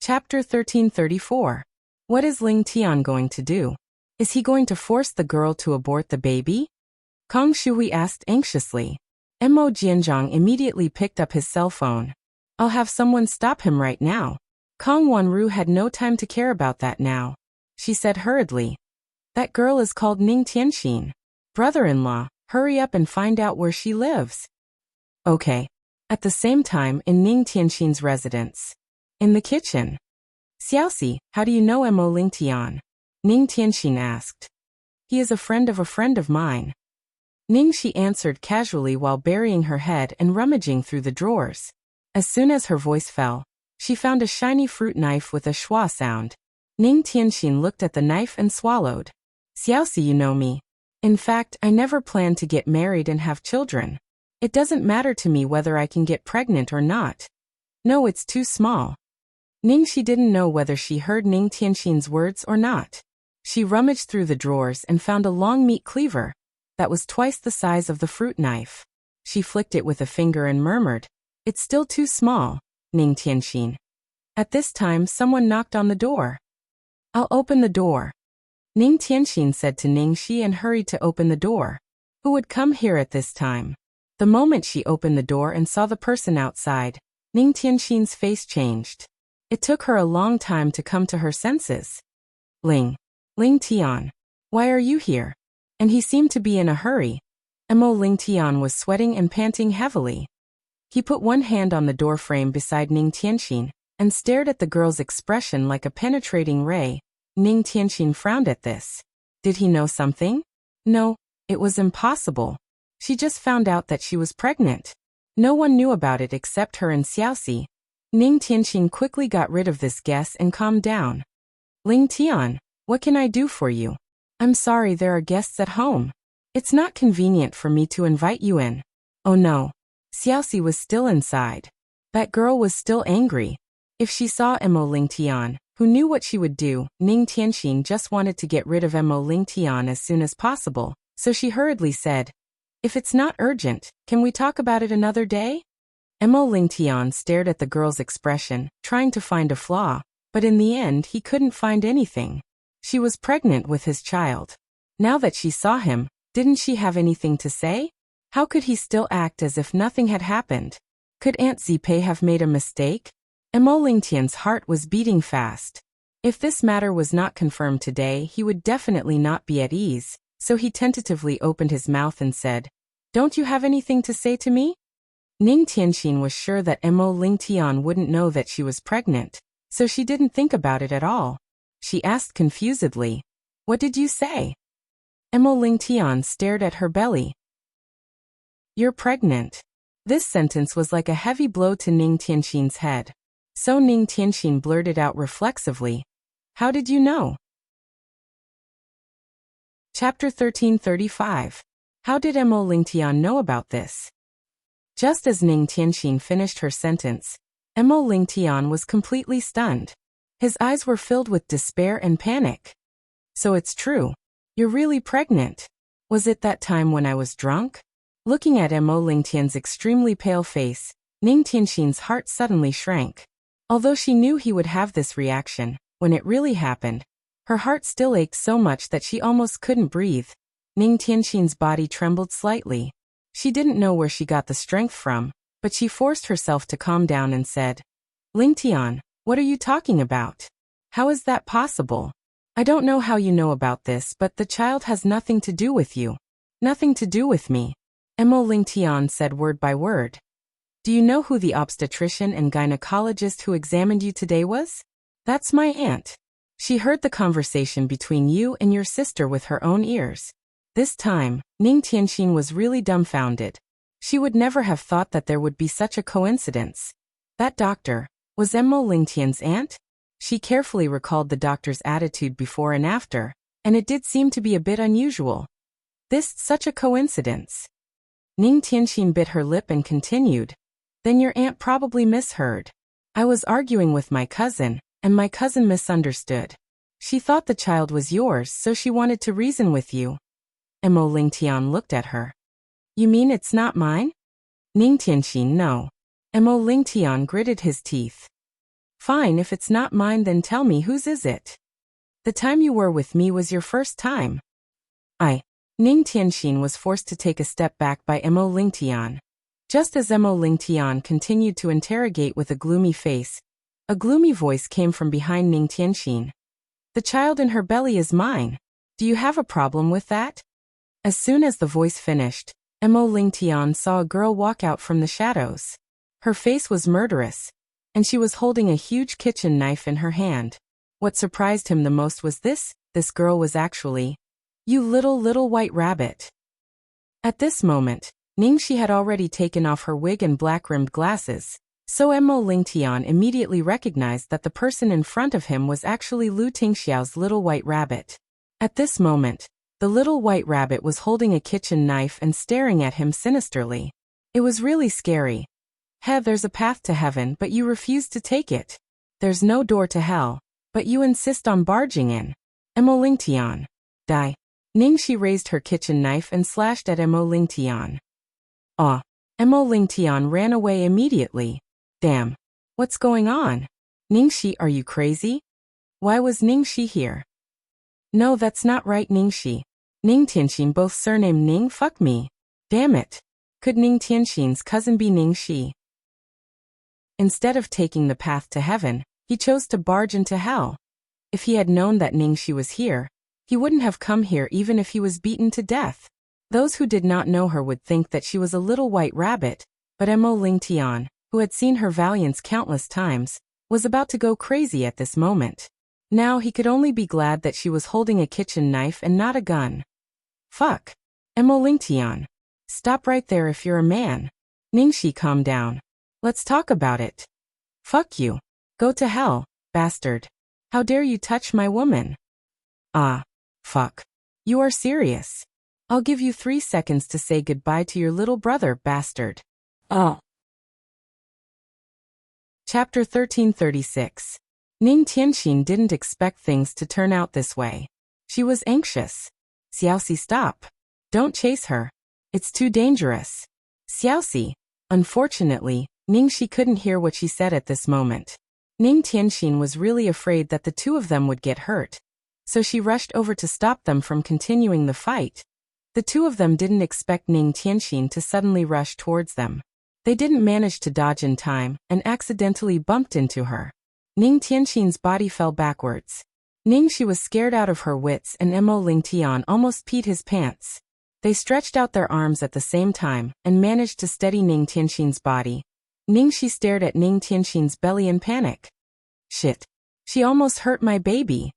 Chapter 1334. What is Ling Tian going to do? Is he going to force the girl to abort the baby? Kang Shuhui asked anxiously. Mo Jianzhang immediately picked up his cell phone. I'll have someone stop him right now. Kang Wanru had no time to care about that now. She said hurriedly. That girl is called Ning Tianxin. Brother-in-law, hurry up and find out where she lives. Okay. At the same time, in Ning Tianxin's residence. In the kitchen. Xiaoxi, how do you know Mo Ling Tian? Ning Tianxin asked. He is a friend of mine. Ning Shi answered casually while burying her head and rummaging through the drawers. As soon as her voice fell, she found a shiny fruit knife with a schwa sound. Ning Tianxin looked at the knife and swallowed. Xiaoxi, you know me. In fact, I never planned to get married and have children. It doesn't matter to me whether I can get pregnant or not. No, it's too small. Ning Shi didn't know whether she heard Ning Tianxin's words or not. She rummaged through the drawers and found a long meat cleaver that was twice the size of the fruit knife. She flicked it with a finger and murmured, "It's still too small, Ning Tianxin." At this time, someone knocked on the door. "I'll open the door," Ning Tianxin said to Ning Shi and hurried to open the door. Who would come here at this time? The moment she opened the door and saw the person outside, Ning Tianxin's face changed. It took her a long time to come to her senses. Ling Tian, why are you here? And he seemed to be in a hurry. Mo Ling Tian was sweating and panting heavily. He put one hand on the doorframe beside Ning Tianxin and stared at the girl's expression like a penetrating ray. Ning Tianxin frowned at this. Did he know something? No, it was impossible. She just found out that she was pregnant. No one knew about it except her and Xiaoxi. Ning Tianxin quickly got rid of this guess and calmed down. Ling Tian, what can I do for you? I'm sorry, there are guests at home. It's not convenient for me to invite you in. Oh no. Xiaoxi was still inside. That girl was still angry. If she saw Mo Ling Tian, who knew what she would do, Ning Tianxin just wanted to get rid of Mo Ling Tian as soon as possible, so she hurriedly said, "If it's not urgent, can we talk about it another day?" Mo Ling Tian stared at the girl's expression, trying to find a flaw, but in the end he couldn't find anything. She was pregnant with his child. Now that she saw him, didn't she have anything to say? How could he still act as if nothing had happened? Could Aunt Zipei have made a mistake? Mo Ling Tian's heart was beating fast. If this matter was not confirmed today, he would definitely not be at ease, so he tentatively opened his mouth and said, "Don't you have anything to say to me?" Ning Tianxin was sure that Mo Ling Tian wouldn't know that she was pregnant, so she didn't think about it at all. She asked confusedly, "What did you say?" Mo Ling Tian stared at her belly. "You're pregnant." This sentence was like a heavy blow to Ning Tianxin's head. So Ning Tianxin blurted out reflexively, "How did you know?" Chapter 1335. How did Mo Ling Tian know about this? Just as Ning Tianxin finished her sentence, Mo Ling Tian was completely stunned. His eyes were filled with despair and panic. "So it's true. You're really pregnant. Was it that time when I was drunk?" Looking at Mo Ling Tian's extremely pale face, Ning Tianxin's heart suddenly shrank. Although she knew he would have this reaction, when it really happened, her heart still ached so much that she almost couldn't breathe. Ning Tianxin's body trembled slightly. She didn't know where she got the strength from, but she forced herself to calm down and said, "Ling Tian, what are you talking about? How is that possible? I don't know how you know about this, but the child has nothing to do with you. Nothing to do with me." Mo Ling Tian said word by word. "Do you know who the obstetrician and gynecologist who examined you today was? That's my aunt. She heard the conversation between you and your sister with her own ears." This time, Ning Tianxin was really dumbfounded. She would never have thought that there would be such a coincidence. That doctor was Mo Ling Tian's aunt? She carefully recalled the doctor's attitude before and after, and it did seem to be a bit unusual. Such a coincidence. Ning Tianxin bit her lip and continued, "Then your aunt probably misheard. I was arguing with my cousin, and my cousin misunderstood. She thought the child was yours, so she wanted to reason with you." Mo Ling Tian looked at her. "You mean it's not mine?" Ning Tianxin, no. Mo Ling Tian gritted his teeth. Fine, if it's not mine then tell me whose is it? The time you were with me was your first time. Ning Tianxin was forced to take a step back by Mo Lingtian. Just as Mo Lingtian continued to interrogate with a gloomy face, a gloomy voice came from behind Ning Tianxin. The child in her belly is mine. Do you have a problem with that? As soon as the voice finished, Mo Lingtian saw a girl walk out from the shadows. Her face was murderous, and she was holding a huge kitchen knife in her hand. What surprised him the most was this girl was actually, "You little white rabbit." At this moment, Ningxi had already taken off her wig and black-rimmed glasses, so Mo Lingtian immediately recognized that the person in front of him was actually Lu Tingxiao's little white rabbit. At this moment, the little white rabbit was holding a kitchen knife and staring at him sinisterly. It was really scary. There's a path to heaven but you refuse to take it. There's no door to hell, but you insist on barging in. Mo Lingtian. Die. Ningxi raised her kitchen knife and slashed at Mo Lingtian. Mo Lingtian ran away immediately. Damn. What's going on? Ningxi, are you crazy? Why was Ningxi here? No, that's not right, Ningxi. Ning Tianxin both surname Ning, fuck me. Damn it. Could Ning Tianxin's cousin be Ningxi? Instead of taking the path to heaven, he chose to barge into hell. If he had known that Ningxi was here, he wouldn't have come here even if he was beaten to death. Those who did not know her would think that she was a little white rabbit, but Mo Lingtian, who had seen her valiance countless times, was about to go crazy at this moment. Now he could only be glad that she was holding a kitchen knife and not a gun. Fuck. Mo Lingtian. Stop right there if you're a man. Ningxi, calm down. Let's talk about it. Fuck you. Go to hell, bastard. How dare you touch my woman? Fuck. You are serious. I'll give you 3 seconds to say goodbye to your little brother, bastard. Chapter 1336. Ning Tianxin didn't expect things to turn out this way. She was anxious. Xiaoxi, stop. Don't chase her. It's too dangerous. Xiaoxi. Unfortunately, Ningxi couldn't hear what she said at this moment. Ning Tianxin was really afraid that the two of them would get hurt, so she rushed over to stop them from continuing the fight. The two of them didn't expect Ning Tianxin to suddenly rush towards them. They didn't manage to dodge in time and accidentally bumped into her. Ning Tianxin's body fell backwards. Ningxi was scared out of her wits and Mo Lingtian almost peed his pants. They stretched out their arms at the same time and managed to steady Ning Tianxin's body. Ningxi stared at Ning Tianxin's belly in panic. Shit. She almost hurt my baby.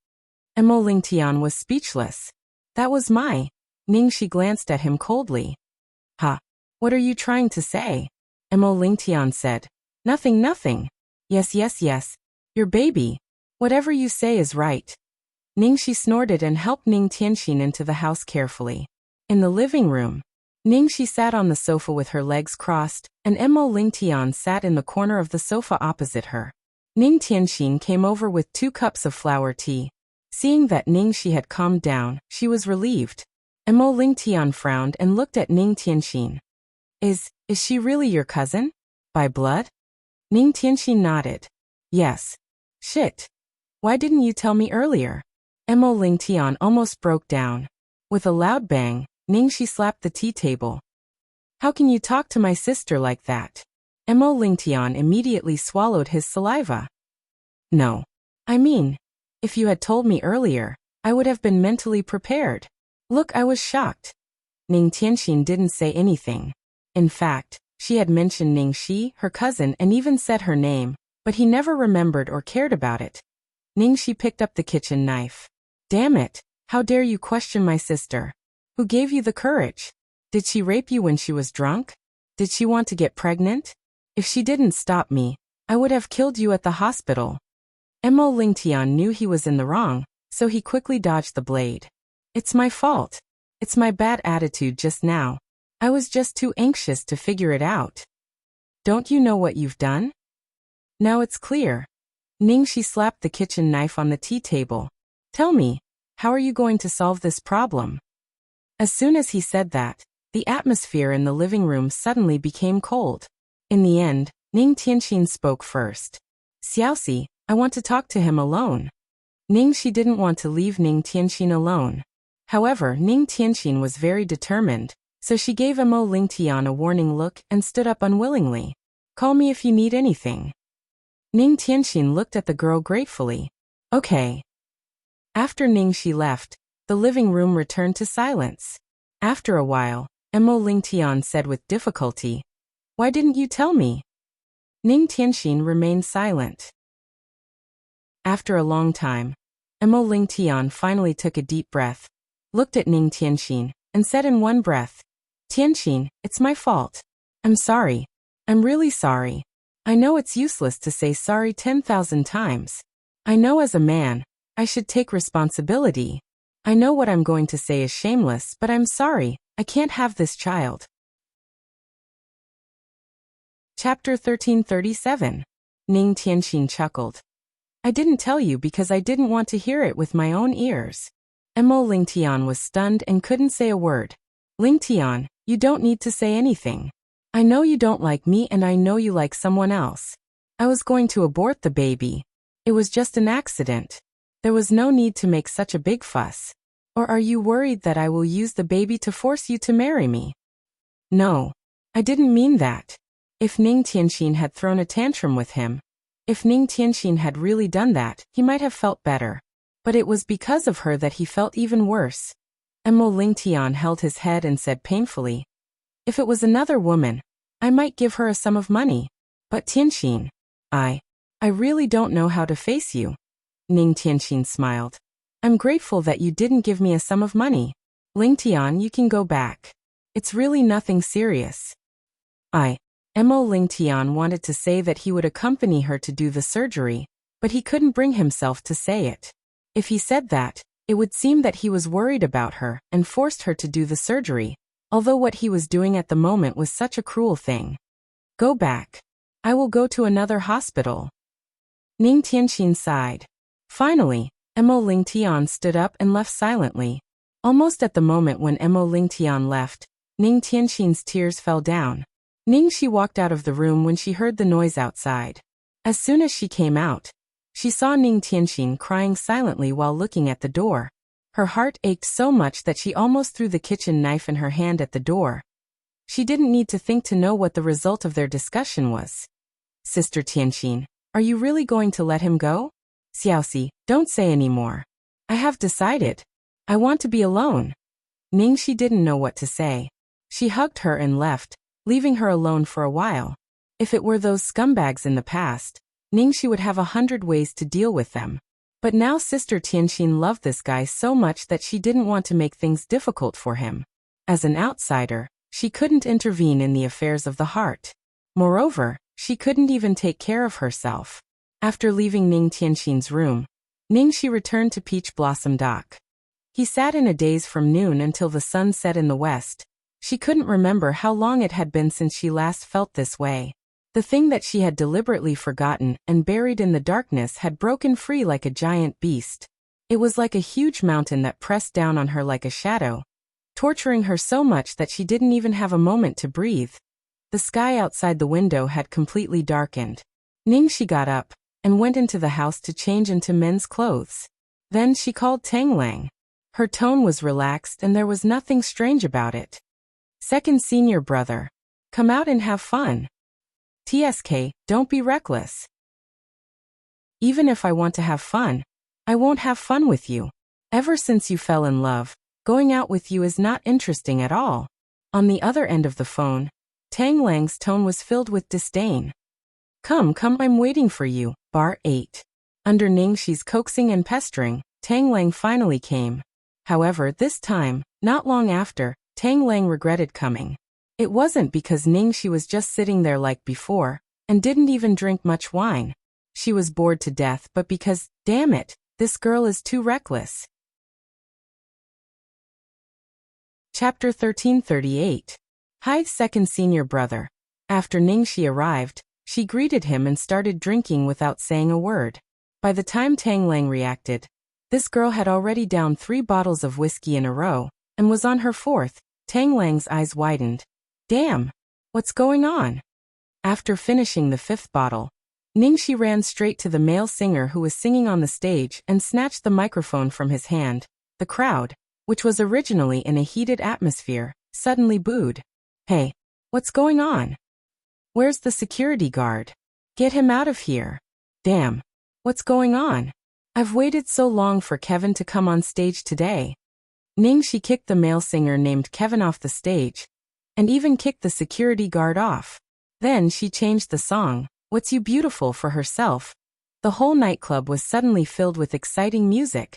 Mo Lingtian was speechless. That was my. Ningxi glanced at him coldly. What are you trying to say? Mo Lingtian said. Nothing. Yes. Your baby. Whatever you say is right. Ningxi snorted and helped Ning Tianxin into the house carefully. In the living room, Ningxi sat on the sofa with her legs crossed, and Mo Lingtian sat in the corner of the sofa opposite her. Ning Tianxin came over with 2 cups of flower tea. Seeing that Ningxi had calmed down, she was relieved. Mo Lingtian frowned and looked at Ning Tianxin. Is she really your cousin? By blood? Ning Tianxin nodded. Yes. Shit. Why didn't you tell me earlier? Mo Lingtian almost broke down. With a loud bang, Ningxi slapped the tea table. How can you talk to my sister like that? Mo Lingtian immediately swallowed his saliva. No. I mean, if you had told me earlier, I would have been mentally prepared. Look, I was shocked. Ning Tianxin didn't say anything. In fact, she had mentioned Ningxi, her cousin, and even said her name, but he never remembered or cared about it. Ningxi picked up the kitchen knife. Damn it, how dare you question my sister? Who gave you the courage? Did she rape you when she was drunk? Did she want to get pregnant? If she didn't stop me, I would have killed you at the hospital. Mo Lingtian knew he was in the wrong, so he quickly dodged the blade. It's my fault. It's my bad attitude just now. I was just too anxious to figure it out. Don't you know what you've done? Now it's clear. Ningxi slapped the kitchen knife on the tea table. Tell me, how are you going to solve this problem? As soon as he said that, the atmosphere in the living room suddenly became cold. In the end, Ning Tianxin spoke first. Xiaoxi, I want to talk to him alone. Ningxi didn't want to leave Ning Tianxin alone. However, Ning Tianxin was very determined, so she gave Mo Lingtian a warning look and stood up unwillingly. Call me if you need anything. Ning Tianxin looked at the girl gratefully. Okay. After Ningxi left, the living room returned to silence. After a while, Mo Lingtian said with difficulty, Why didn't you tell me? Ning Tianxin remained silent. After a long time, Mo Lingtian finally took a deep breath, looked at Ning Tianxin, and said in one breath, Tianxin, it's my fault. I'm sorry. I'm really sorry. I know it's useless to say sorry 10,000 times. I know as a man, I should take responsibility. I know what I'm going to say is shameless, but I'm sorry, I can't have this child. Chapter 1337. Ning Tianxin chuckled. I didn't tell you because I didn't want to hear it with my own ears. Mo Lingtian was stunned and couldn't say a word. Lingtian, you don't need to say anything. I know you don't like me and I know you like someone else. I was going to abort the baby. It was just an accident. There was no need to make such a big fuss. Or are you worried that I will use the baby to force you to marry me? No. I didn't mean that. If Ning Tianxin had thrown a tantrum with him, if Ning Tianxin had really done that, he might have felt better. But it was because of her that he felt even worse. Mo Lingtian held his head and said painfully, If it was another woman, I might give her a sum of money. But Tianxin, I really don't know how to face you. Ning Tianxin smiled. I'm grateful that you didn't give me a sum of money. Lingtian, you can go back. It's really nothing serious. Mo Lingtian wanted to say that he would accompany her to do the surgery, but he couldn't bring himself to say it. If he said that, it would seem that he was worried about her and forced her to do the surgery, although what he was doing at the moment was such a cruel thing. Go back. I will go to another hospital. Ning Tianxin sighed. Finally, Mo Lingtian stood up and left silently. Almost at the moment when Mo Lingtian left, Ning Tianxin's tears fell down. Ningxi walked out of the room when she heard the noise outside. As soon as she came out, she saw Ning Tianxin crying silently while looking at the door. Her heart ached so much that she almost threw the kitchen knife in her hand at the door. She didn't need to think to know what the result of their discussion was. Sister Tianxin, are you really going to let him go? Xiaoxi, don't say any more. I have decided. I want to be alone. Ningxi didn't know what to say. She hugged her and left, leaving her alone for a while. If it were those scumbags in the past, Ningxi would have 100 ways to deal with them. But now Sister Tianxin loved this guy so much that she didn't want to make things difficult for him. As an outsider, she couldn't intervene in the affairs of the heart. Moreover, she couldn't even take care of herself. After leaving Ning Tianxin's room, Ningxi returned to Peach Blossom Dock. He sat in a daze from noon until the sun set in the west. She couldn't remember how long it had been since she last felt this way. The thing that she had deliberately forgotten and buried in the darkness had broken free like a giant beast. It was like a huge mountain that pressed down on her like a shadow, torturing her so much that she didn't even have a moment to breathe. The sky outside the window had completely darkened. Ningxi got up and went into the house to change into men's clothes. Then she called Tang Lang. Her tone was relaxed and there was nothing strange about it. Second senior brother. Come out and have fun. TSK, don't be reckless. Even if I want to have fun, I won't have fun with you. Ever since you fell in love, going out with you is not interesting at all. On the other end of the phone, Tang Lang's tone was filled with disdain. Come, I'm waiting for you. Bar 8. Under Ningxi's coaxing and pestering, Tang Lang finally came. However, this time, not long after, Tang Lang regretted coming. It wasn't because Ningxi was just sitting there like before, and didn't even drink much wine. She was bored to death, but because, damn it, this girl is too reckless. Chapter 1338. Hi, second senior brother. After Ningxi arrived, she greeted him and started drinking without saying a word. By the time Tang Lang reacted, this girl had already downed 3 bottles of whiskey in a row, and was on her 4th. Tang Lang's eyes widened. Damn! What's going on? After finishing the 5th bottle, Ningxi ran straight to the male singer who was singing on the stage and snatched the microphone from his hand. The crowd, which was originally in a heated atmosphere, suddenly booed. Hey, what's going on? Where's the security guard? Get him out of here. Damn. What's going on? I've waited so long for Kevin to come on stage today. Ningxi kicked the male singer named Kevin off the stage, and even kicked the security guard off. Then she changed the song, What's You Beautiful, for herself. The whole nightclub was suddenly filled with exciting music.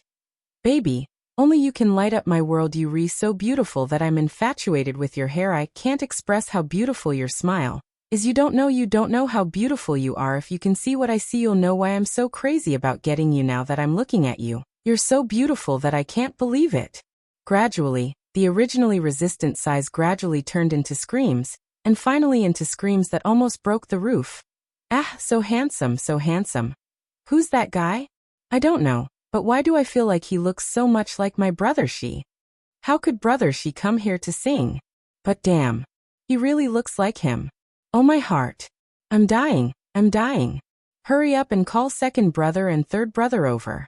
Baby, only you can light up my world, you re so beautiful that I'm infatuated with your hair. I can't express how beautiful your smile is. You don't know how beautiful you are. If you can see what I see, you'll know why I'm so crazy about getting you now that I'm looking at you. You're so beautiful that I can't believe it. Gradually, the originally resistant sighs gradually turned into screams, and finally into screams that almost broke the roof. Ah, so handsome, so handsome. Who's that guy? I don't know, but why do I feel like he looks so much like my brother Shi? How could brother Shi come here to sing? But damn, he really looks like him. Oh my heart. I'm dying, I'm dying. Hurry up and call second brother and third brother over.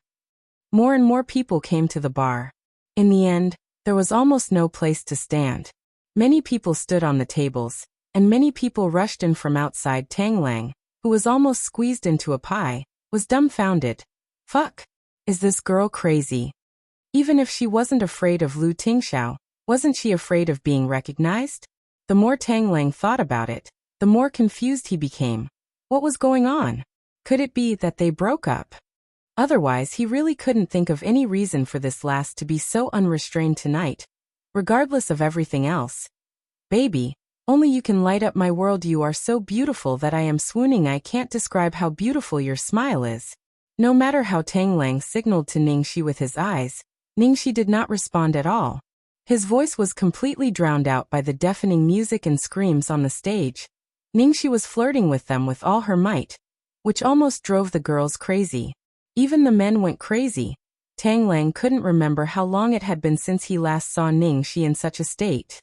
More and more people came to the bar. In the end, there was almost no place to stand. Many people stood on the tables, and many people rushed in from outside. Tang Lang, who was almost squeezed into a pie, was dumbfounded. Fuck. Is this girl crazy? Even if she wasn't afraid of Lu Tingxiao, wasn't she afraid of being recognized? The more Tang Lang thought about it, the more confused he became. What was going on? Could it be that they broke up? Otherwise, he really couldn't think of any reason for this last to be so unrestrained tonight, regardless of everything else. Baby, only you can light up my world. You are so beautiful that I am swooning. I can't describe how beautiful your smile is. No matter how Tang Lang signaled to Ningxi with his eyes, Ningxi did not respond at all. His voice was completely drowned out by the deafening music and screams on the stage. Ningxi was flirting with them with all her might, which almost drove the girls crazy. Even the men went crazy. Tang Lang couldn't remember how long it had been since he last saw Ningxi in such a state.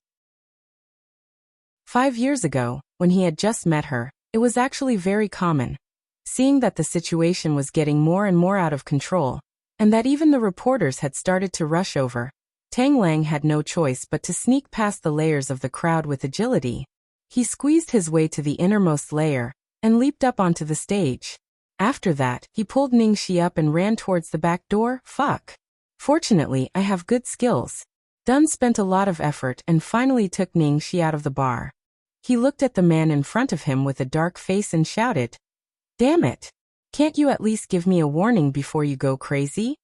5 years ago, when he had just met her, it was actually very common. Seeing that the situation was getting more and more out of control, and that even the reporters had started to rush over, Tang Lang had no choice but to sneak past the layers of the crowd with agility. He squeezed his way to the innermost layer, and leaped up onto the stage. After that, he pulled Ningxi up and ran towards the back door. Fuck. Fortunately, I have good skills. Dun spent a lot of effort and finally took Ningxi out of the bar. He looked at the man in front of him with a dark face and shouted, Damn it! Can't you at least give me a warning before you go crazy?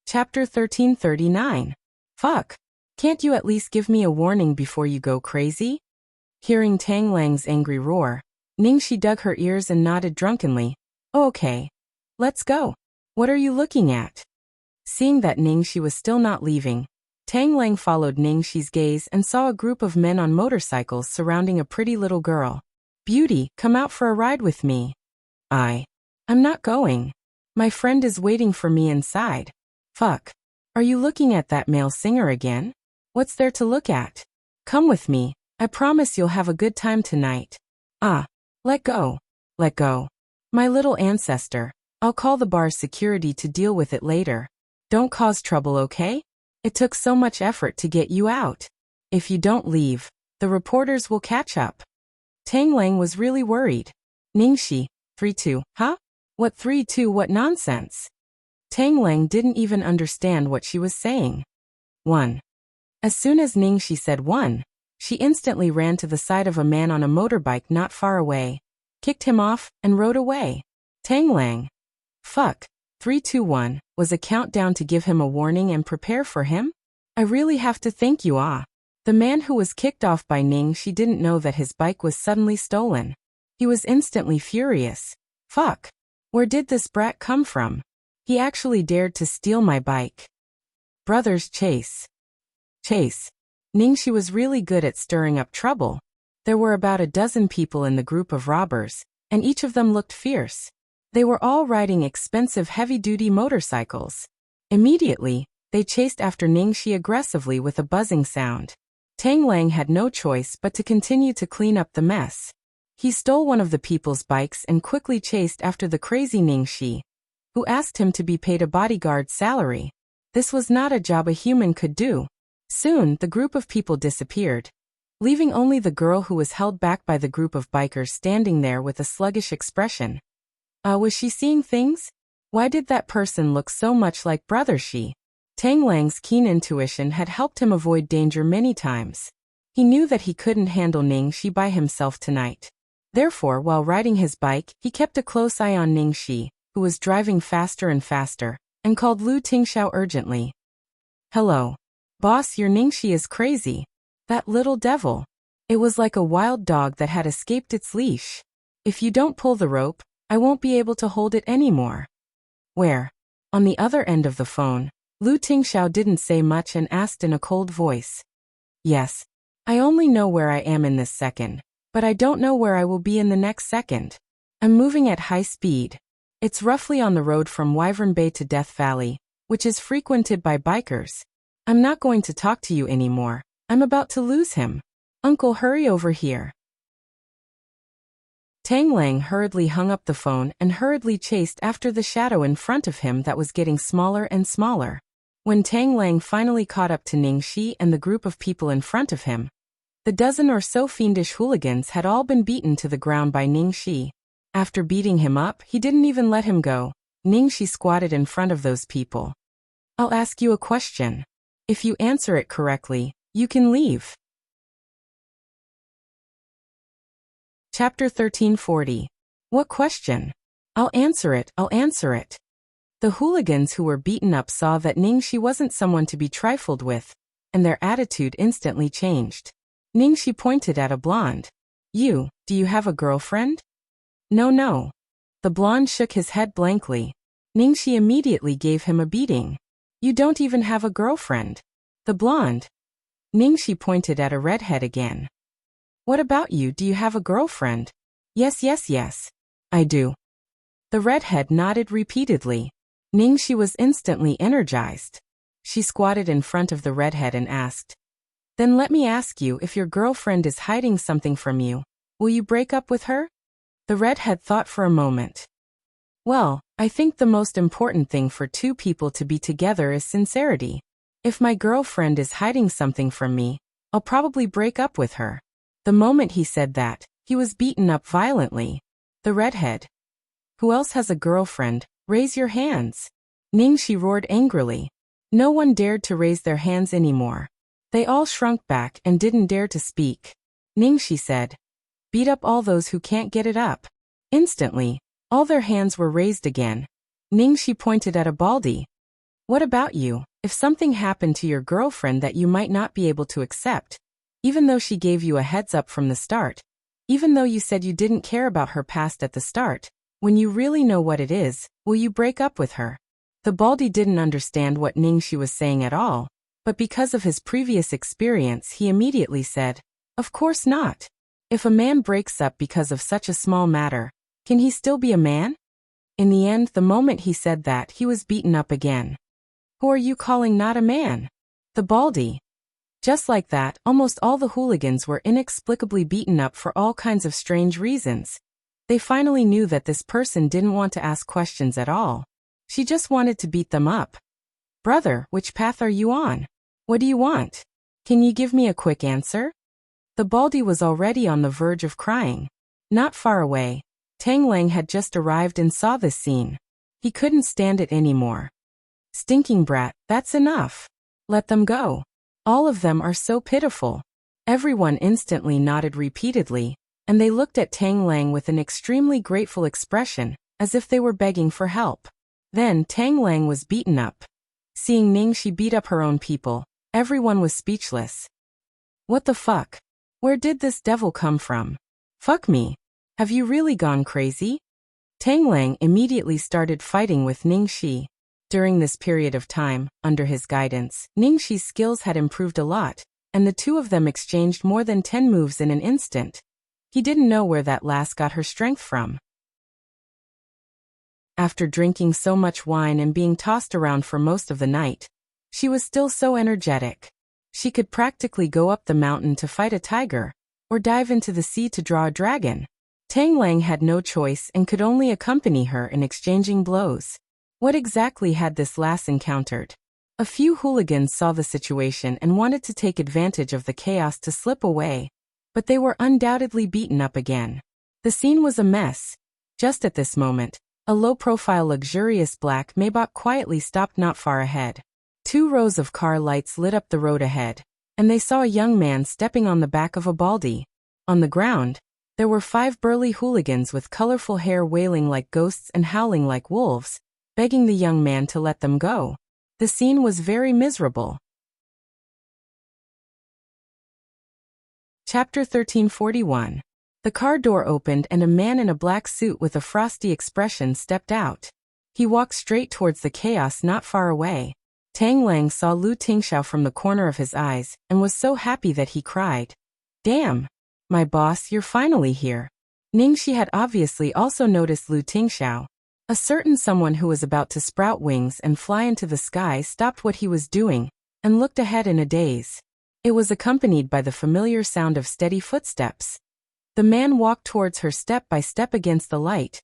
Chapter 1339. Fuck! Can't you at least give me a warning before you go crazy? Hearing Tang Lang's angry roar, Ningxi dug her ears and nodded drunkenly. Oh, okay. Let's go. What are you looking at? Seeing that Ningxi was still not leaving, Tang Lang followed Ningxi's gaze and saw a group of men on motorcycles surrounding a pretty little girl. Beauty, come out for a ride with me. I'm not going. My friend is waiting for me inside. Fuck. Are you looking at that male singer again? What's there to look at? Come with me. I promise you'll have a good time tonight. Let go. Let go. My little ancestor. I'll call the bar's security to deal with it later. Don't cause trouble, okay? It took so much effort to get you out. If you don't leave, the reporters will catch up. Tang Lang was really worried. Ningxi, 3-2, huh? What 3-2, what nonsense? Tang Lang didn't even understand what she was saying. 1. As soon as Ningxi said 1, she instantly ran to the side of a man on a motorbike not far away, kicked him off, and rode away. Tang Lang. Fuck. 3-2-1, was a countdown to give him a warning and prepare for him? I really have to thank you. The man who was kicked off by Ningxi didn't know that his bike was suddenly stolen. He was instantly furious. Fuck. Where did this brat come from? He actually dared to steal my bike. Brothers chase. Ningxi was really good at stirring up trouble. There were about a dozen people in the group of robbers, and each of them looked fierce. They were all riding expensive heavy-duty motorcycles. Immediately, they chased after Ningxi aggressively with a buzzing sound. Tang Lang had no choice but to continue to clean up the mess. He stole one of the people's bikes and quickly chased after the crazy Ningxi, who asked him to be paid a bodyguard's salary. This was not a job a human could do. Soon, the group of people disappeared, leaving only the girl who was held back by the group of bikers standing there with a sluggish expression. Was she seeing things? Why did that person look so much like Brother Shi? Tang Lang's keen intuition had helped him avoid danger many times. He knew that he couldn't handle Ningxi by himself tonight. Therefore, while riding his bike, he kept a close eye on Ningxi, who was driving faster and faster, and called Lu Tingxiao urgently. "Hello. Boss, your Ningxi is crazy. That little devil. It was like a wild dog that had escaped its leash. If you don't pull the rope, I won't be able to hold it anymore." "Where?" On the other end of the phone, Lu Tingxiao didn't say much and asked in a cold voice. "Yes. I only know where I am in this second, but I don't know where I will be in the next second. I'm moving at high speed. It's roughly on the road from Wyvern Bay to Death Valley, which is frequented by bikers. I'm not going to talk to you anymore. I'm about to lose him. Uncle, hurry over here." Tang Lang hurriedly hung up the phone and hurriedly chased after the shadow in front of him that was getting smaller and smaller. When Tang Lang finally caught up to Ningxi and the group of people in front of him, the dozen or so fiendish hooligans had all been beaten to the ground by Ningxi. After beating him up, he didn't even let him go. Ningxi squatted in front of those people. "I'll ask you a question. If you answer it correctly, you can leave." Chapter 1340. What question? I'll answer it. The hooligans who were beaten up saw that Ningxi wasn't someone to be trifled with, and their attitude instantly changed. Ningxi pointed at a blonde. Do you have a girlfriend?" No. The blonde shook his head blankly. Ningxi immediately gave him a beating. "You don't even have a girlfriend." The blonde. Ningxi pointed at a redhead again. "What about you? Do you have a girlfriend?" Yes. I do." The redhead nodded repeatedly. Ningxi was instantly energized. She squatted in front of the redhead and asked, "Then let me ask you, if your girlfriend is hiding something from you, will you break up with her?" The redhead thought for a moment. "Well, I think the most important thing for two people to be together is sincerity. If my girlfriend is hiding something from me, I'll probably break up with her." The moment he said that, he was beaten up violently. The redhead. "Who else has a girlfriend? Raise your hands." Ningxi roared angrily. No one dared to raise their hands anymore. They all shrunk back and didn't dare to speak. Ningxi said, "Beat up all those who can't get it up." Instantly, all their hands were raised again. Ningxi pointed at a baldy. "What about you? If something happened to your girlfriend that you might not be able to accept, even though she gave you a heads up from the start, even though you said you didn't care about her past at the start, when you really know what it is, will you break up with her?" The baldy didn't understand what Ningxi was saying at all, but because of his previous experience he immediately said, "Of course not. If a man breaks up because of such a small matter, can he still be a man?" In the end, the moment he said that, he was beaten up again. "Who are you calling not a man?" The baldy. Just like that, almost all the hooligans were inexplicably beaten up for all kinds of strange reasons. They finally knew that this person didn't want to ask questions at all. She just wanted to beat them up. "Brother, which path are you on? What do you want? Can you give me a quick answer?" The baldy was already on the verge of crying. Not far away, Tang Lang had just arrived and saw this scene. He couldn't stand it anymore. "Stinking brat, that's enough. Let them go. All of them are so pitiful." Everyone instantly nodded repeatedly, and they looked at Tang Lang with an extremely grateful expression, as if they were begging for help. Then Tang Lang was beaten up. Seeing Ningxi beat up her own people, everyone was speechless. "What the fuck? Where did this devil come from? Fuck me. Have you really gone crazy?" Tang Lang immediately started fighting with Ningxi. During this period of time, under his guidance, Ningxi's skills had improved a lot, and the two of them exchanged more than 10 moves in an instant. He didn't know where that lass got her strength from. After drinking so much wine and being tossed around for most of the night, she was still so energetic. She could practically go up the mountain to fight a tiger, or dive into the sea to draw a dragon. Tang Lang had no choice and could only accompany her in exchanging blows. What exactly had this lass encountered? A few hooligans saw the situation and wanted to take advantage of the chaos to slip away, but they were undoubtedly beaten up again. The scene was a mess. Just at this moment, a low-profile luxurious black Maybach quietly stopped not far ahead. 2 rows of car lights lit up the road ahead, and they saw a young man stepping on the back of a baldy. On the ground, there were 5 burly hooligans with colorful hair wailing like ghosts and howling like wolves, begging the young man to let them go. The scene was very miserable. Chapter 1341. The car door opened and a man in a black suit with a frosty expression stepped out. He walked straight towards the chaos not far away. Tang Lang saw Lu Tingxiao from the corner of his eyes and was so happy that he cried, "Damn! My boss, you're finally here." Ningxi had obviously also noticed Lu Tingxiao. A certain someone who was about to sprout wings and fly into the sky stopped what he was doing and looked ahead in a daze. It was accompanied by the familiar sound of steady footsteps. The man walked towards her step by step against the light.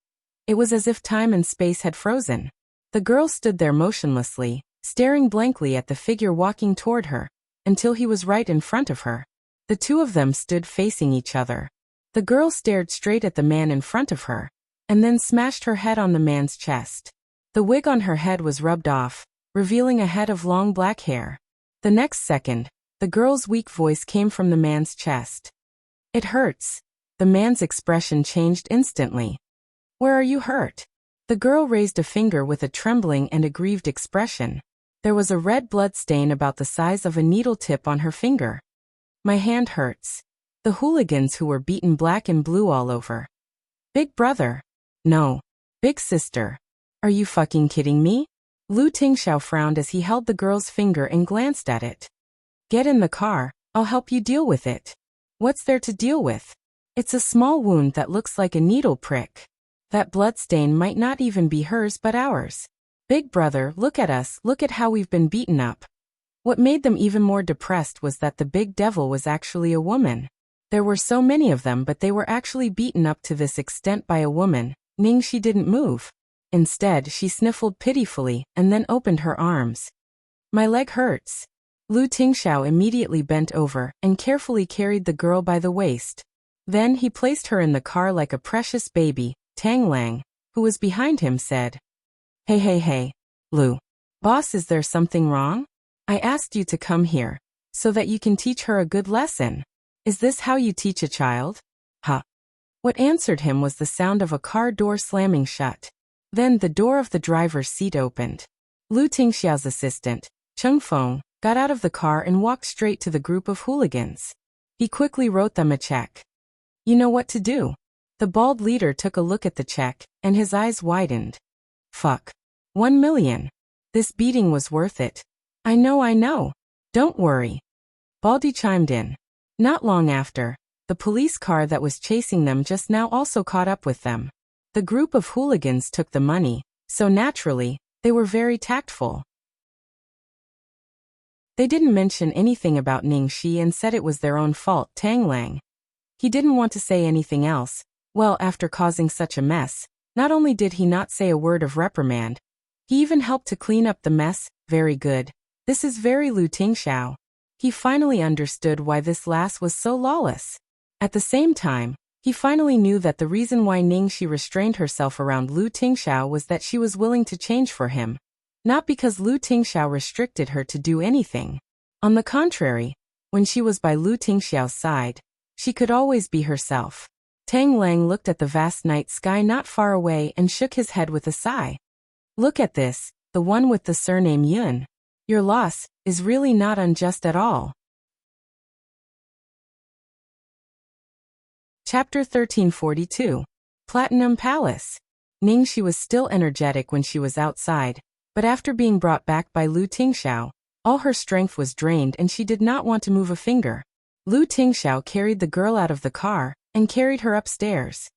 It was as if time and space had frozen. The girl stood there motionlessly, staring blankly at the figure walking toward her, until he was right in front of her. The two of them stood facing each other. The girl stared straight at the man in front of her, and then smashed her head on the man's chest. The wig on her head was rubbed off, revealing a head of long black hair. The next second, the girl's weak voice came from the man's chest. "It hurts." The man's expression changed instantly. "Where are you hurt?" The girl raised a finger with a trembling and aggrieved expression. There was a red blood stain about the size of a needle tip on her finger. "My hand hurts." The hooligans who were beaten black and blue all over. "Big brother." "No. Big sister." "Are you fucking kidding me?" Lu Tingxiao frowned as he held the girl's finger and glanced at it. "Get in the car, I'll help you deal with it." "What's there to deal with? It's a small wound that looks like a needle prick. That bloodstain might not even be hers but ours." "Big brother, look at us, look at how we've been beaten up." What made them even more depressed was that the big devil was actually a woman. There were so many of them, but they were actually beaten up to this extent by a woman. Ningxi didn't move. Instead, she sniffled pitifully and then opened her arms. "My leg hurts." Lu Tingxiao immediately bent over and carefully carried the girl by the waist. Then he placed her in the car like a precious baby. Tang Lang, who was behind him, said, Hey, Lu. Boss, is there something wrong? I asked you to come here, so that you can teach her a good lesson. Is this how you teach a child? Huh. What answered him was the sound of a car door slamming shut. Then the door of the driver's seat opened. Lu Tingxiao's assistant, Cheng Feng, got out of the car and walked straight to the group of hooligans. He quickly wrote them a check. You know what to do. The bald leader took a look at the check, and his eyes widened. Fuck. 1 million. This beating was worth it. I know. Don't worry. Baldy chimed in. Not long after, the police car that was chasing them just now also caught up with them. The group of hooligans took the money, so naturally, they were very tactful. They didn't mention anything about Ningxi and said it was their own fault. Tang Lang. He didn't want to say anything else. Well, after causing such a mess, not only did he not say a word of reprimand, he even helped to clean up the mess. Very good. This is very Lu Tingxiao. He finally understood why this lass was so lawless. At the same time, he finally knew that the reason why Ningxi restrained herself around Lu Tingxiao was that she was willing to change for him. Not because Lu Tingxiao restricted her to do anything. On the contrary, when she was by Lu Tingxiao's side, she could always be herself. Tang Lang looked at the vast night sky not far away and shook his head with a sigh. Look at this, the one with the surname Yun. Your loss is really not unjust at all. Chapter 1342. Platinum Palace. Ningxi was still energetic when she was outside, but after being brought back by Lu Tingxiao, all her strength was drained and she did not want to move a finger. Lu Tingxiao carried the girl out of the car and carried her upstairs.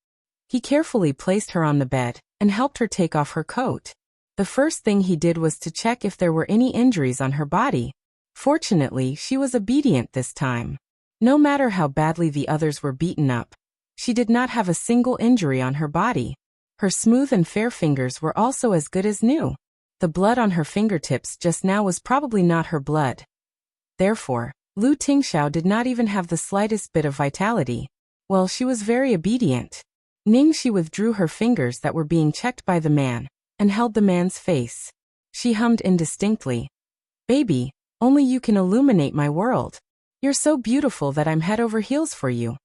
He carefully placed her on the bed and helped her take off her coat. The first thing he did was to check if there were any injuries on her body. Fortunately, she was obedient this time. No matter how badly the others were beaten up, She did not have a single injury on her body. Her smooth and fair fingers were also as good as new. The blood on her fingertips just now was probably not her blood. Therefore, Lu Tingxiao did not even have the slightest bit of vitality. Well, she was very obedient. Ningxi withdrew her fingers that were being checked by the man, and held the man's face. She hummed indistinctly. "Baby, only you can illuminate my world. You're so beautiful that I'm head over heels for you."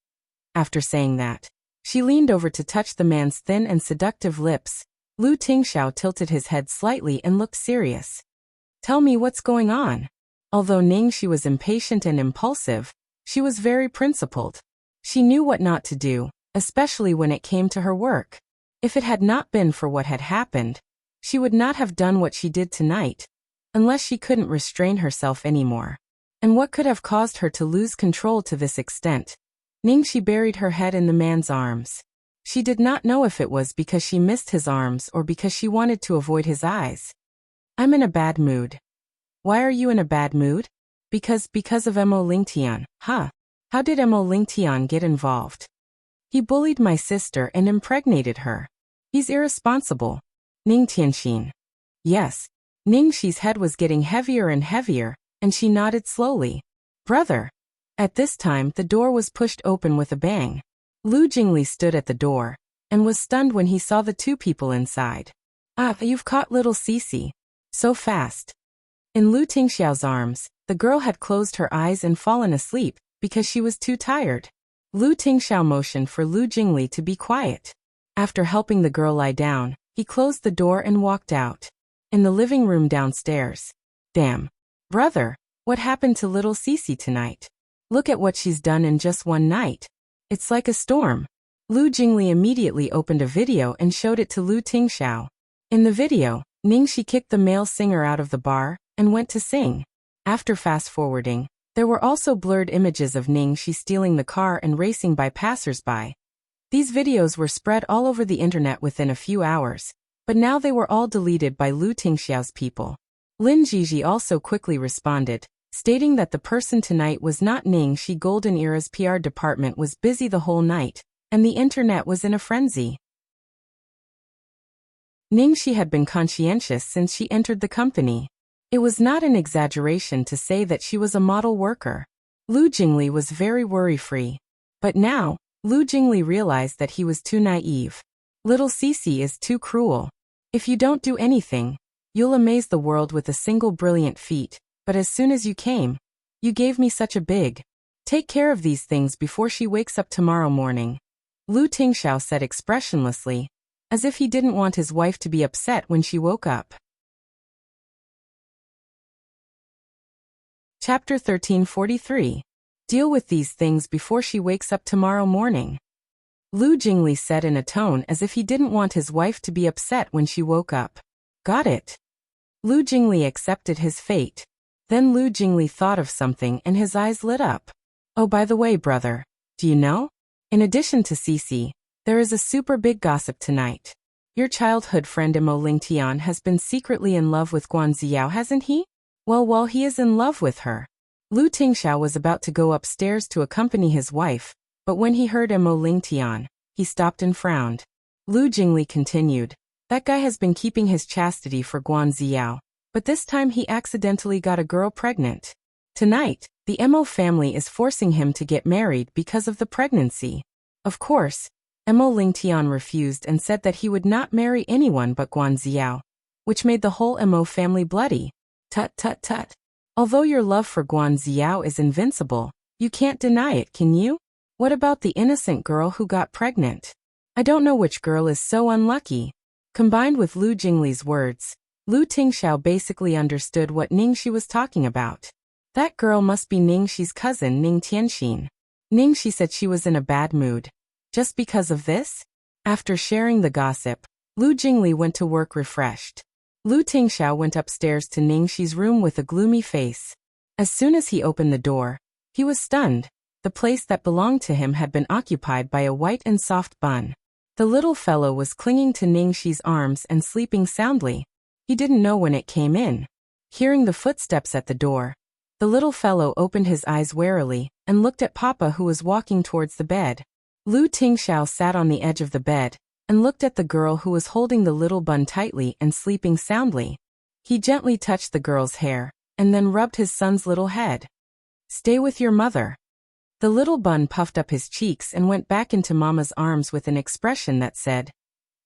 After saying that, she leaned over to touch the man's thin and seductive lips. Lu Tingxiao tilted his head slightly and looked serious. "Tell me what's going on." Although Ningxi was impatient and impulsive, she was very principled. She knew what not to do, especially when it came to her work. If it had not been for what had happened, she would not have done what she did tonight, unless she couldn't restrain herself anymore. And what could have caused her to lose control to this extent? Ningxi buried her head in the man's arms. She did not know if it was because she missed his arms or because she wanted to avoid his eyes. "I'm in a bad mood." "Why are you in a bad mood?" Because of Mo Lingtian." "Huh? How did Mo Lingtian get involved?" "He bullied my sister and impregnated her. He's irresponsible." Ning Tianxin. Yes. Ningxi's head was getting heavier and heavier, and she nodded slowly. "Brother." At this time the door was pushed open with a bang. Lu Jingli stood at the door, and was stunned when he saw the two people inside. "Ah, you've caught little Cece. So fast." In Lu Tingxiao's arms, the girl had closed her eyes and fallen asleep, because she was too tired. Lu Tingxiao motioned for Lu Jingli to be quiet. After helping the girl lie down, he closed the door and walked out. In the living room downstairs. "Damn. Brother, what happened to little Cece tonight? Look at what she's done in just one night. It's like a storm." Lu Jingli immediately opened a video and showed it to Lu Tingxiao. In the video, Ningxi kicked the male singer out of the bar and went to sing. After fast-forwarding, there were also blurred images of Ningxi stealing the car and racing by passers-by. These videos were spread all over the internet within a few hours, but now they were all deleted by Lu Tingxiao's people. Lin Jiji also quickly responded, stating that the person tonight was not Ningxi. Golden Era's PR department was busy the whole night, and the internet was in a frenzy. Ningxi had been conscientious since she entered the company. It was not an exaggeration to say that she was a model worker. Lu Jingli was very worry-free. But now, Lu Jingli realized that he was too naive. Little Cece is too cruel. If you don't do anything, you'll amaze the world with a single brilliant feat, but as soon as you came, you gave me such a big. Take care of these things before she wakes up tomorrow morning. Lu Tingxiao said expressionlessly, as if he didn't want his wife to be upset when she woke up. Chapter 1343. Deal with these things before she wakes up tomorrow morning. Lu Jingli said in a tone as if he didn't want his wife to be upset when she woke up. Got it. Lu Jingli accepted his fate. Then Lu Jingli thought of something and his eyes lit up. Oh, by the way, brother, do you know? In addition to Cece, there is a super big gossip tonight. Your childhood friend Mo Lingtian has been secretly in love with Guan Ziao, hasn't he? Well, he is in love with her. Lu Tingxiao was about to go upstairs to accompany his wife, but when he heard Mo Lingtian, he stopped and frowned. Lu Jingli continued, that guy has been keeping his chastity for Guan Ziao, but this time he accidentally got a girl pregnant. Tonight, the Mo family is forcing him to get married because of the pregnancy. Of course, Mo Lingtian refused and said that he would not marry anyone but Guan Ziao, which made the whole Mo family bloody. Tut tut tut. Although your love for Guan Ziao is invincible, you can't deny it, can you? What about the innocent girl who got pregnant? I don't know which girl is so unlucky. Combined with Lu Jingli's words, Lu Tingxiao basically understood what Ningxi was talking about. That girl must be Ningxi's cousin Ning Tianxin. Ningxi said she was in a bad mood. Just because of this? After sharing the gossip, Lu Jingli went to work refreshed. Lu Tingxiao went upstairs to Ningxi's room with a gloomy face. As soon as he opened the door, he was stunned. The place that belonged to him had been occupied by a white and soft bun. The little fellow was clinging to Ningxi's arms and sleeping soundly. He didn't know when it came in. Hearing the footsteps at the door, the little fellow opened his eyes warily and looked at Papa, who was walking towards the bed. Lu Tingxiao sat on the edge of the bed and looked at the girl who was holding the little bun tightly and sleeping soundly. He gently touched the girl's hair and then rubbed his son's little head. "Stay with your mother." The little bun puffed up his cheeks and went back into Mama's arms with an expression that said,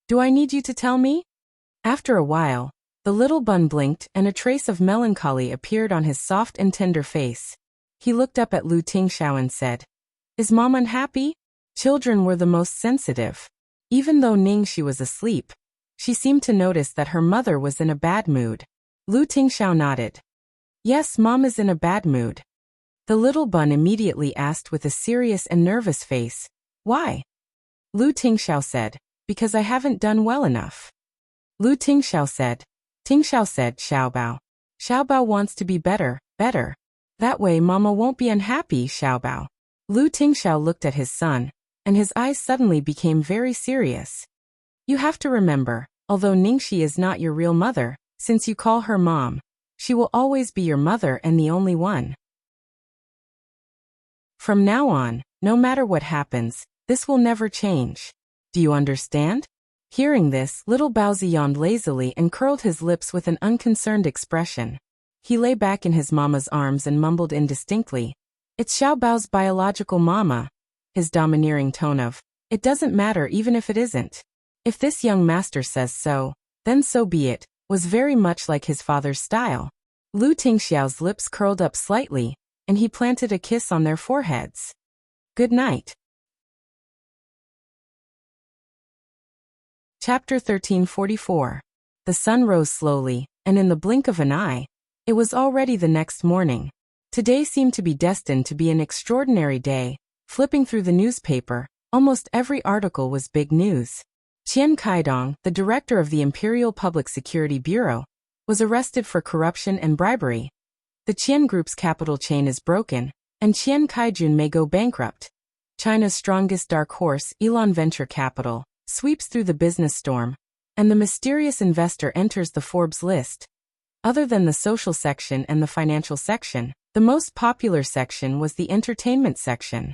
"Do I need you to tell me?" After a while, the little bun blinked and a trace of melancholy appeared on his soft and tender face. He looked up at Lu Tingxiao and said, "Is Mom unhappy?" Children were the most sensitive. Even though Ningxi was asleep, she seemed to notice that her mother was in a bad mood. Lu Tingxiao nodded. "Yes, Mom is in a bad mood." The little bun immediately asked with a serious and nervous face, "Why?" Lu Tingxiao said, "Because I haven't done well enough." Lu Tingxiao said, Xiaobao. Xiaobao wants to be better. That way Mama won't be unhappy, Xiaobao. Lu Tingxiao looked at his son, and his eyes suddenly became very serious. "You have to remember, although Ningxi is not your real mother, since you call her Mom, she will always be your mother and the only one. From now on, no matter what happens, this will never change. Do you understand?" Hearing this, little Baozi yawned lazily and curled his lips with an unconcerned expression. He lay back in his mama's arms and mumbled indistinctly, "It's Xiaobao's biological mama." His domineering tone of, "It doesn't matter even if it isn't. If this young master says so, then so be it," was very much like his father's style. Lu Tingxiao's lips curled up slightly, and he planted a kiss on their foreheads. "Good night." Chapter 1344. The sun rose slowly, and in the blink of an eye, it was already the next morning. Today seemed to be destined to be an extraordinary day. Flipping through the newspaper, almost every article was big news. Qian Kaidong, the director of the Imperial Public Security Bureau, was arrested for corruption and bribery. The Qian Group's capital chain is broken, and Qian Kaijun may go bankrupt. China's strongest dark horse, Elon Venture Capital, sweeps through the business storm, and the mysterious investor enters the Forbes list. Other than the social section and the financial section, the most popular section was the entertainment section.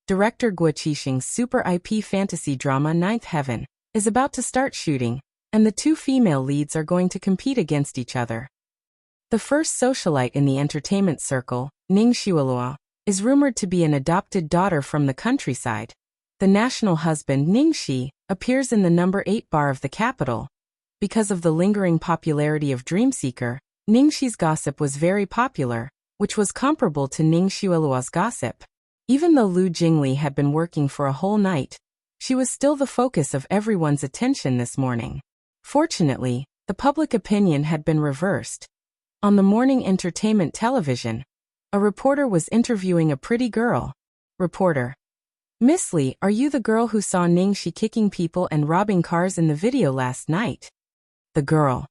Director Guo Qixing's super IP fantasy drama Ninth Heaven is about to start shooting, and the two female leads are going to compete against each other. The first socialite in the entertainment circle, Ning Xiuelua, is rumored to be an adopted daughter from the countryside. The national husband Ning Shi appears in the number 8 bar of the capital. Because of the lingering popularity of Dreamseeker, Ning Shi's gossip was very popular, which was comparable to Ning Xiuelua's gossip. Even though Lu Jingli had been working for a whole night, she was still the focus of everyone's attention this morning. Fortunately, the public opinion had been reversed. On the morning entertainment television, a reporter was interviewing a pretty girl. Reporter: "Miss Li, are you the girl who saw Ning Shi kicking people and robbing cars in the video last night?" The girl: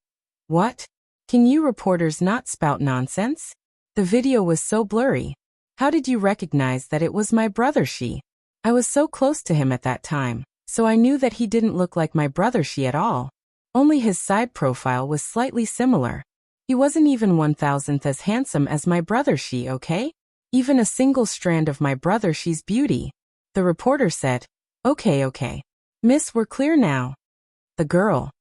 "What? Can you reporters not spout nonsense? The video was so blurry. How did you recognize that it was my brother Shi? I was so close to him at that time, so I knew that he didn't look like my brother Shi at all. Only his side profile was slightly similar. He wasn't even 1,000th as handsome as my brother Shi, okay? Even a single strand of my brother Shi's beauty." The reporter said, Okay. Miss, we're clear now." The girl: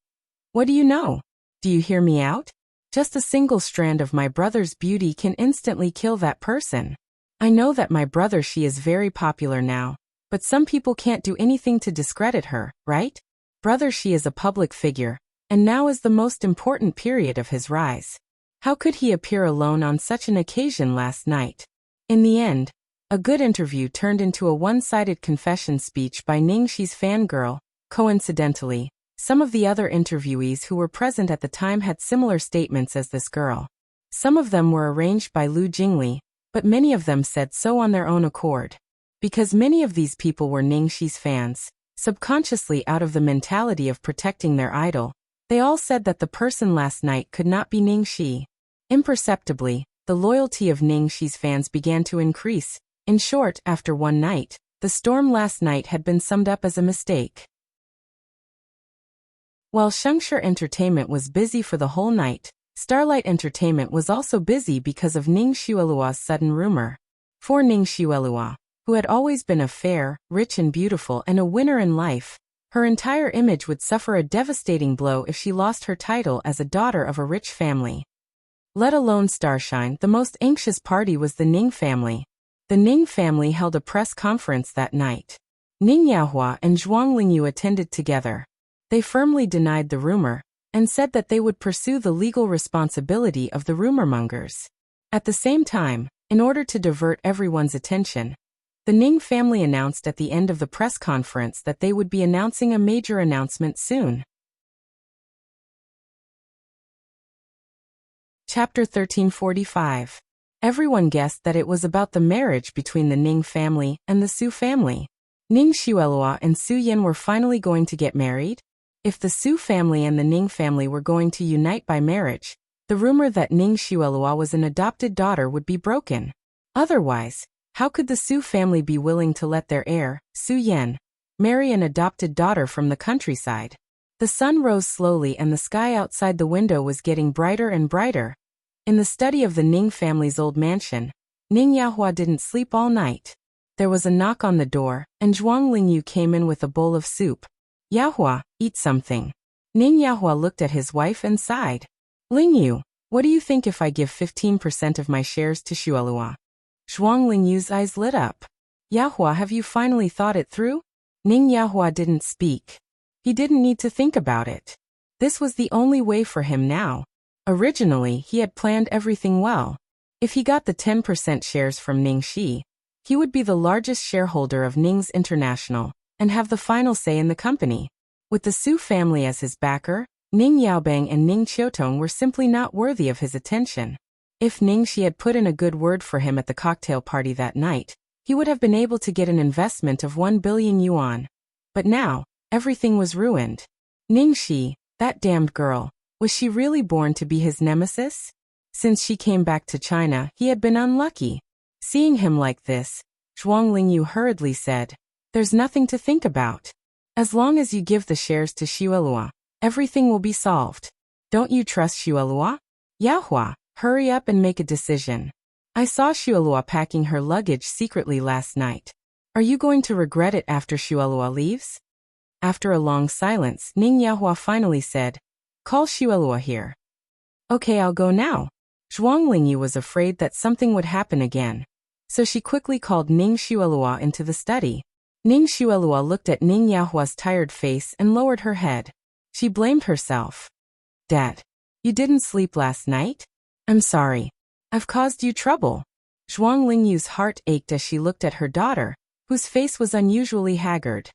"What do you know? Do you hear me out? Just a single strand of my brother's beauty can instantly kill that person. I know that my brother Shi is very popular now, but some people can't do anything to discredit her, right? Brother Shi is a public figure, and now is the most important period of his rise. How could he appear alone on such an occasion last night?" In the end, a good interview turned into a one-sided confession speech by Ning Shi's fangirl. Coincidentally, some of the other interviewees who were present at the time had similar statements as this girl. Some of them were arranged by Lu Jingli, but many of them said so on their own accord. Because many of these people were Ning Shi's fans, subconsciously out of the mentality of protecting their idol, they all said that the person last night could not be Ning Shi. Imperceptibly, the loyalty of Ning Shi's fans began to increase. In short, after one night, the storm last night had been summed up as a mistake. While Shengshe Entertainment was busy for the whole night, Starlight Entertainment was also busy because of Ning Xiuelua's sudden rumor. For Ning Xiuelua, who had always been a fair, rich and beautiful and a winner in life, her entire image would suffer a devastating blow if she lost her title as a daughter of a rich family. Let alone starshine, the most anxious party was the Ning family. The Ning family held a press conference that night. Ning Yaohua and Zhuang Lingyu attended together. They firmly denied the rumor and said that they would pursue the legal responsibility of the rumormongers. At the same time, in order to divert everyone's attention, the Ning family announced at the end of the press conference that they would be announcing a major announcement soon. Chapter 1345. Everyone guessed that it was about the marriage between the Ning family and the Su family. Ning Xuelua and Su Yan were finally going to get married? If the Su family and the Ning family were going to unite by marriage, the rumor that Ning Xuelua was an adopted daughter would be broken. Otherwise, how could the Su family be willing to let their heir, Su Yan, marry an adopted daughter from the countryside? The sun rose slowly and the sky outside the window was getting brighter and brighter. In the study of the Ning family's old mansion, Ning Yaohua didn't sleep all night. There was a knock on the door, and Zhuang Lingyu came in with a bowl of soup. Yaohua, eat something. Ning Yaohua looked at his wife and sighed. Lingyu, what do you think if I give 15% of my shares to Xuelua? Zhuang Lingyu's eyes lit up. Yaohua, have you finally thought it through? Ning Yaohua didn't speak. He didn't need to think about it. This was the only way for him now. Originally, he had planned everything well. If he got the 10% shares from Ning Shi, he would be the largest shareholder of Ning's International and have the final say in the company. With the Su family as his backer, Ning Yaobang and Ning Qiutong were simply not worthy of his attention. If Ning Shi had put in a good word for him at the cocktail party that night, he would have been able to get an investment of 1 billion yuan. But now, everything was ruined. Ning Shi, that damned girl, was she really born to be his nemesis? Since she came back to China, he had been unlucky. Seeing him like this, Zhuang Lingyu hurriedly said, "There's nothing to think about. As long as you give the shares to Xuelua, everything will be solved. Don't you trust Xuelua? Yaohua, hurry up and make a decision. I saw Xuelua packing her luggage secretly last night. Are you going to regret it after Xuelua leaves?" After a long silence, Ning Yaohua finally said, "Call Xuelua here." "Okay, I'll go now." Zhuang Lingyu was afraid that something would happen again, so she quickly called Ning Xuelua into the study. Ning Xuelua looked at Ning Yaohua's tired face and lowered her head. She blamed herself. "Dad, you didn't sleep last night? I'm sorry. I've caused you trouble." Zhuang Lingyu's heart ached as she looked at her daughter, whose face was unusually haggard.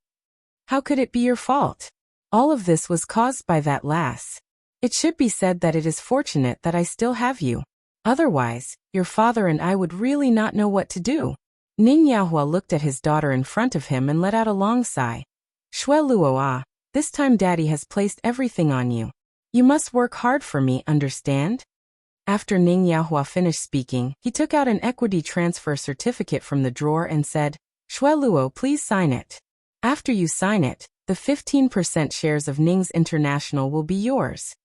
"How could it be your fault? All of this was caused by that lass. It should be said that it is fortunate that I still have you. Otherwise, your father and I would really not know what to do." Ning Yaohua looked at his daughter in front of him and let out a long sigh. "Xuelua, this time Daddy has placed everything on you. You must work hard for me, understand?" After Ning Yaohua finished speaking, he took out an equity transfer certificate from the drawer and said, "Xueluo, please sign it. After you sign it, the 15% shares of Ning's International will be yours."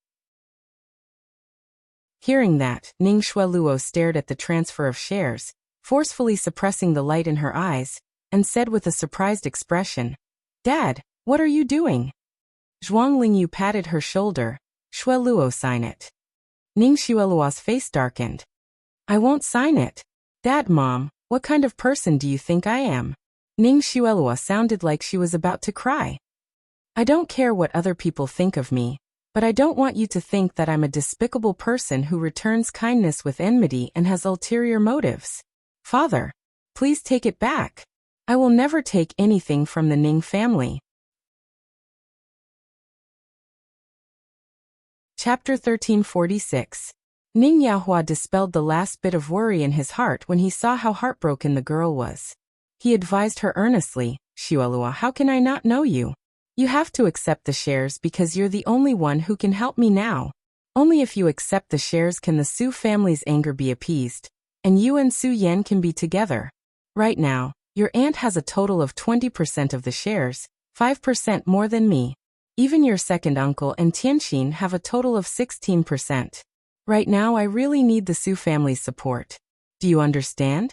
Hearing that, Ning Xueluo stared at the transfer of shares, forcefully suppressing the light in her eyes, and said with a surprised expression, "Dad, what are you doing?" Zhuang Lingyu patted her shoulder. "Xueluo, sign it." Ning Xueluo's face darkened. "I won't sign it. Dad, Mom, what kind of person do you think I am?" Ning Xueluo sounded like she was about to cry. "I don't care what other people think of me, but I don't want you to think that I'm a despicable person who returns kindness with enmity and has ulterior motives. Father, please take it back. I will never take anything from the Ning family." Chapter 1346. Ning Yaohua dispelled the last bit of worry in his heart when he saw how heartbroken the girl was. He advised her earnestly, "Xuelua, how can I not know you? You have to accept the shares because you're the only one who can help me now. Only if you accept the shares can the Su family's anger be appeased, and you and Su Yan can be together. Right now, your aunt has a total of 20% of the shares, 5% more than me. Even your second uncle and Tianxin have a total of 16%. Right now I really need the Su family's support. Do you understand?"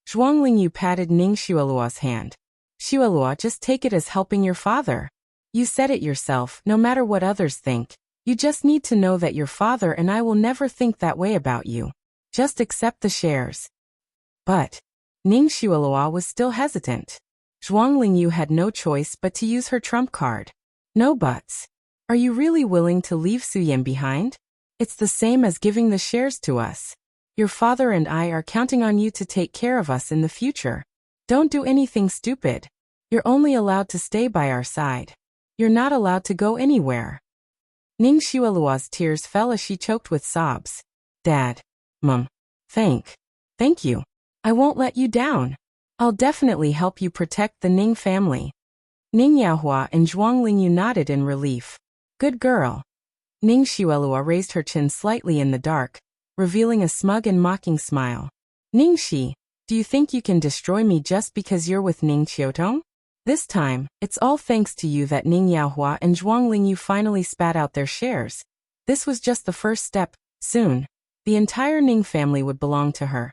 Zhuang Lingyu patted Ning Xueluo's hand. Xueluo, just take it as helping your father. You said it yourself, no matter what others think. You just need to know that your father and I will never think that way about you. Just accept the shares. But Ning Xueluo was still hesitant. Zhuang Lingyu had no choice but to use her trump card. No buts. Are you really willing to leave Suyin behind? It's the same as giving the shares to us. Your father and I are counting on you to take care of us in the future. Don't do anything stupid. You're only allowed to stay by our side. You're not allowed to go anywhere. Ning Xueluo's tears fell as she choked with sobs. Dad. Mom. Thank you. I won't let you down. I'll definitely help you protect the Ning family. Ning Yaohua and Zhuang Lingyu nodded in relief. Good girl. Ning Xueluo raised her chin slightly in the dark, revealing a smug and mocking smile. Ning Shi, do you think you can destroy me just because you're with Ning Qiutong? This time, it's all thanks to you that Ning Yaohua and Zhuang Lingyu finally spat out their shares. This was just the first step. Soon, the entire Ning family would belong to her.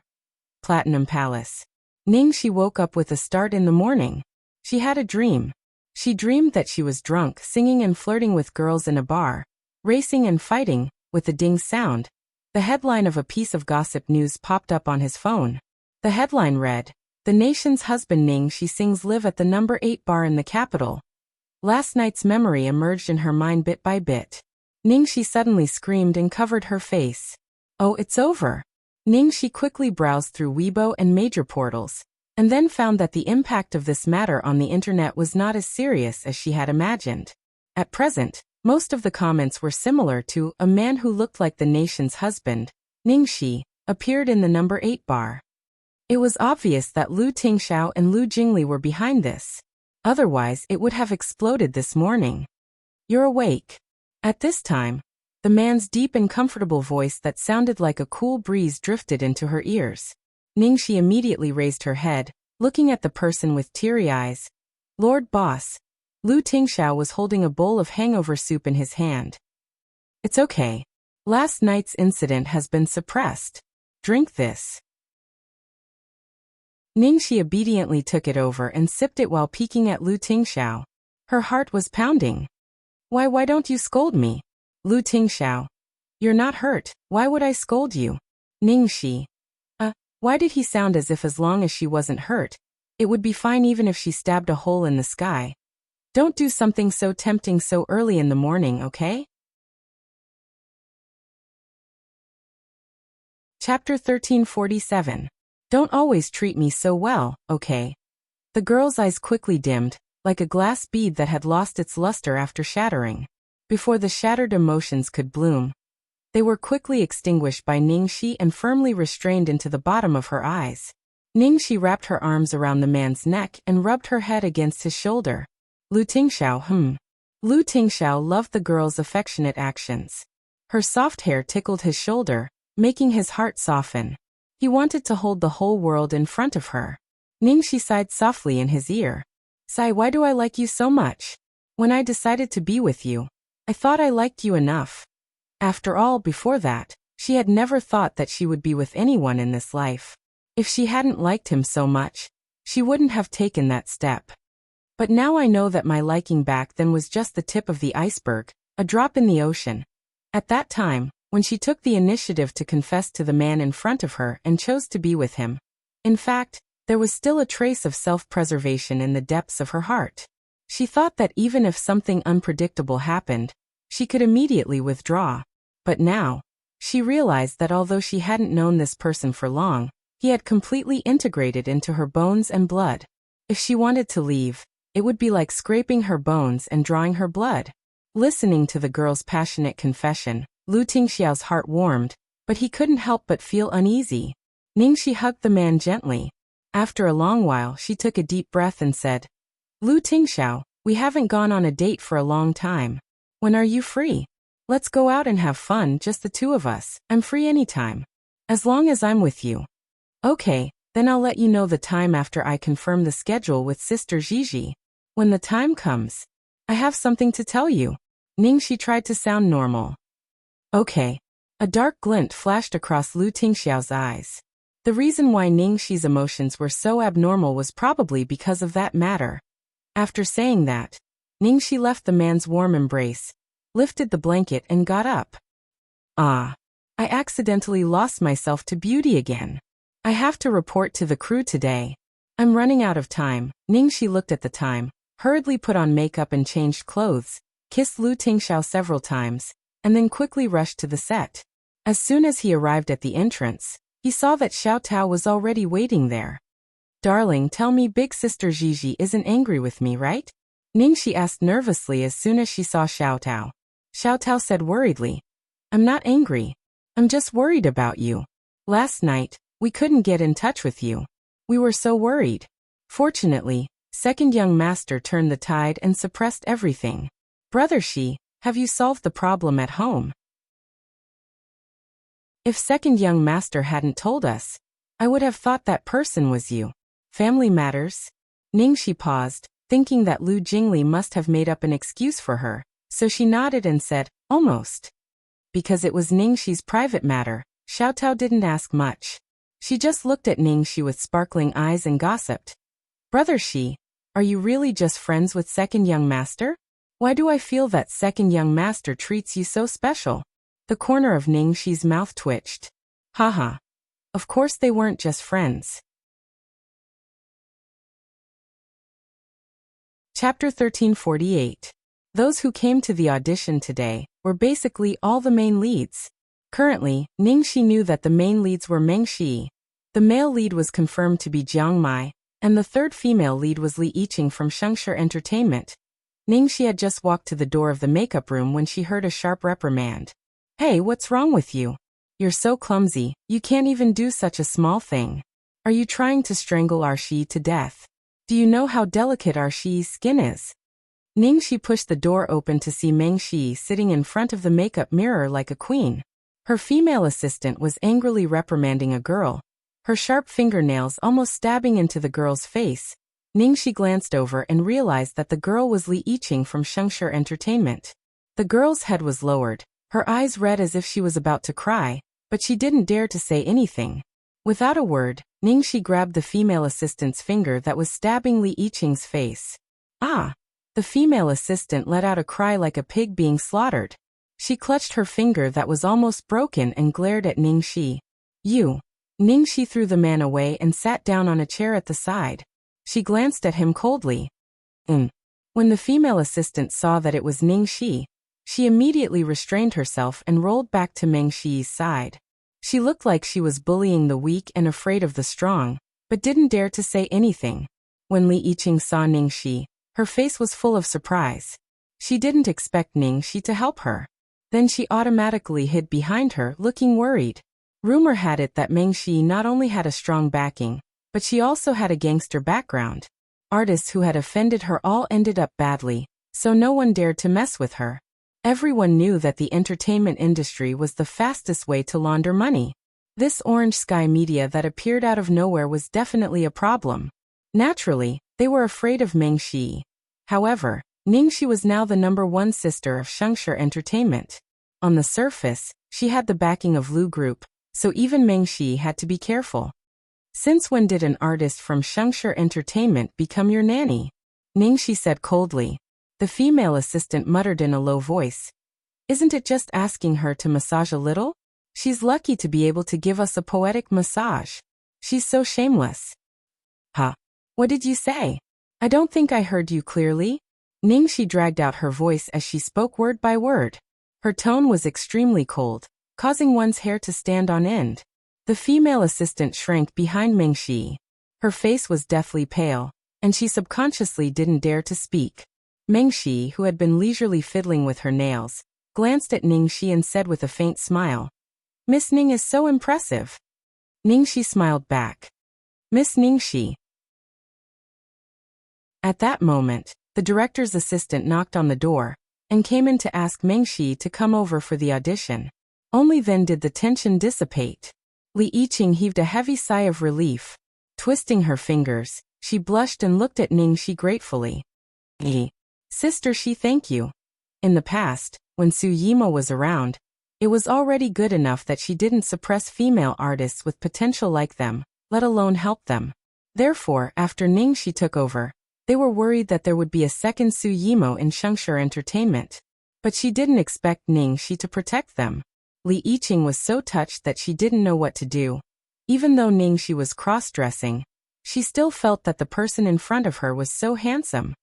Platinum Palace. Ning Shi woke up with a start in the morning. She had a dream. She dreamed that she was drunk, singing and flirting with girls in a bar, racing and fighting, with a ding sound. The headline of a piece of gossip news popped up on his phone. The headline read, "The nation's husband Ning Shi sings live at the number 8 bar in the capital." Last night's memory emerged in her mind bit by bit. Ning Shi suddenly screamed and covered her face. Oh, it's over. Ning Shi quickly browsed through Weibo and major portals, and then found that the impact of this matter on the internet was not as serious as she had imagined. At present, most of the comments were similar to "a man who looked like the nation's husband, Ning Shi, appeared in the number 8 bar." It was obvious that Lu Tingxiao and Lu Jingli were behind this. Otherwise, it would have exploded this morning. You're awake. At this time, the man's deep and comfortable voice that sounded like a cool breeze drifted into her ears. Ning Shi immediately raised her head, looking at the person with teary eyes. Lord Boss. Lu Tingxiao was holding a bowl of hangover soup in his hand. It's okay. Last night's incident has been suppressed. Drink this. Ning Shi obediently took it over and sipped it while peeking at Lu Tingxiao. Her heart was pounding. Why don't you scold me? Lu Tingxiao. You're not hurt, why would I scold you? Ning Shi. Why did he sound as if as long as she wasn't hurt, it would be fine even if she stabbed a hole in the sky? Don't do something so tempting so early in the morning, okay? Chapter 1347. Don't always treat me so well, okay? The girl's eyes quickly dimmed, like a glass bead that had lost its luster after shattering. Before the shattered emotions could bloom, they were quickly extinguished by Ning Shi and firmly restrained into the bottom of her eyes. Ning Shi wrapped her arms around the man's neck and rubbed her head against his shoulder. Lu Tingxiao, Lu Tingxiao loved the girl's affectionate actions. Her soft hair tickled his shoulder, making his heart soften. He wanted to hold the whole world in front of her. Ning Shi sighed softly in his ear. Sai, why do I like you so much? When I decided to be with you, I thought I liked you enough. After all, before that, she had never thought that she would be with anyone in this life. If she hadn't liked him so much, she wouldn't have taken that step. But now I know that my liking back then was just the tip of the iceberg, a drop in the ocean. At that time, when she took the initiative to confess to the man in front of her and chose to be with him. In fact, there was still a trace of self-preservation in the depths of her heart. She thought that even if something unpredictable happened, she could immediately withdraw. But now, she realized that although she hadn't known this person for long, he had completely integrated into her bones and blood. If she wanted to leave, it would be like scraping her bones and drawing her blood. Listening to the girl's passionate confession, Lu Tingxiao's heart warmed, but he couldn't help but feel uneasy. Ning Shi hugged the man gently. After a long while, she took a deep breath and said, Lu Tingxiao, we haven't gone on a date for a long time. When are you free? Let's go out and have fun, just the two of us. I'm free anytime. As long as I'm with you. Okay, then I'll let you know the time after I confirm the schedule with Sister Gigi. When the time comes, I have something to tell you. Ning Shi tried to sound normal. Okay. A dark glint flashed across Lu Tingxiao's eyes. The reason why Ningxi's emotions were so abnormal was probably because of that matter. After saying that, Ningxi left the man's warm embrace, lifted the blanket and got up. Ah. I accidentally lost myself to beauty again. I have to report to the crew today. I'm running out of time. Ningxi looked at the time, hurriedly put on makeup and changed clothes, kissed Lu Tingxiao several times, and then quickly rushed to the set. As soon as he arrived at the entrance, he saw that Xiao Tao was already waiting there. Darling, tell me big sister Gigi isn't angry with me, right? Ningxi asked nervously as soon as she saw Xiao Tao. Xiao Tao said worriedly, I'm not angry. I'm just worried about you. Last night, we couldn't get in touch with you. We were so worried. Fortunately, second young master turned the tide and suppressed everything. Brother Shi, have you solved the problem at home? If second young master hadn't told us, I would have thought that person was you. Family matters? Ningxi paused, thinking that Lu Jingli must have made up an excuse for her, so she nodded and said, almost. Because it was Ningxi's private matter, Xiao Tao didn't ask much. She just looked at Ningxi with sparkling eyes and gossiped. Brother Shi, are you really just friends with second young master? Why do I feel that second young master treats you so special? The corner of Ningxi's mouth twitched. Haha. Of course they weren't just friends. Chapter 1348. Those who came to the audition today were basically all the main leads. Currently, Ningxi knew that the main leads were Meng Shi. The male lead was confirmed to be Jiang Mai, and the third female lead was Li Yiqing from Shengshi Entertainment. Ningxi had just walked to the door of the makeup room when she heard a sharp reprimand. Hey, what's wrong with you? You're so clumsy, you can't even do such a small thing. Are you trying to strangle Arshi to death? Do you know how delicate Arshi's skin is? Ningxi pushed the door open to see Meng Shi sitting in front of the makeup mirror like a queen. Her female assistant was angrily reprimanding a girl, her sharp fingernails almost stabbing into the girl's face. Ningxi glanced over and realized that the girl was Li Yiqing from Shengshi Entertainment. The girl's head was lowered, her eyes red as if she was about to cry, but she didn't dare to say anything. Without a word, Ningxi grabbed the female assistant's finger that was stabbing Li Yiqing's face. Ah! The female assistant let out a cry like a pig being slaughtered. She clutched her finger that was almost broken and glared at Ningxi. You! Ningxi threw the man away and sat down on a chair at the side. She glanced at him coldly. When the female assistant saw that it was Ningxi, she immediately restrained herself and rolled back to Meng Shi's side. She looked like she was bullying the weak and afraid of the strong, but didn't dare to say anything. When Li Yiqing saw Ningxi, her face was full of surprise. She didn't expect Ningxi to help her. Then she automatically hid behind her, looking worried. Rumor had it that Meng Shi not only had a strong backing, but she also had a gangster background. Artists who had offended her all ended up badly, so no one dared to mess with her. Everyone knew that the entertainment industry was the fastest way to launder money. This orange sky media that appeared out of nowhere was definitely a problem. Naturally, they were afraid of Meng Shi. However, Ningxi was now the #1 sister of Shengshi Entertainment. On the surface, she had the backing of Lu Group, so even Meng Shi had to be careful. Since when did an artist from Shengshi Entertainment become your nanny? Ningxi said coldly. The female assistant muttered in a low voice. Isn't it just asking her to massage a little? She's lucky to be able to give us a poetic massage. She's so shameless. Huh? What did you say? I don't think I heard you clearly. Ningxi dragged out her voice as she spoke word by word. Her tone was extremely cold, causing one's hair to stand on end. The female assistant shrank behind Meng Shi. Her face was deathly pale, and she subconsciously didn't dare to speak. Meng Shi, who had been leisurely fiddling with her nails, glanced at Ningxi and said with a faint smile, Miss Ning is so impressive. Ningxi smiled back. Miss Ningxi. At that moment, the director's assistant knocked on the door and came in to ask Meng Shi to come over for the audition. Only then did the tension dissipate. Li Yiqing heaved a heavy sigh of relief. Twisting her fingers, she blushed and looked at Ningxi gratefully. Sister Shi, thank you. In the past, when Su Yimo was around, It was already good enough that she didn't suppress female artists with potential like them, let alone help them. Therefore, after Ningxi took over, they were worried that there would be a second Su Yimo in Shengshi Entertainment. But she didn't expect Ningxi to protect them. Li Yiqing was so touched that she didn't know what to do. Even though Ningxi was cross-dressing, she still felt that the person in front of her was so handsome.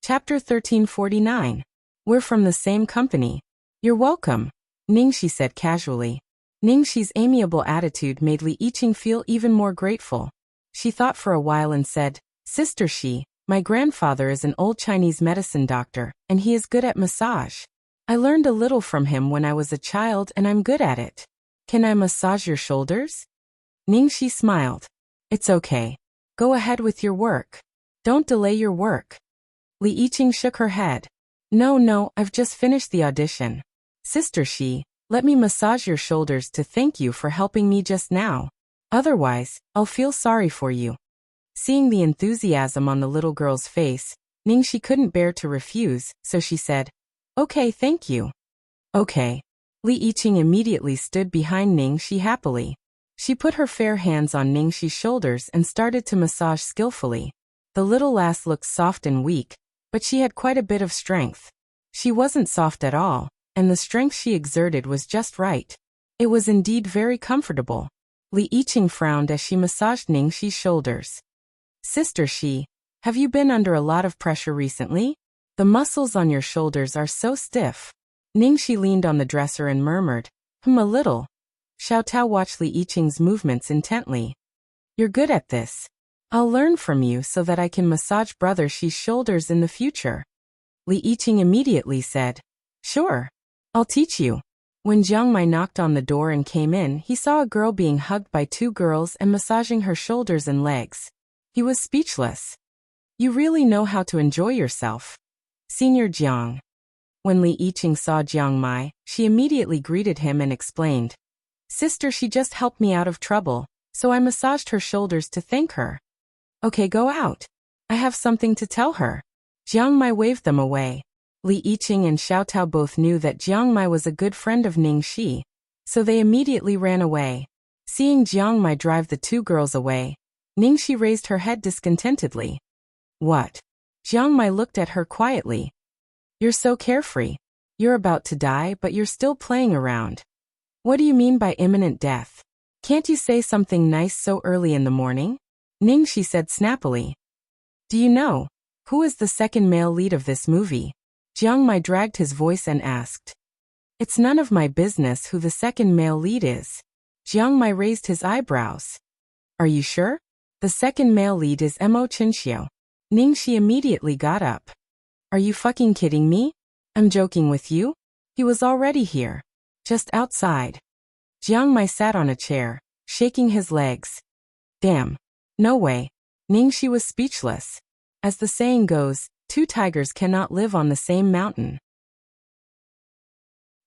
Chapter 1349. We're from the same company. You're welcome, Ningxi said casually. Ningxi's amiable attitude made Li Yiqing feel even more grateful. She thought for a while and said, Sister Shi, my grandfather is an old Chinese medicine doctor, and he is good at massage. I learned a little from him when I was a child and I'm good at it. Can I massage your shoulders? Ningxi smiled. It's okay. Go ahead with your work. Don't delay your work. Li Yiqing shook her head. No, I've just finished the audition. Sister Shi, let me massage your shoulders to thank you for helping me just now. Otherwise, I'll feel sorry for you. Seeing the enthusiasm on the little girl's face, Ningxi couldn't bear to refuse, so she said, Okay, thank you. Okay. Li Yiqing immediately stood behind Ningxi happily. She put her fair hands on Ningxi's shoulders and started to massage skillfully. The little lass looked soft and weak, but she had quite a bit of strength. She wasn't soft at all, and the strength she exerted was just right. It was indeed very comfortable. Li Yiqing frowned as she massaged Ningxi's shoulders. Sister Shi, have you been under a lot of pressure recently? The muscles on your shoulders are so stiff. Ningxi leaned on the dresser and murmured, a little. Xiao Tao watched Li Yiqing's movements intently. You're good at this. I'll learn from you so that I can massage Brother Shi's shoulders in the future. Li Yiqing immediately said, Sure. I'll teach you. When Jiang Mai knocked on the door and came in, he saw a girl being hugged by two girls and massaging her shoulders and legs. He was speechless. You really know how to enjoy yourself. Senior Jiang. When Li Yiqing saw Jiang Mai, she immediately greeted him and explained. Sister, she just helped me out of trouble, so I massaged her shoulders to thank her. Okay, go out. I have something to tell her. Jiang Mai waved them away. Li Yiqing and Xiao Tao both knew that Jiang Mai was a good friend of Ningxi, so they immediately ran away. Seeing Jiang Mai drive the two girls away, Ningxi raised her head discontentedly. What? Jiang Mai looked at her quietly. You're so carefree. You're about to die, but you're still playing around. What do you mean by imminent death? Can't you say something nice so early in the morning? Ningxi said snappily. Do you know who is the second male lead of this movie? Jiang Mai dragged his voice and asked. It's none of my business who the second male lead is. Jiang Mai raised his eyebrows. Are you sure? The second male lead is Mo Chinxiu. Ningxi immediately got up. Are you fucking kidding me? I'm joking with you? He was already here. Just outside. Jiang Mai sat on a chair, shaking his legs. Damn. No way. Ningxi was speechless. As the saying goes, two tigers cannot live on the same mountain.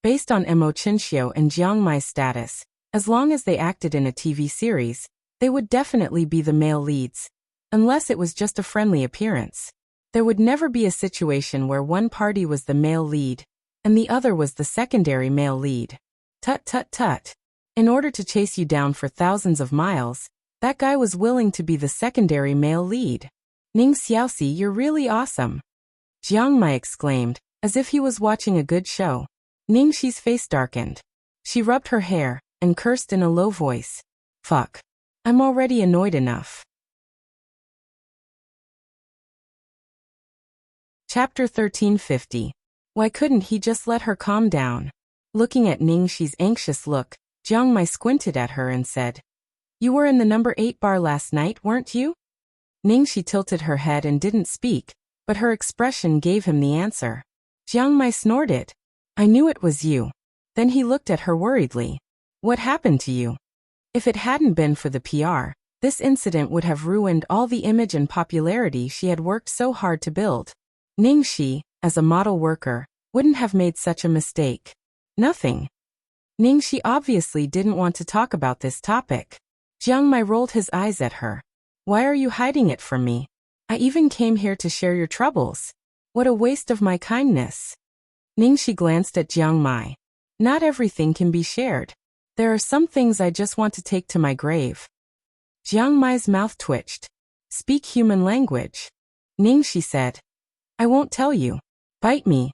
Based on Mo Chinxiu and Jiang Mai's status, as long as they acted in a TV series, they would definitely be the male leads, unless it was just a friendly appearance. There would never be a situation where one party was the male lead, and the other was the secondary male lead. Tut tut tut. In order to chase you down for thousands of miles, that guy was willing to be the secondary male lead. Ning Xiaoxi, you're really awesome. Jiang Mai exclaimed, as if he was watching a good show. Ningxi's face darkened. She rubbed her hair, and cursed in a low voice. Fuck. I'm already annoyed enough. Chapter 1350. Why couldn't he just let her calm down? Looking at Ningxi's anxious look, Jiang Mai squinted at her and said, You were in the number 8 bar last night, weren't you? Ningxi tilted her head and didn't speak, but her expression gave him the answer. Jiang Mai snorted. I knew it was you. Then he looked at her worriedly. What happened to you? If it hadn't been for the PR, this incident would have ruined all the image and popularity she had worked so hard to build. Ningxi, as a model worker, wouldn't have made such a mistake. Nothing. Ningxi obviously didn't want to talk about this topic. Jiang Mai rolled his eyes at her. Why are you hiding it from me? I even came here to share your troubles. What a waste of my kindness. Ningxi glanced at Jiang Mai. Not everything can be shared. There are some things I just want to take to my grave. Jiang Mai's mouth twitched. Speak human language. Ningxi said. I won't tell you. Bite me.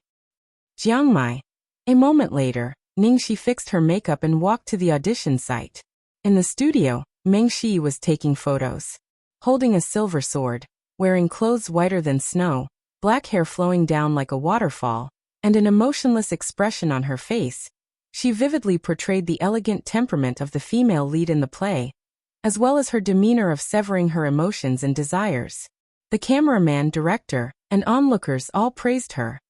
Jiang Mai. A moment later, Ningxi fixed her makeup and walked to the audition site. In the studio, Meng Shi was taking photos. Holding a silver sword, wearing clothes whiter than snow, black hair flowing down like a waterfall, and an emotionless expression on her face, she vividly portrayed the elegant temperament of the female lead in the play, as well as her demeanor of severing her emotions and desires. The cameraman, director, and onlookers all praised her.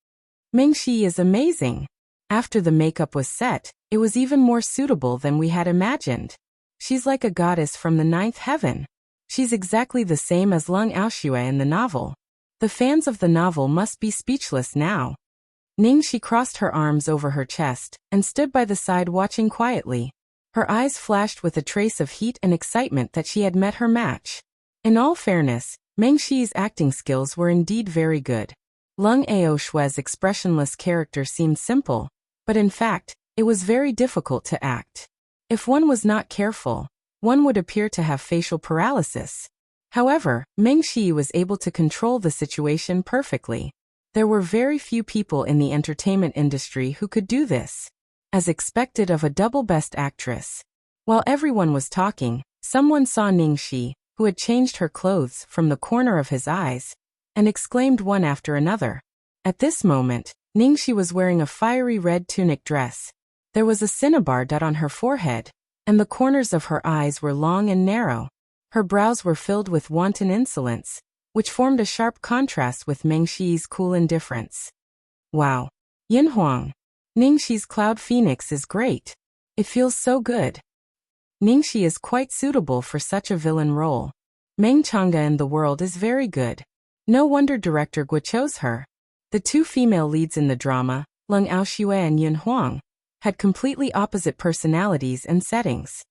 Meng Shi is amazing. After the makeup was set, it was even more suitable than we had imagined. She's like a goddess from the ninth heaven. She's exactly the same as Lung Aoxue in the novel. The fans of the novel must be speechless now. Ningxi crossed her arms over her chest and stood by the side watching quietly. Her eyes flashed with a trace of heat and excitement that she had met her match. In all fairness, Meng Shi's acting skills were indeed very good. Lung Aoshue's expressionless character seemed simple, but in fact, it was very difficult to act. If one was not careful, one would appear to have facial paralysis. However, Meng Shi was able to control the situation perfectly. There were very few people in the entertainment industry who could do this. As expected of a double best actress. While everyone was talking, someone saw Ningxi, who had changed her clothes from the corner of his eyes, and exclaimed one after another. At this moment, Ningxi was wearing a fiery red tunic dress. There was a cinnabar dot on her forehead, and the corners of her eyes were long and narrow. Her brows were filled with wanton insolence, which formed a sharp contrast with Meng Shi's cool indifference. Wow. Yin Huang. Ningxi's Cloud Phoenix is great. It feels so good. Ningxi is quite suitable for such a villain role. Meng Chang'e in the world is very good. No wonder director Guo chose her. The two female leads in the drama, Lung Aoxue and Yin Huang, had completely opposite personalities and settings.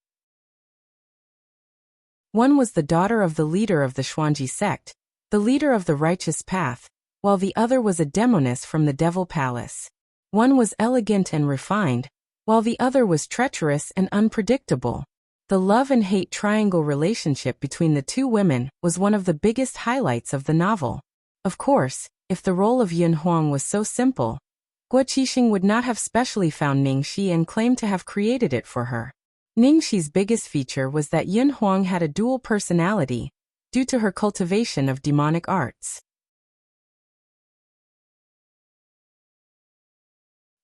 One was the daughter of the leader of the Xuanji sect, the leader of the righteous path, while the other was a demoness from the Devil Palace. One was elegant and refined, while the other was treacherous and unpredictable. The love and hate triangle relationship between the two women was one of the biggest highlights of the novel. Of course, if the role of Yin Huang was so simple, Guo Qixing would not have specially found Ningxi and claimed to have created it for her. Ningxi's biggest feature was that Yin Huang had a dual personality, due to her cultivation of demonic arts.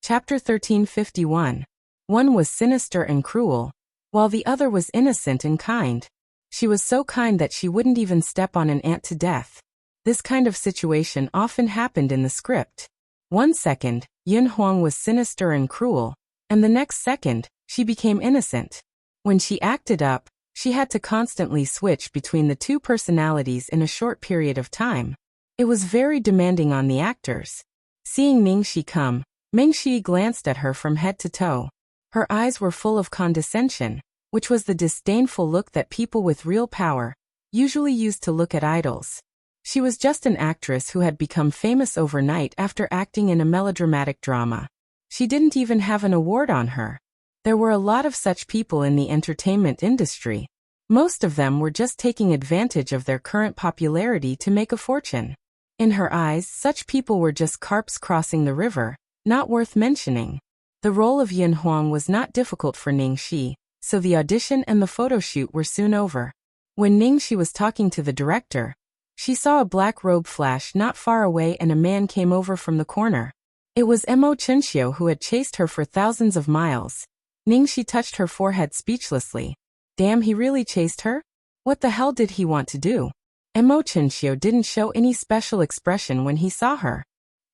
Chapter 1351. One was sinister and cruel, while the other was innocent and kind. She was so kind that she wouldn't even step on an ant to death. This kind of situation often happened in the script. One second, Yin Huang was sinister and cruel, and the next second, she became innocent. When she acted up, she had to constantly switch between the two personalities in a short period of time. It was very demanding on the actors. Seeing Ningxi come, Meng Shi glanced at her from head to toe. Her eyes were full of condescension, which was the disdainful look that people with real power usually use to look at idols. She was just an actress who had become famous overnight after acting in a melodramatic drama. She didn't even have an award on her. There were a lot of such people in the entertainment industry. Most of them were just taking advantage of their current popularity to make a fortune. In her eyes, such people were just carps crossing the river, not worth mentioning. The role of Yin Huang was not difficult for Ningxi, so the audition and the photo shoot were soon over. When Ningxi was talking to the director, she saw a black robe flash not far away and a man came over from the corner. It was Mo Chenxiu who had chased her for thousands of miles. Ningxi touched her forehead speechlessly. Damn, he really chased her? What the hell did he want to do? Mo Chenxiu didn't show any special expression when he saw her.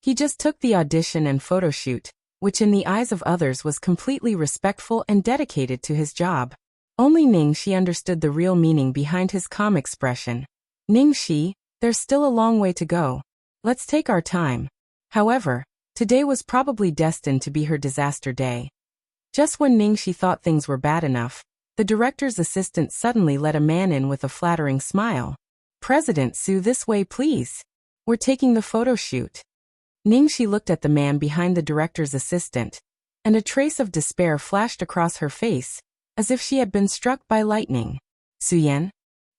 He just took the audition and photo shoot, which in the eyes of others was completely respectful and dedicated to his job. Only Ningxi understood the real meaning behind his calm expression. Ningxi, there's still a long way to go. Let's take our time. However, today was probably destined to be her disaster day. Just when Ningxi thought things were bad enough, the director's assistant suddenly let a man in with a flattering smile. President Su, this way please. We're taking the photo shoot. Ningxi looked at the man behind the director's assistant, and a trace of despair flashed across her face, as if she had been struck by lightning. Suyen?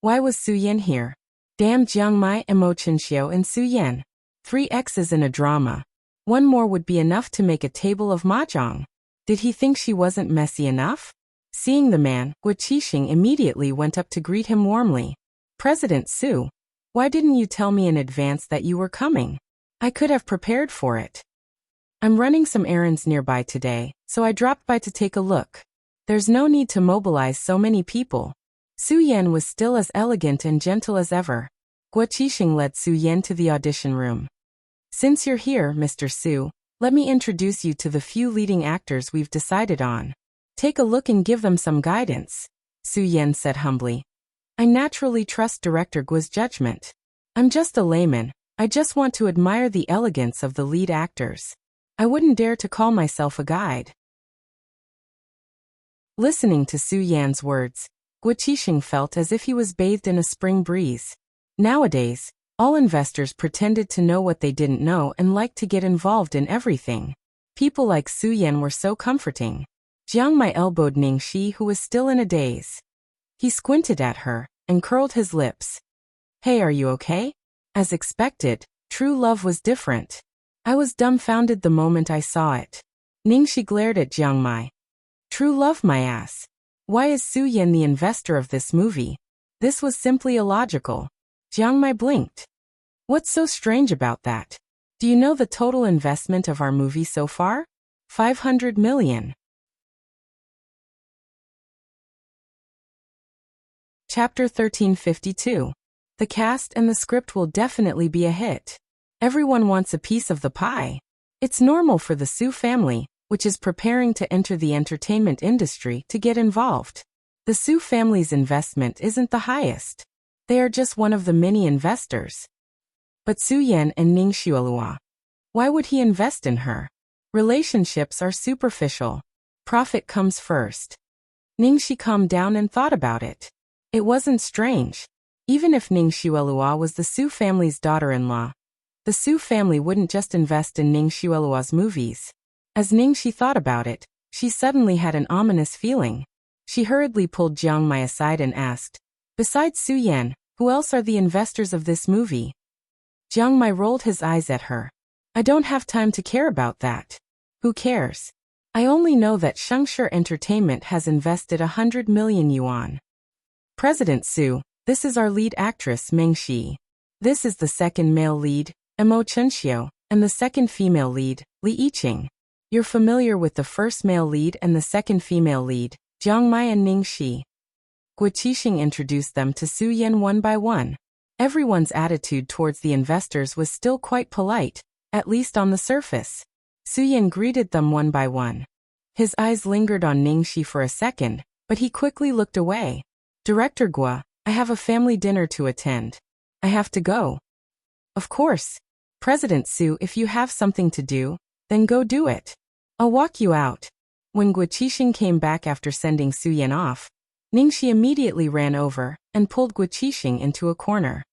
Why was Suyen here? Damn Jiangmai, Emochenshiu and Suyen. 3 X's in a drama. One more would be enough to make a table of mahjong. Did he think she wasn't messy enough? Seeing the man, Guo Qixing immediately went up to greet him warmly. President Su, why didn't you tell me in advance that you were coming? I could have prepared for it. I'm running some errands nearby today, so I dropped by to take a look. There's no need to mobilize so many people. Su Yan was still as elegant and gentle as ever. Guo Qixing led Su Yan to the audition room. Since you're here, Mr. Su, let me introduce you to the few leading actors we've decided on. Take a look and give them some guidance, Su Yan said humbly. I naturally trust Director Guo's judgment. I'm just a layman. I just want to admire the elegance of the lead actors. I wouldn't dare to call myself a guide. Listening to Su Yan's words, Guo Qixing felt as if he was bathed in a spring breeze. Nowadays, all investors pretended to know what they didn't know and liked to get involved in everything. People like Su Yan were so comforting. Jiang Mai elbowed Ningxi, who was still in a daze. He squinted at her and curled his lips. Hey, are you okay? As expected, true love was different. I was dumbfounded the moment I saw it. Ningxi glared at Jiang Mai. True love, my ass. Why is Su Yan the investor of this movie? This was simply illogical. Jiang Mai blinked. What's so strange about that? Do you know the total investment of our movie so far? 500 million. Chapter 1352. The cast and the script will definitely be a hit. Everyone wants a piece of the pie. It's normal for the Su family, which is preparing to enter the entertainment industry, to get involved. The Su family's investment isn't the highest. They are just one of the many investors. But Su Yan and Ning Xuelua. Why would he invest in her? Relationships are superficial. Profit comes first. Ningxi calmed down and thought about it. It wasn't strange. Even if Ning Xuelua was the Su family's daughter-in-law, the Su family wouldn't just invest in Ning Xuelua's movies. As Ningxi thought about it, she suddenly had an ominous feeling. She hurriedly pulled Jiang Mai aside and asked, besides Su Yan, who else are the investors of this movie? Jiang Mai rolled his eyes at her. I don't have time to care about that. Who cares? I only know that Shengshi Entertainment has invested 100 million yuan. President Su, this is our lead actress Meng Shi. This is the second male lead, Mo Chenxiu, and the second female lead, Li Yiqing. You're familiar with the first male lead and the second female lead, Jiang Mai and Ning Shi. Guo Qixing introduced them to Su Yan one by one. Everyone's attitude towards the investors was still quite polite, at least on the surface. Su Yan greeted them one by one. His eyes lingered on Ning Shi for a second, but he quickly looked away. Director Guo, I have a family dinner to attend. I have to go. Of course. President Su, if you have something to do, then go do it. I'll walk you out. When Guo Qixing came back after sending Su Yan off, Ningxi immediately ran over and pulled Guo Qixing into a corner.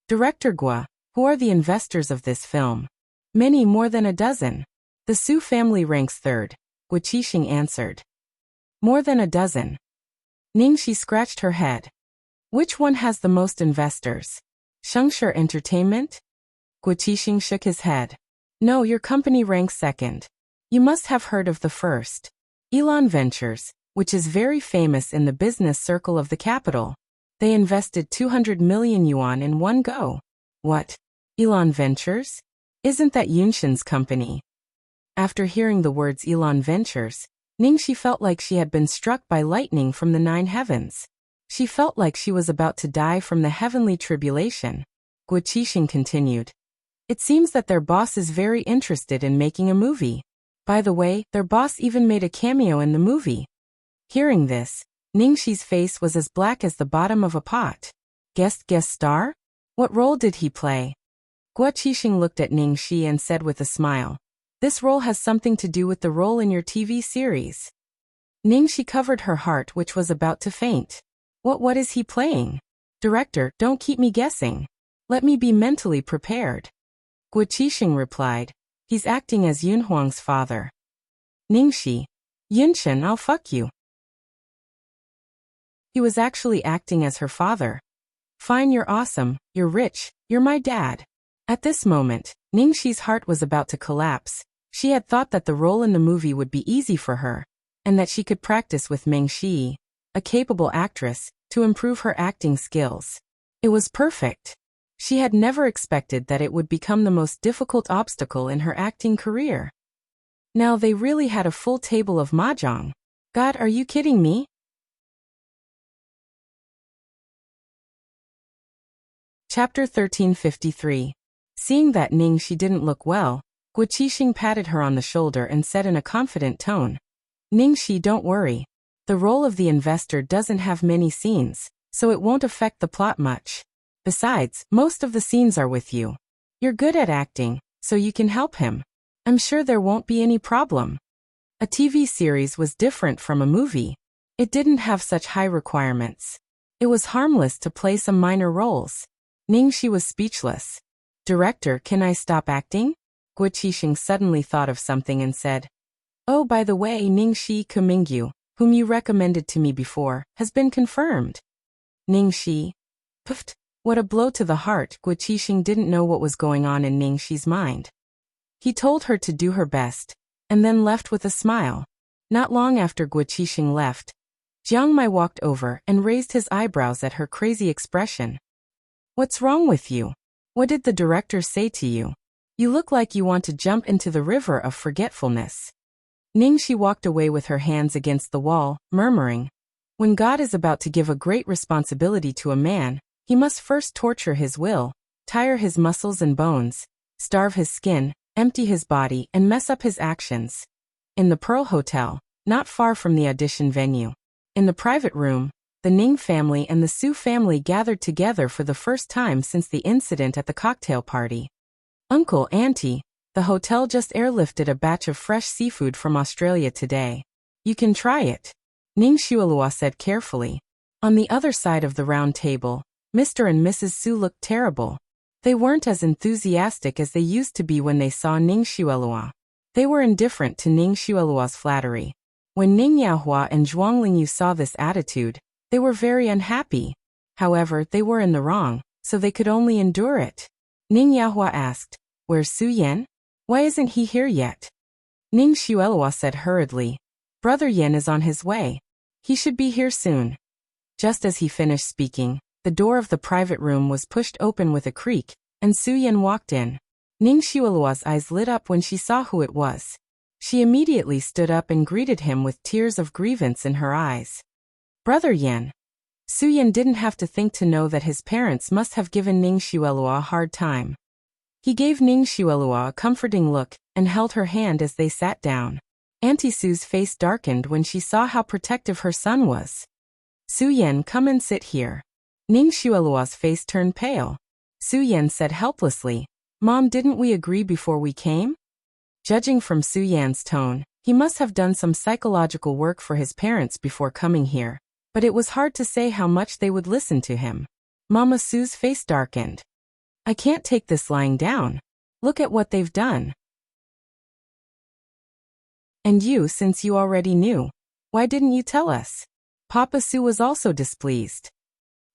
Director Guo, who are the investors of this film? Many, more than a dozen. The Su family ranks third, Guo Qixing answered. More than a dozen. Ningxi scratched her head. Which one has the most investors? Shengshi Entertainment? Guo Qixing shook his head. No, your company ranks second. You must have heard of the first. Elon Ventures, which is very famous in the business circle of the capital. They invested 200 million yuan in one go. What? Elon Ventures? Isn't that Yunshin's company? After hearing the words Elon Ventures, Ningxi felt like she had been struck by lightning from the 9 heavens. She felt like she was about to die from the heavenly tribulation. Guo Qixing continued. It seems that their boss is very interested in making a movie. By the way, their boss even made a cameo in the movie. Hearing this, Ningxi's face was as black as the bottom of a pot. Guest star? What role did he play? Guo Qixing looked at Ningxi and said with a smile, this role has something to do with the role in your TV series. Ningxi covered her heart, which was about to faint. What is he playing? Director, don't keep me guessing. Let me be mentally prepared. Guo Qixing replied, He's acting as Yunhuang's father. Ningxi. Yunchen, I'll fuck you. He was actually acting as her father. Fine, you're awesome, you're rich, you're my dad. At this moment, Ningxi's heart was about to collapse. She had thought that the role in the movie would be easy for her, and that she could practice with Meng Shi, a capable actress, to improve her acting skills. It was perfect. She had never expected that it would become the most difficult obstacle in her acting career. Now they really had a full table of mahjong. God, are you kidding me? Chapter 1353. Seeing that Ningxi didn't look well, Guo Qixing patted her on the shoulder and said in a confident tone, Ningxi, don't worry. The role of the investor doesn't have many scenes, so it won't affect the plot much. Besides, most of the scenes are with you. You're good at acting, so you can help him. I'm sure there won't be any problem. A TV series was different from a movie. It didn't have such high requirements. It was harmless to play some minor roles. Ningxi was speechless. Director, can I stop acting? Guo Qixing suddenly thought of something and said, Oh, by the way, Ningxi Kumingyu, whom you recommended to me before, has been confirmed. Ningxi. Puffed. What a blow to the heart. Guo Qixing didn't know what was going on in Ningxi's mind. He told her to do her best, and then left with a smile. Not long after Guo Qixing left, Jiang Mai walked over and raised his eyebrows at her crazy expression. What's wrong with you? What did the director say to you? You look like you want to jump into the river of forgetfulness. Ningxi walked away with her hands against the wall, murmuring, When God is about to give a great responsibility to a man, he must first torture his will, tire his muscles and bones, starve his skin, empty his body, and mess up his actions. In the Pearl Hotel, not far from the audition venue, in the private room, the Ning family and the Su family gathered together for the first time since the incident at the cocktail party. Uncle, Auntie, the hotel just airlifted a batch of fresh seafood from Australia today. You can try it. Ning Xuelua said carefully. On the other side of the round table, Mr. and Mrs. Su looked terrible. They weren't as enthusiastic as they used to be when they saw Ning Xuelua. They were indifferent to Ning Xuelua's flattery. When Ning Yaohua and Zhuang Lingyu saw this attitude, they were very unhappy. However, they were in the wrong, so they could only endure it. Ning Yaohua asked, Where's Su Yan? Why isn't he here yet? Ning Xuelua said hurriedly, Brother Yan is on his way. He should be here soon. Just as he finished speaking, the door of the private room was pushed open with a creak, and Su Yan walked in. Ning Xuelua's eyes lit up when she saw who it was. She immediately stood up and greeted him with tears of grievance in her eyes. Brother Yan. Su Yan didn't have to think to know that his parents must have given Ning Xuelua a hard time. He gave Ning Xuelua a comforting look and held her hand as they sat down. Auntie Su's face darkened when she saw how protective her son was. Su Yan, come and sit here. Ning Xuelua's face turned pale. Su Yan said helplessly, Mom, didn't we agree before we came? Judging from Su Yan's tone, he must have done some psychological work for his parents before coming here, but it was hard to say how much they would listen to him. Mama Su's face darkened. I can't take this lying down. Look at what they've done. And you, since you already knew, why didn't you tell us? Papa Su was also displeased.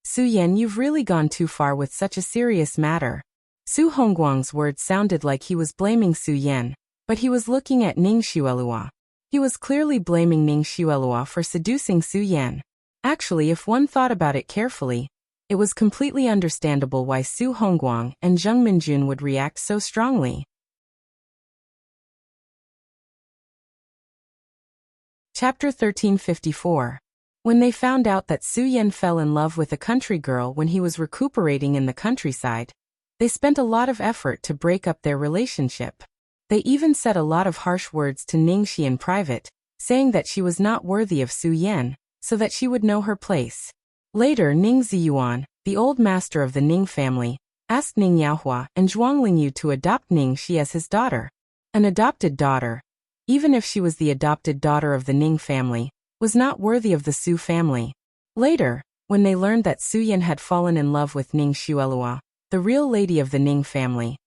Su Yan, you've really gone too far with such a serious matter. Su Hongguang's words sounded like he was blaming Su Yan, but he was looking at Ning Xuelua. He was clearly blaming Ning Xuelua for seducing Su Yan. Actually, if one thought about it carefully, it was completely understandable why Su Hongguang and Zheng Minjun would react so strongly. Chapter 1354. When they found out that Su Yan fell in love with a country girl when he was recuperating in the countryside, they spent a lot of effort to break up their relationship. They even said a lot of harsh words to Ningxi in private, saying that she was not worthy of Su Yan, so that she would know her place. Later, Ning Ziyuan, the old master of the Ning family, asked Ning Yaohua and Zhuang Lingyu to adopt Ningxi as his daughter. An adopted daughter, even if she was the adopted daughter of the Ning family, was not worthy of the Su family. Later, when they learned that Su Yan had fallen in love with Ning Xuelua, the real lady of the Ning family,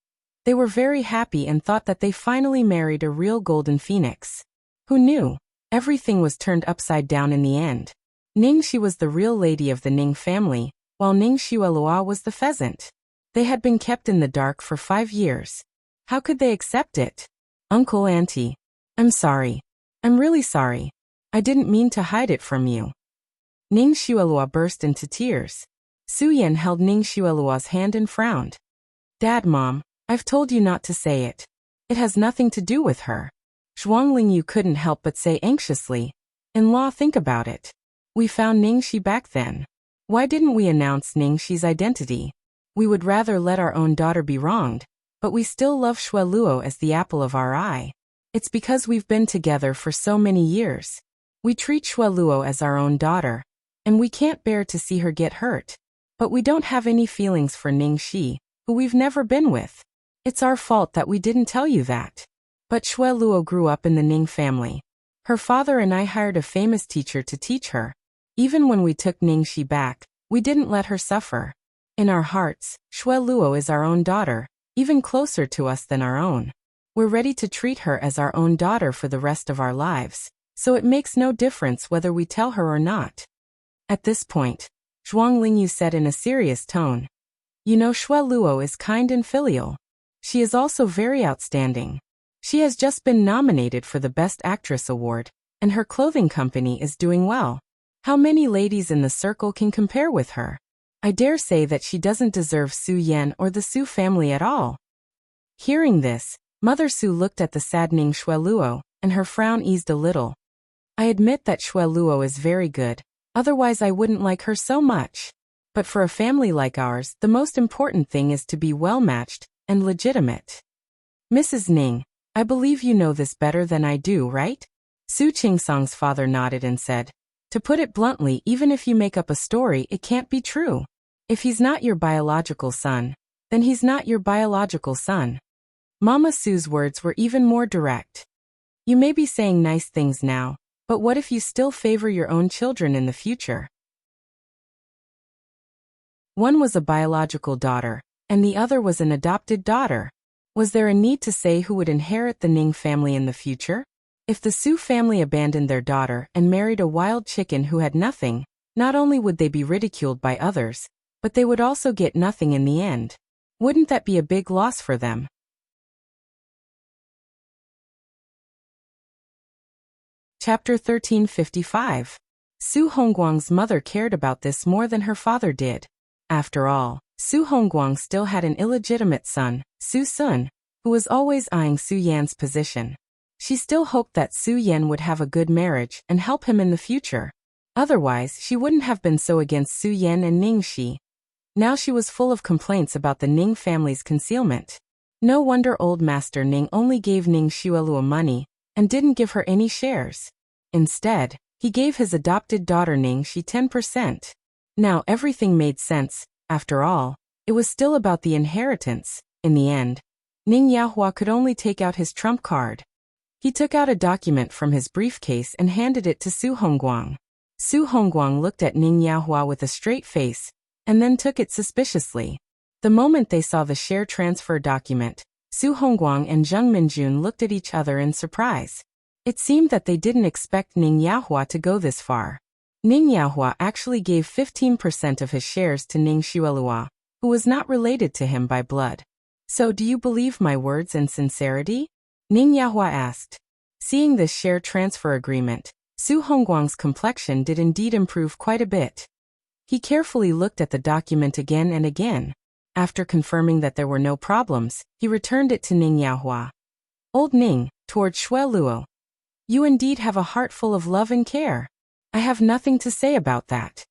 They were very happy and thought that they finally married a real golden phoenix. Who knew? Everything was turned upside down in the end. Ningxi was the real lady of the Ning family, while Ning Xuelua was the pheasant. They had been kept in the dark for 5 years. How could they accept it? Uncle, Auntie, I'm sorry. I'm really sorry. I didn't mean to hide it from you. Ning Xuelua burst into tears. Su Yan held Ning Xuelua's hand and frowned. Dad, Mom, I've told you not to say it. It has nothing to do with her. Zhuang Lingyu couldn't help but say anxiously. In-law, think about it. We found Ningxi back then. Why didn't we announce Ningxi's identity? We would rather let our own daughter be wronged, but we still love Xueluo as the apple of our eye. It's because we've been together for so many years. We treat Xueluo as our own daughter, and we can't bear to see her get hurt. But we don't have any feelings for Ningxi, who we've never been with. It's our fault that we didn't tell you that. But Xueluo grew up in the Ning family. Her father and I hired a famous teacher to teach her. Even when we took Ningxi back, we didn't let her suffer. In our hearts, Xueluo is our own daughter, even closer to us than our own. We're ready to treat her as our own daughter for the rest of our lives, so it makes no difference whether we tell her or not. At this point, Zhuang Lingyu said in a serious tone, You know, Xueluo is kind and filial. She is also very outstanding. She has just been nominated for the Best Actress Award, and her clothing company is doing well. How many ladies in the circle can compare with her? I dare say that she doesn't deserve Su Yan or the Su family at all. Hearing this, Mother Su looked at the saddening Xueluo, and her frown eased a little. I admit that Xueluo is very good, otherwise I wouldn't like her so much. But for a family like ours, the most important thing is to be well-matched and legitimate. Mrs. Ning, I believe you know this better than I do, right? Su Qingsong's father nodded and said, To put it bluntly, even if you make up a story, it can't be true. If he's not your biological son, then he's not your biological son. Mama Su's words were even more direct. You may be saying nice things now, but what if you still favor your own children in the future? One was a biological daughter, and the other was an adopted daughter. Was there a need to say who would inherit the Ning family in the future? If the Su family abandoned their daughter and married a wild chicken who had nothing, not only would they be ridiculed by others, but they would also get nothing in the end. Wouldn't that be a big loss for them? Chapter 1355. Su Hongguang's mother cared about this more than her father did. After all, Su Hongguang still had an illegitimate son, Su Sun, who was always eyeing Su Yan's position. She still hoped that Su Yan would have a good marriage and help him in the future. Otherwise, she wouldn't have been so against Su Yan and Ningxi. Now she was full of complaints about the Ning family's concealment. No wonder old Master Ning only gave Ning Xueluo money and didn't give her any shares. Instead, he gave his adopted daughter Ningxi 10%. Now everything made sense. After all, it was still about the inheritance. In the end, Ning Yahua could only take out his trump card. He took out a document from his briefcase and handed it to Su Hongguang. Su Hongguang looked at Ning Yahua with a straight face, and then took it suspiciously. The moment they saw the share transfer document, Su Hongguang and Zheng Minjun looked at each other in surprise. It seemed that they didn't expect Ning Yahua to go this far. Ning Yahua actually gave 15% of his shares to Ning Xuelua, who was not related to him by blood. So do you believe my words and sincerity? Ning Yahua asked. Seeing this share transfer agreement, Su Hongguang's complexion did indeed improve quite a bit. He carefully looked at the document again and again. After confirming that there were no problems, he returned it to Ning Yahua. Old Ning, toward Xueluo. You indeed have a heart full of love and care. I have nothing to say about that.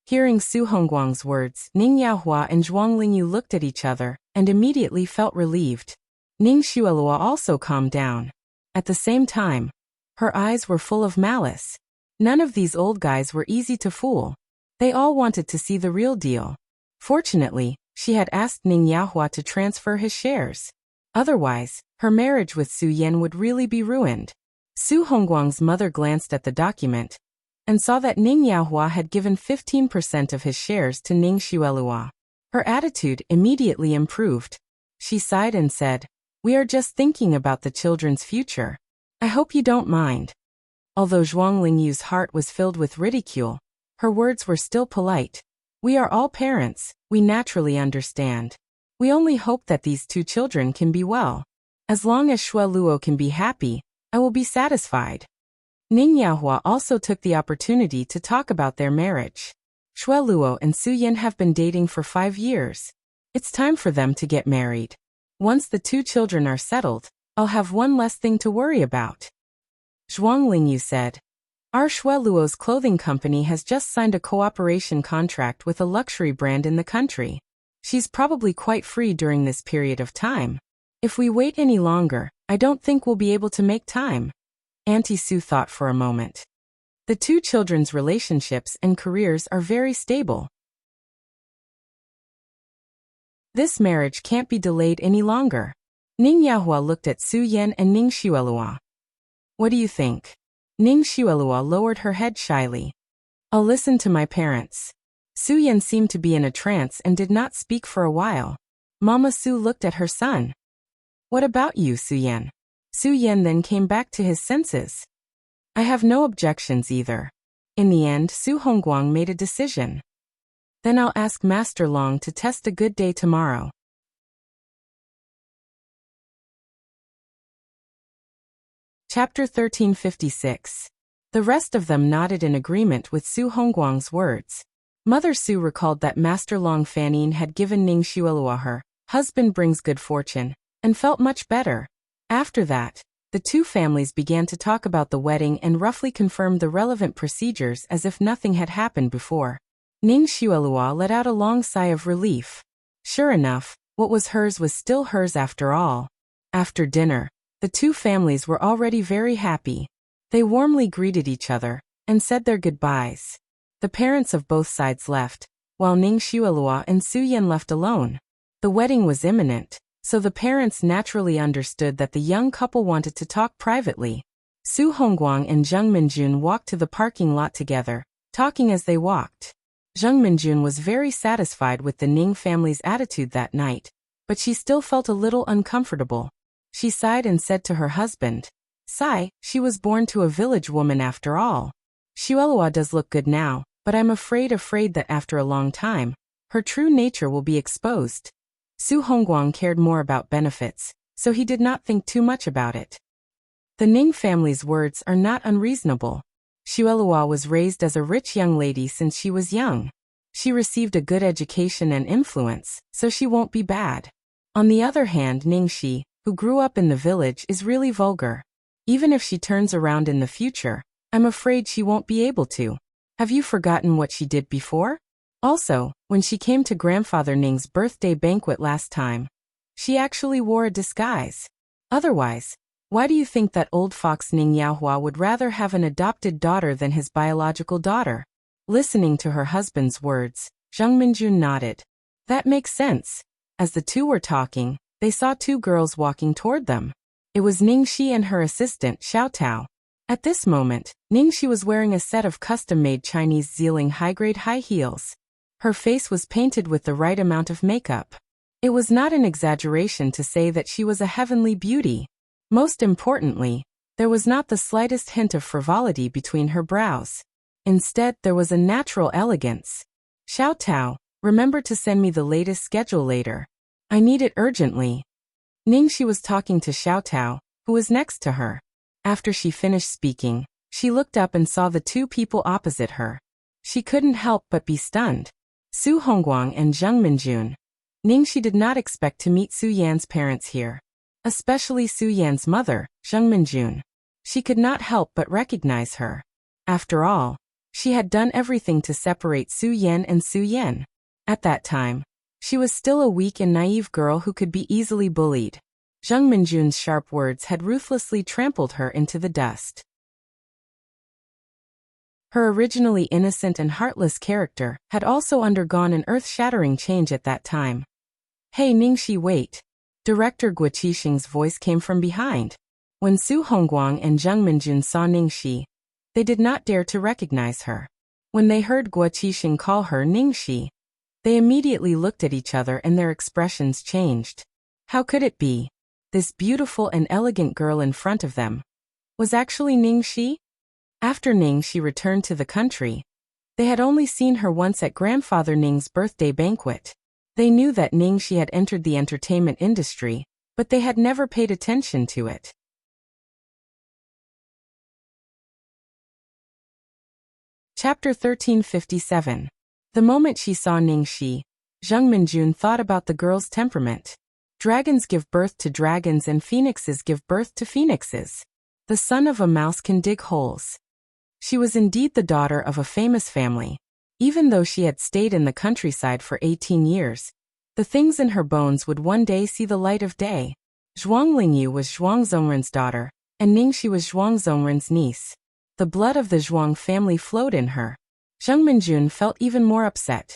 Hearing Su Hongguang's words, Ning Yahua and Zhuang Lingyu looked at each other and immediately felt relieved. Ning Xuelua also calmed down. At the same time, her eyes were full of malice. None of these old guys were easy to fool. They all wanted to see the real deal. Fortunately, she had asked Ning Yahua to transfer his shares. Otherwise, her marriage with Su Yan would really be ruined. Su Hongguang's mother glanced at the document and saw that Ning Yahua had given 15% of his shares to Ning Xuelua. Her attitude immediately improved. She sighed and said, "We are just thinking about the children's future. I hope you don't mind." Although Zhuang Lingyu's heart was filled with ridicule, her words were still polite. "We are all parents, we naturally understand. We only hope that these two children can be well. As long as Shui Luo can be happy, I will be satisfied." Ning Yaohua also took the opportunity to talk about their marriage. Shui Luo and Su Yin have been dating for 5 years. It's time for them to get married. Once the two children are settled, I'll have one less thing to worry about. Zhuang Lingyu said, "Our Shui Luo's clothing company has just signed a cooperation contract with a luxury brand in the country. She's probably quite free during this period of time. If we wait any longer, I don't think we'll be able to make time." Auntie Su thought for a moment. The two children's relationships and careers are very stable. This marriage can't be delayed any longer. Ning Yaohua looked at Su Yan and Ning Xuelua. "What do you think?" Ning Xuelua lowered her head shyly. "I'll listen to my parents." Su Yan seemed to be in a trance and did not speak for a while. Mama Su looked at her son. "What about you, Su Yan?" Su Yan then came back to his senses. "I have no objections either." In the end, Su Hongguang made a decision. "Then I'll ask Master Long to test a good day tomorrow." Chapter 1356. The rest of them nodded in agreement with Su Hongguang's words. Mother Su recalled that Master Long Fanine had given Ning Xuelua her husband brings good fortune, and felt much better. After that, the two families began to talk about the wedding and roughly confirmed the relevant procedures as if nothing had happened before. Ning Xuelua let out a long sigh of relief. Sure enough, what was hers was still hers after all. After dinner, the two families were already very happy. They warmly greeted each other and said their goodbyes. The parents of both sides left, while Ning Xuelua and Su Yan left alone. The wedding was imminent, so the parents naturally understood that the young couple wanted to talk privately. Su Hongguang and Zheng Minjun walked to the parking lot together, talking as they walked. Zheng Minjun was very satisfied with the Ning family's attitude that night, but she still felt a little uncomfortable. She sighed and said to her husband, "Sigh, she was born to a village woman after all. Xuelua does look good now, but I'm afraid that after a long time, her true nature will be exposed." Su Hongguang cared more about benefits, so he did not think too much about it. The Ning family's words are not unreasonable. Xuelua was raised as a rich young lady since she was young. She received a good education and influence, so she won't be bad. On the other hand, Ning Shi, who grew up in the village, is really vulgar. Even if she turns around in the future, I'm afraid she won't be able to. Have you forgotten what she did before? Also, when she came to Grandfather Ning's birthday banquet last time, she actually wore a disguise. Otherwise, why do you think that old fox Ning Yaohua would rather have an adopted daughter than his biological daughter? Listening to her husband's words, Zheng Minjun nodded. That makes sense. As the two were talking, they saw two girls walking toward them. It was Ning Shi and her assistant, Xiao Tao. At this moment, Ning Shi was wearing a set of custom-made Chinese Zealing high-grade high heels. Her face was painted with the right amount of makeup. It was not an exaggeration to say that she was a heavenly beauty. Most importantly, there was not the slightest hint of frivolity between her brows. Instead, there was a natural elegance. "Xiao Tao, remember to send me the latest schedule later. I need it urgently." Ning Shi was talking to Xiao Tao, who was next to her. After she finished speaking, she looked up and saw the two people opposite her. She couldn't help but be stunned. Su Hongguang and Zheng Minjun. Ning Shi did not expect to meet Su Yan's parents here. Especially Su Yan's mother, Zheng Minjun. She could not help but recognize her. After all, she had done everything to separate Su Yan and Su Yan. At that time, she was still a weak and naive girl who could be easily bullied. Zheng Minjun's sharp words had ruthlessly trampled her into the dust. Her originally innocent and heartless character had also undergone an earth-shattering change at that time. "Hey Ningxi, wait." Director Guo Qixing's voice came from behind. When Su Hongguang and Zheng Minjun saw Ningxi, they did not dare to recognize her. When they heard Guo Qixing call her Ningxi, they immediately looked at each other and their expressions changed. How could it be? This beautiful and elegant girl in front of them was actually Ningxi? After Ningxi returned to the country, they had only seen her once at grandfather Ning's birthday banquet. They knew that Ningxi had entered the entertainment industry, but they had never paid attention to it. Chapter 1357. The moment she saw Ningxi, Zheng Minjun thought about the girl's temperament. Dragons give birth to dragons and phoenixes give birth to phoenixes. The son of a mouse can dig holes. She was indeed the daughter of a famous family. Even though she had stayed in the countryside for 18 years, the things in her bones would one day see the light of day. Zhuang Lingyu was Zhuang Zongren's daughter, and Ningxi was Zhuang Zongren's niece. The blood of the Zhuang family flowed in her. Zheng Minjun felt even more upset.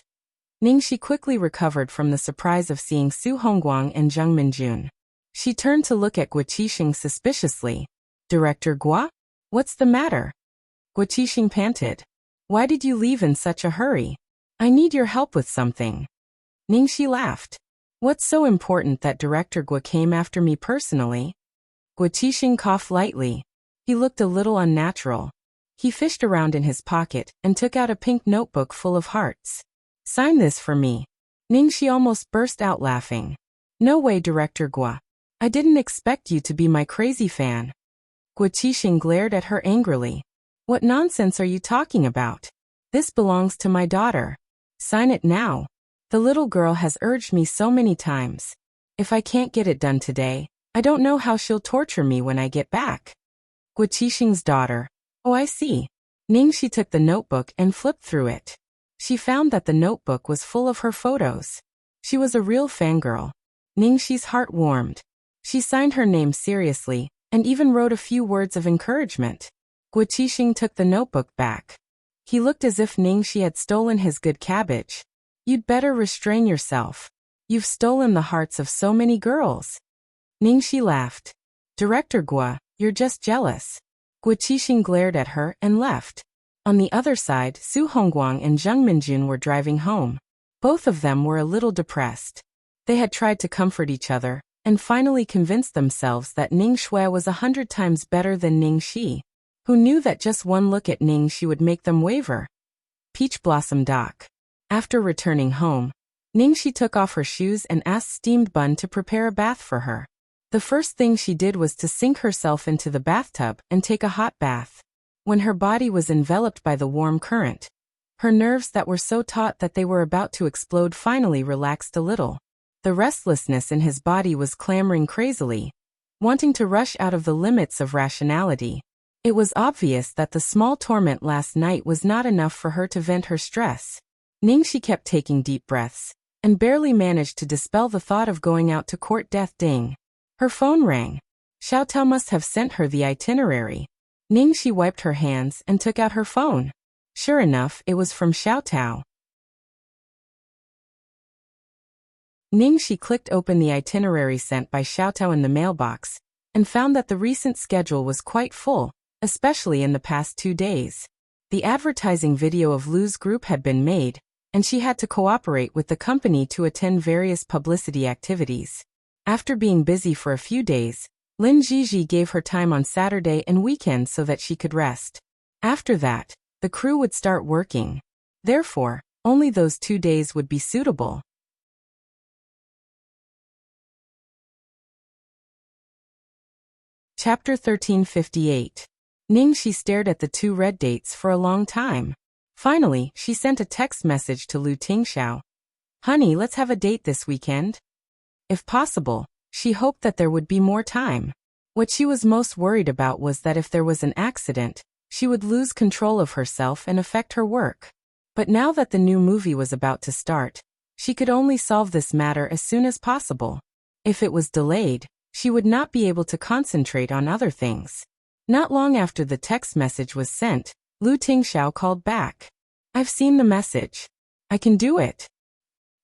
Ningxi quickly recovered from the surprise of seeing Su Hongguang and Zheng Minjun. She turned to look at Guo Qixing suspiciously. "Director Guo? What's the matter?" Guo Qixing panted. "Why did you leave in such a hurry? I need your help with something." Ningxi laughed. "What's so important that Director Guo came after me personally?" Guo Qixing coughed lightly. He looked a little unnatural. He fished around in his pocket and took out a pink notebook full of hearts. "Sign this for me." Ningxi almost burst out laughing. "No way, Director Guo. I didn't expect you to be my crazy fan." Guo Qixing glared at her angrily. "What nonsense are you talking about? This belongs to my daughter. Sign it now. The little girl has urged me so many times. If I can't get it done today, I don't know how she'll torture me when I get back." Guo Qixing's daughter. Oh, I see. Ningxi took the notebook and flipped through it. She found that the notebook was full of her photos. She was a real fangirl. Ningxi's heart warmed. She signed her name seriously, and even wrote a few words of encouragement. Guo Qixing took the notebook back. He looked as if Ningxi had stolen his good cabbage. "You'd better restrain yourself. You've stolen the hearts of so many girls." Ningxi laughed. "Director Guo, you're just jealous." Guo Qixing glared at her and left. On the other side, Su Hongguang and Zheng Minjun were driving home. Both of them were a little depressed. They had tried to comfort each other, and finally convinced themselves that Ning Shui was 100 times better than Ning Shi. Who knew that just one look at Ning Shi would make them waver? Peach Blossom Dock. After returning home, Ning Shi took off her shoes and asked Steamed Bun to prepare a bath for her. The first thing she did was to sink herself into the bathtub and take a hot bath. When her body was enveloped by the warm current, her nerves that were so taut that they were about to explode finally relaxed a little. The restlessness in his body was clamoring crazily, wanting to rush out of the limits of rationality. It was obvious that the small torment last night was not enough for her to vent her stress. Ningxi kept taking deep breaths, and barely managed to dispel the thought of going out to court death. Ding. Her phone rang. Xiao Tao must have sent her the itinerary. Ningxi wiped her hands and took out her phone. Sure enough, it was from Xiao Tao. Ningxi clicked open the itinerary sent by Xiao Tao in the mailbox, and found that the recent schedule was quite full, especially in the past 2 days. The advertising video of Lu's group had been made, and she had to cooperate with the company to attend various publicity activities. After being busy for a few days, Lin Jiji gave her time on Saturday and weekend so that she could rest. After that, the crew would start working. Therefore, only those 2 days would be suitable. Chapter 1358. Ningxi stared at the 2 red dates for a long time. Finally, she sent a text message to Lu Tingxiao. "Honey, let's have a date this weekend." If possible, she hoped that there would be more time. What she was most worried about was that if there was an accident, she would lose control of herself and affect her work. But now that the new movie was about to start, she could only solve this matter as soon as possible. If it was delayed, she would not be able to concentrate on other things. Not long after the text message was sent, Lu Tingxiao called back. "I've seen the message. I can do it."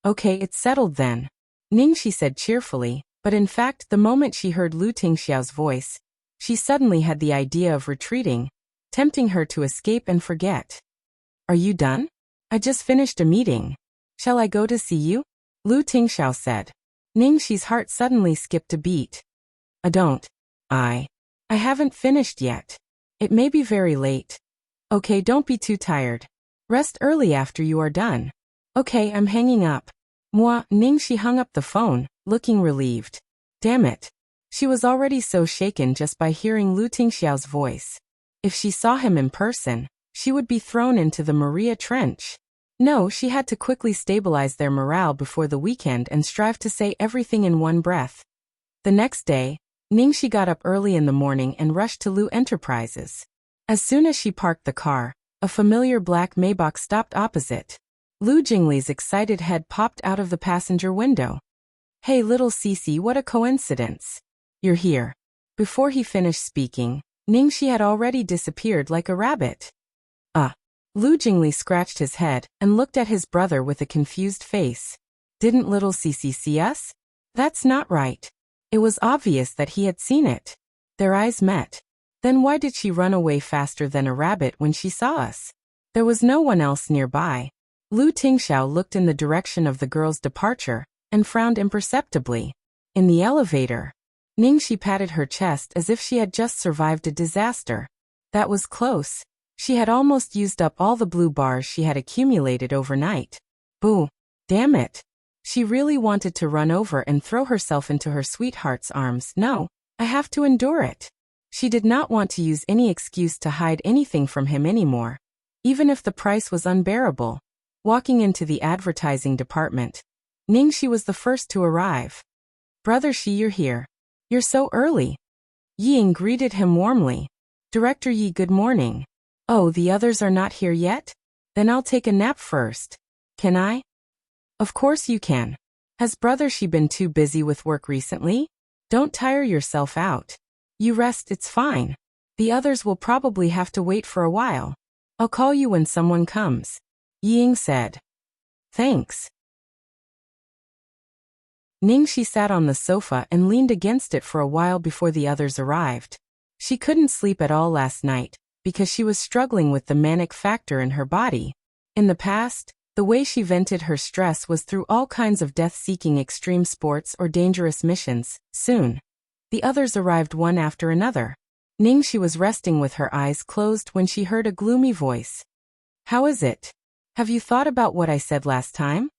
"Okay, it's settled then," Ningxi said cheerfully, but in fact the moment she heard Lu Tingxiao's voice, she suddenly had the idea of retreating, tempting her to escape and forget. "Are you done? I just finished a meeting. Shall I go to see you?" Lu Tingxiao said. Ningxi's heart suddenly skipped a beat. I haven't finished yet. It may be very late. Okay, don't be too tired. Rest early after you are done. Okay, I'm hanging up. Ningxi hung up the phone, looking relieved. Damn it. She was already so shaken just by hearing Lu Tingxiao's voice. If she saw him in person, she would be thrown into the Maria Trench. No, she had to quickly stabilize their morale before the weekend and strive to say everything in one breath. The next day, Ningxi got up early in the morning and rushed to Lu Enterprises. As soon as she parked the car, a familiar black Maybach stopped opposite. Lu Jingli's excited head popped out of the passenger window. Hey little Cece, what a coincidence. You're here. Before he finished speaking, Ningxi had already disappeared like a rabbit. Lu Jingli scratched his head and looked at his brother with a confused face. Didn't little Cece see us? That's not right. It was obvious that he had seen it. Their eyes met. Then why did she run away faster than a rabbit when she saw us? There was no one else nearby. Lu Tingxiao looked in the direction of the girl's departure and frowned imperceptibly. In the elevator, Ningxi patted her chest as if she had just survived a disaster. That was close. She had almost used up all the blue bars she had accumulated overnight. Boo! Damn it! She really wanted to run over and throw herself into her sweetheart's arms. No, I have to endure it. She did not want to use any excuse to hide anything from him anymore, even if the price was unbearable. Walking into the advertising department, Ningxi was the first to arrive. Brother Shi, you're here. You're so early. Ying greeted him warmly. Director Yi, good morning. Oh, the others are not here yet? Then I'll take a nap first. Can I? Of course you can. Has Brother Shi been too busy with work recently? Don't tire yourself out. You rest, it's fine. The others will probably have to wait for a while. I'll call you when someone comes. Ying said. Thanks. Ningxi sat on the sofa and leaned against it for a while before the others arrived. She couldn't sleep at all last night, because she was struggling with the manic factor in her body. In the past, the way she vented her stress was through all kinds of death-seeking extreme sports or dangerous missions. Soon, the others arrived one after another. Ningxi was resting with her eyes closed when she heard a gloomy voice. How is it? Have you thought about what I said last time?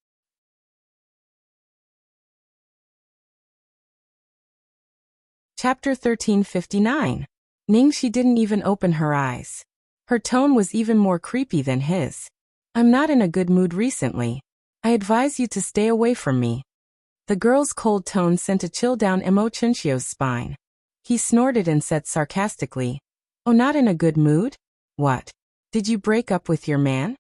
Chapter 1359. Ningxi didn't even open her eyes. Her tone was even more creepy than his. I'm not in a good mood recently. I advise you to stay away from me. The girl's cold tone sent a chill down Mo Chinchio's spine. He snorted and said sarcastically, Oh, not in a good mood? What? Did you break up with your man?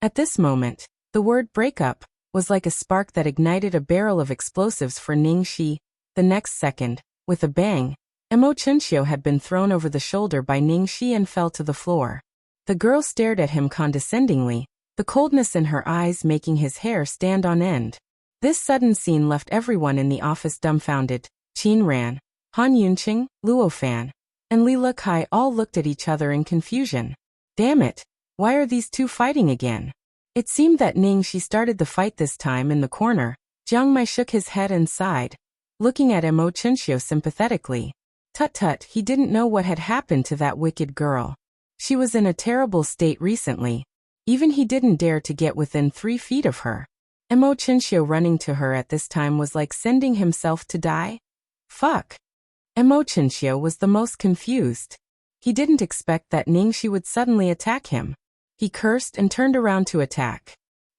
At this moment, the word breakup was like a spark that ignited a barrel of explosives for Ningxi. The next second, with a bang, Mo Chinchio had been thrown over the shoulder by Ningxi and fell to the floor. The girl stared at him condescendingly, the coldness in her eyes making his hair stand on end. This sudden scene left everyone in the office dumbfounded. Qin Ran, Han Yunqing, Luo Fan, and Li Lekai all looked at each other in confusion. Damn it, why are these two fighting again? It seemed that Ningxi started the fight this time in the corner. Jiang Mai shook his head and sighed, looking at Mo Chinchio sympathetically. Tut-tut, he didn't know what had happened to that wicked girl. She was in a terrible state recently. Even he didn't dare to get within 3 feet of her. Mo Chinchio running to her at this time was like sending himself to die. Fuck. Mo Chinchio was the most confused. He didn't expect that Ningxi would suddenly attack him. He cursed and turned around to attack.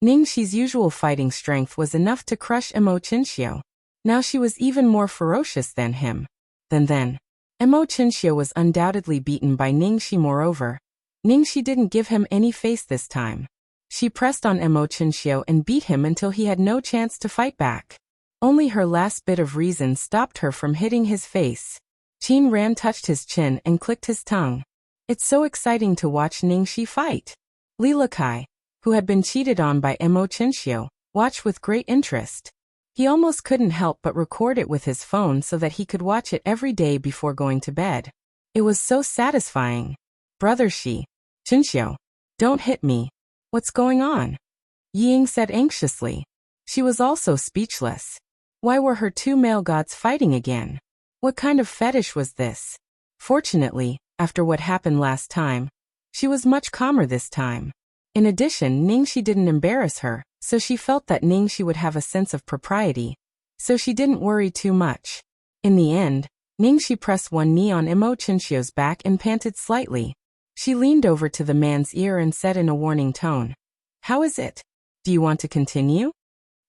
Ningxi's usual fighting strength was enough to crush Mo Chinchio. Now she was even more ferocious than him. Then, Mo Chinchio was undoubtedly beaten by Ningxi. Moreover, Ningxi didn't give him any face this time. She pressed on Mo Chinchio and beat him until he had no chance to fight back. Only her last bit of reason stopped her from hitting his face. Qin Ran touched his chin and clicked his tongue. It's so exciting to watch Ningxi fight. Li Lekai, who had been cheated on by Mo Chinchio, watched with great interest. He almost couldn't help but record it with his phone so that he could watch it every day before going to bed. It was so satisfying. Brother Shi, Chinchio, don't hit me. What's going on? Ying said anxiously. She was also speechless. Why were her two male gods fighting again? What kind of fetish was this? Fortunately, after what happened last time, she was much calmer this time. In addition, Ningxi didn't embarrass her, so she felt that Ningxi would have a sense of propriety, so she didn't worry too much. In the end, Ningxi pressed one knee on Imo Chinchio's back and panted slightly. She leaned over to the man's ear and said in a warning tone, "How is it? Do you want to continue?"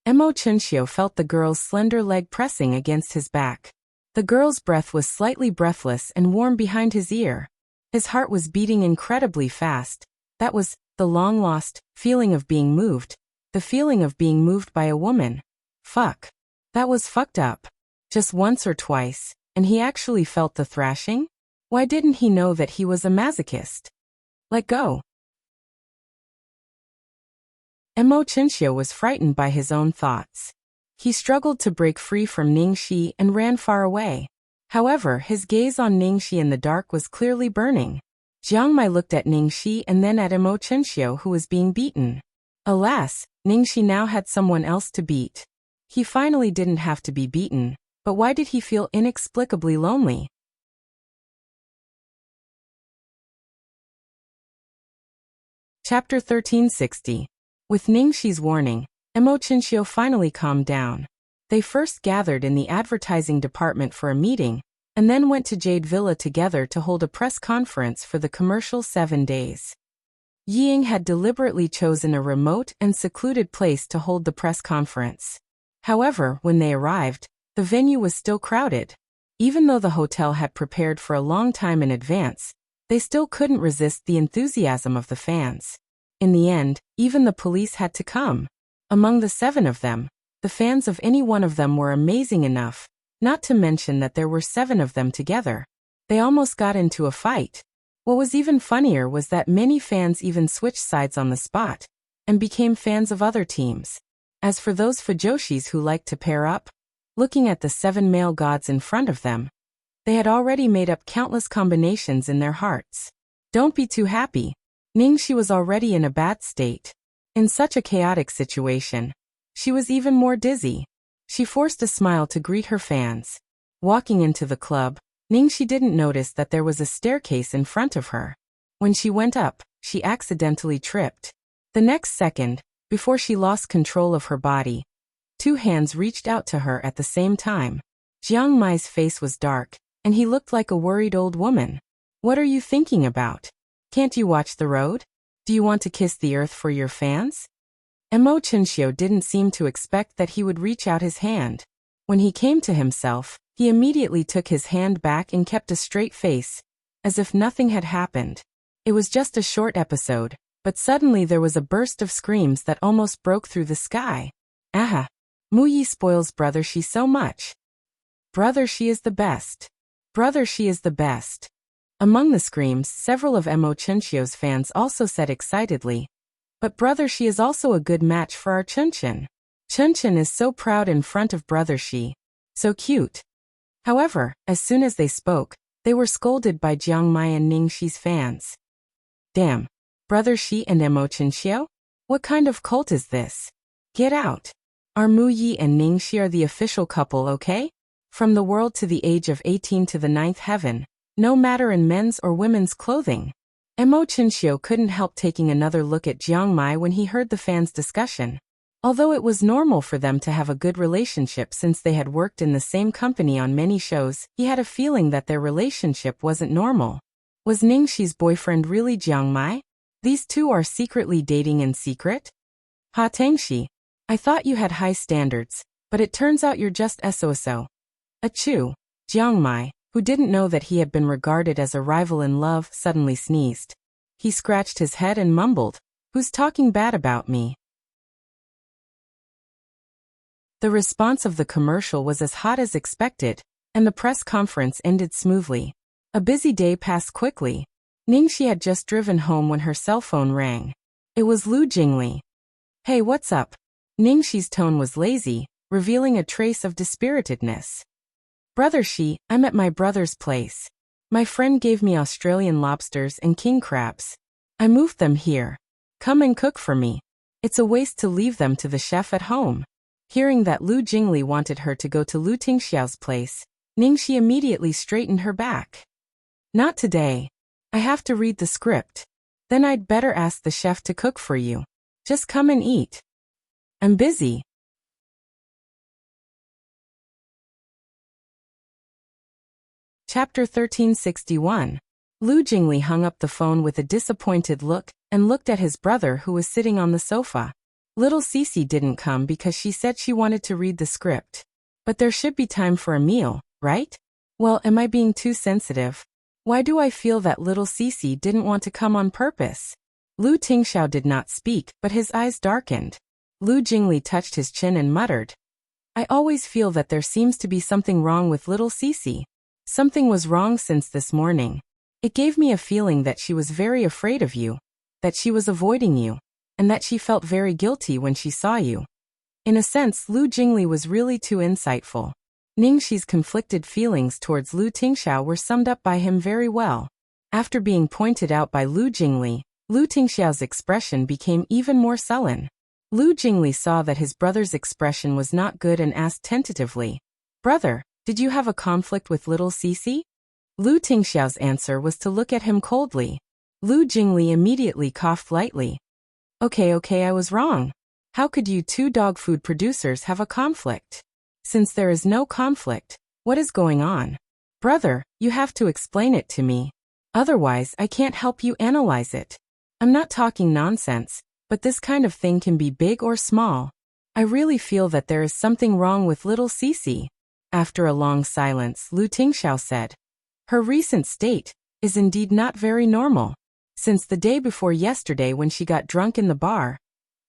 Imo Chinchio felt the girl's slender leg pressing against his back. The girl's breath was slightly breathless and warm behind his ear. His heart was beating incredibly fast. That was the long-lost feeling of being moved. The feeling of being moved by a woman. Fuck. That was fucked up. Just once or twice, and he actually felt the thrashing? Why didn't he know that he was a masochist? Let go. Imo Chinchio was frightened by his own thoughts. He struggled to break free from Ningxi and ran far away. However, his gaze on Ningxi in the dark was clearly burning. Jiang Mai looked at Ningxi and then at Imo Chinchio, who was being beaten. Alas, Ningxi now had someone else to beat. He finally didn't have to be beaten, but why did he feel inexplicably lonely? Chapter 1360. With Ningxi's warning, Imo Chinchio finally calmed down. They first gathered in the advertising department for a meeting, and then went to Jade Villa together to hold a press conference for the commercial 7 days. Ying had deliberately chosen a remote and secluded place to hold the press conference. However, when they arrived, the venue was still crowded. Even though the hotel had prepared for a long time in advance, they still couldn't resist the enthusiasm of the fans. In the end, even the police had to come. Among the 7 of them, the fans of any one of them were amazing enough, not to mention that there were 7 of them together. They almost got into a fight. What was even funnier was that many fans even switched sides on the spot, and became fans of other teams. As for those fujoshis who liked to pair up, looking at the 7 male gods in front of them, they had already made up countless combinations in their hearts. Don't be too happy. Ningxi was already in a bad state. In such a chaotic situation, she was even more dizzy. She forced a smile to greet her fans. Walking into the club, Ningxi didn't notice that there was a staircase in front of her. When she went up, she accidentally tripped. The next second, before she lost control of her body, 2 hands reached out to her at the same time. Jiang Mai's face was dark, and he looked like a worried old woman. What are you thinking about? Can't you watch the road? Do you want to kiss the earth for your fans? Imo Chinchio didn't seem to expect that he would reach out his hand. When he came to himself, he immediately took his hand back and kept a straight face, as if nothing had happened. It was just a short episode, but suddenly there was a burst of screams that almost broke through the sky. Aha! Mu Yi spoils Brother Shi so much. Brother Shi is the best. Brother Shi is the best. Among the screams, several of Imo Chinchio's fans also said excitedly, "But Brother Shi is also a good match for our Chunchin. Chunchin is so proud in front of Brother Shi. So cute." However, as soon as they spoke, they were scolded by Jiang Mai and Ningxi's fans. Damn. Brother Shi and Imo Chinchio? What kind of cult is this? Get out. Our Mu Yi and Ningxi are the official couple, okay? From the world to the age of 18 to the 9th heaven, no matter in men's or women's clothing. Imo Chinchio couldn't help taking another look at Jiang Mai when he heard the fans' discussion. Although it was normal for them to have a good relationship since they had worked in the same company on many shows, he had a feeling that their relationship wasn't normal. Was Ningxi's boyfriend really Jiang Mai? These two are secretly dating in secret? Ha Tangxi, I thought you had high standards, but it turns out you're just SOSO. Achoo. Jiang Mai, who didn't know that he had been regarded as a rival in love, suddenly sneezed. He scratched his head and mumbled, "Who's talking bad about me?" The response of the commercial was as hot as expected, and the press conference ended smoothly. A busy day passed quickly. Ningxi had just driven home when her cell phone rang. It was Lu Jingli. "Hey, what's up?" Ningxi's tone was lazy, revealing a trace of dispiritedness. "Brother Shi, I'm at my brother's place. My friend gave me Australian lobsters and king crabs. I moved them here. Come and cook for me. It's a waste to leave them to the chef at home." Hearing that Lu Jingli wanted her to go to Lu Tingxiao's place, Ningxi immediately straightened her back. Not today. I have to read the script. Then I'd better ask the chef to cook for you. Just come and eat. I'm busy. Chapter 1361. Lu Jingli hung up the phone with a disappointed look and looked at his brother who was sitting on the sofa. Little Cece didn't come because she said she wanted to read the script. But there should be time for a meal, right? Well, am I being too sensitive? Why do I feel that little Cece didn't want to come on purpose? Lu Tingxiao did not speak, but his eyes darkened. Lu Jingli touched his chin and muttered, I always feel that there seems to be something wrong with little Cece. Something was wrong since this morning. It gave me a feeling that she was very afraid of you, that she was avoiding you, and that she felt very guilty when she saw you. In a sense, Lu Jingli was really too insightful. Ningxi's conflicted feelings towards Lu Tingxiao were summed up by him very well. After being pointed out by Lu Jingli, Lu Tingxiao's expression became even more sullen. Lu Jingli saw that his brother's expression was not good and asked tentatively, Brother, did you have a conflict with little Cece? Lu Tingxiao's answer was to look at him coldly. Lu Jingli immediately coughed lightly. Okay, I was wrong. How could you two dog food producers have a conflict? Since there is no conflict, what is going on? Brother, you have to explain it to me. Otherwise, I can't help you analyze it. I'm not talking nonsense, but this kind of thing can be big or small. I really feel that there is something wrong with little Cece. After a long silence, Lu Tingxiao said, Her recent state is indeed not very normal. Since the day before yesterday when she got drunk in the bar,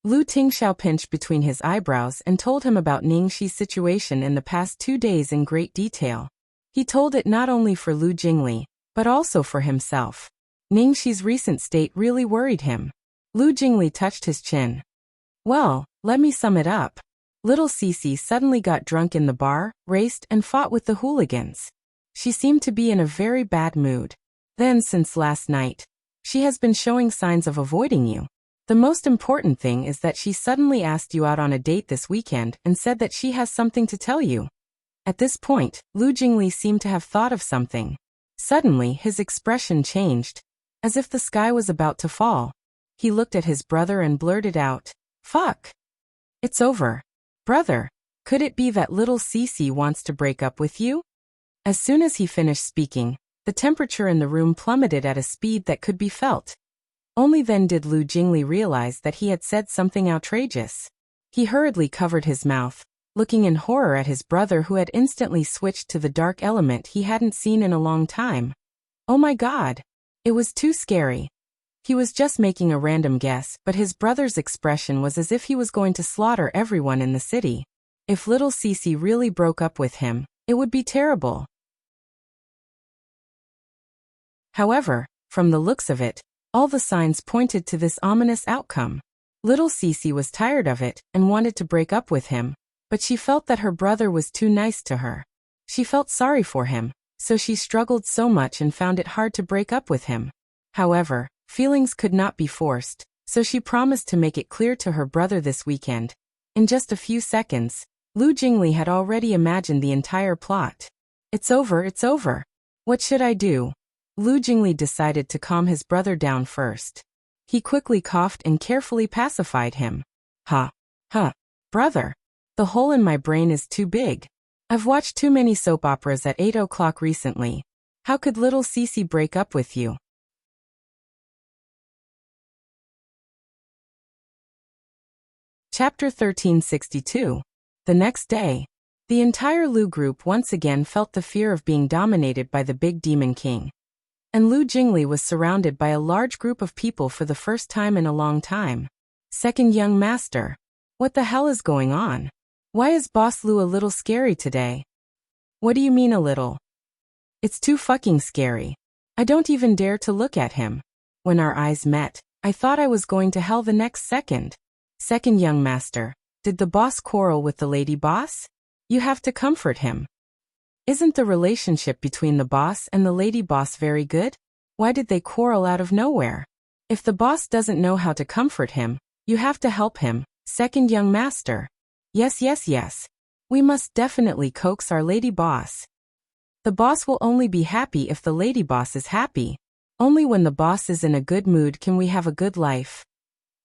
Lu Tingxiao pinched between his eyebrows and told him about Ningxi's situation in the past 2 days in great detail. He told it not only for Lu Jingli, but also for himself. Ningxi's recent state really worried him. Lu Jingli touched his chin. Well, let me sum it up. Little Cece suddenly got drunk in the bar, raced and fought with the hooligans. She seemed to be in a very bad mood. Then since last night, she has been showing signs of avoiding you. The most important thing is that she suddenly asked you out on a date this weekend and said that she has something to tell you. At this point, Lu Jingli seemed to have thought of something. Suddenly, his expression changed, as if the sky was about to fall. He looked at his brother and blurted out, Fuck! It's over. Brother, could it be that little Cece wants to break up with you? As soon as he finished speaking, the temperature in the room plummeted at a speed that could be felt. Only then did Lu Jingli realize that he had said something outrageous. He hurriedly covered his mouth, looking in horror at his brother who had instantly switched to the dark element he hadn't seen in a long time. Oh my God! It was too scary. He was just making a random guess, but his brother's expression was as if he was going to slaughter everyone in the city. If little Cece really broke up with him, it would be terrible. However, from the looks of it, all the signs pointed to this ominous outcome. Little Cece was tired of it and wanted to break up with him, but she felt that her brother was too nice to her. She felt sorry for him, so she struggled so much and found it hard to break up with him. However, feelings could not be forced, so she promised to make it clear to her brother this weekend. In just a few seconds, Lu Jingli had already imagined the entire plot. It's over. What should I do? Lu Jingli decided to calm his brother down first. He quickly coughed and carefully pacified him. Brother. The hole in my brain is too big. I've watched too many soap operas at 8 o'clock recently. How could little Cece break up with you? Chapter 1362. The next day. The entire Lu group once again felt the fear of being dominated by the big demon king. And Lu Jingli was surrounded by a large group of people for the first time in a long time. Second young master. What the hell is going on? Why is Boss Lu a little scary today? What do you mean a little? It's too fucking scary. I don't even dare to look at him. When our eyes met, I thought I was going to hell the next second. Second young master. Did the boss quarrel with the lady boss? You have to comfort him. Isn't the relationship between the boss and the lady boss very good? Why did they quarrel out of nowhere? If the boss doesn't know how to comfort him, you have to help him, second young master. Yes, yes, yes. We must definitely coax our lady boss. The boss will only be happy if the lady boss is happy. Only when the boss is in a good mood can we have a good life.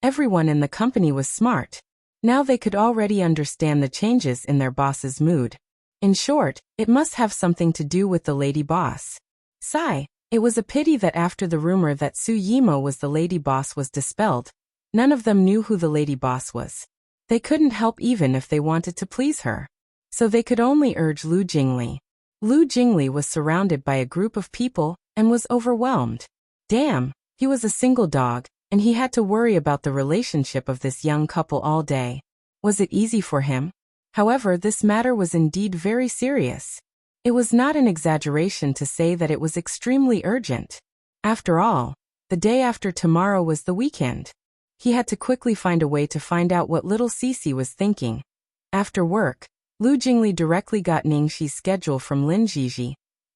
Everyone in the company was smart. Now they could already understand the changes in their boss's mood. In short, it must have something to do with the lady boss. Sigh. It was a pity that after the rumor that Su Yimo was the lady boss was dispelled, none of them knew who the lady boss was. They couldn't help even if they wanted to please her. So they could only urge Lu Jingli. Lu Jingli was surrounded by a group of people and was overwhelmed. Damn, he was a single dog, and he had to worry about the relationship of this young couple all day. Was it easy for him? However, this matter was indeed very serious. It was not an exaggeration to say that it was extremely urgent. After all, the day after tomorrow was the weekend. He had to quickly find a way to find out what little Cece was thinking. After work, Lu Jingli directly got Ningxi's schedule from Lin Jiji,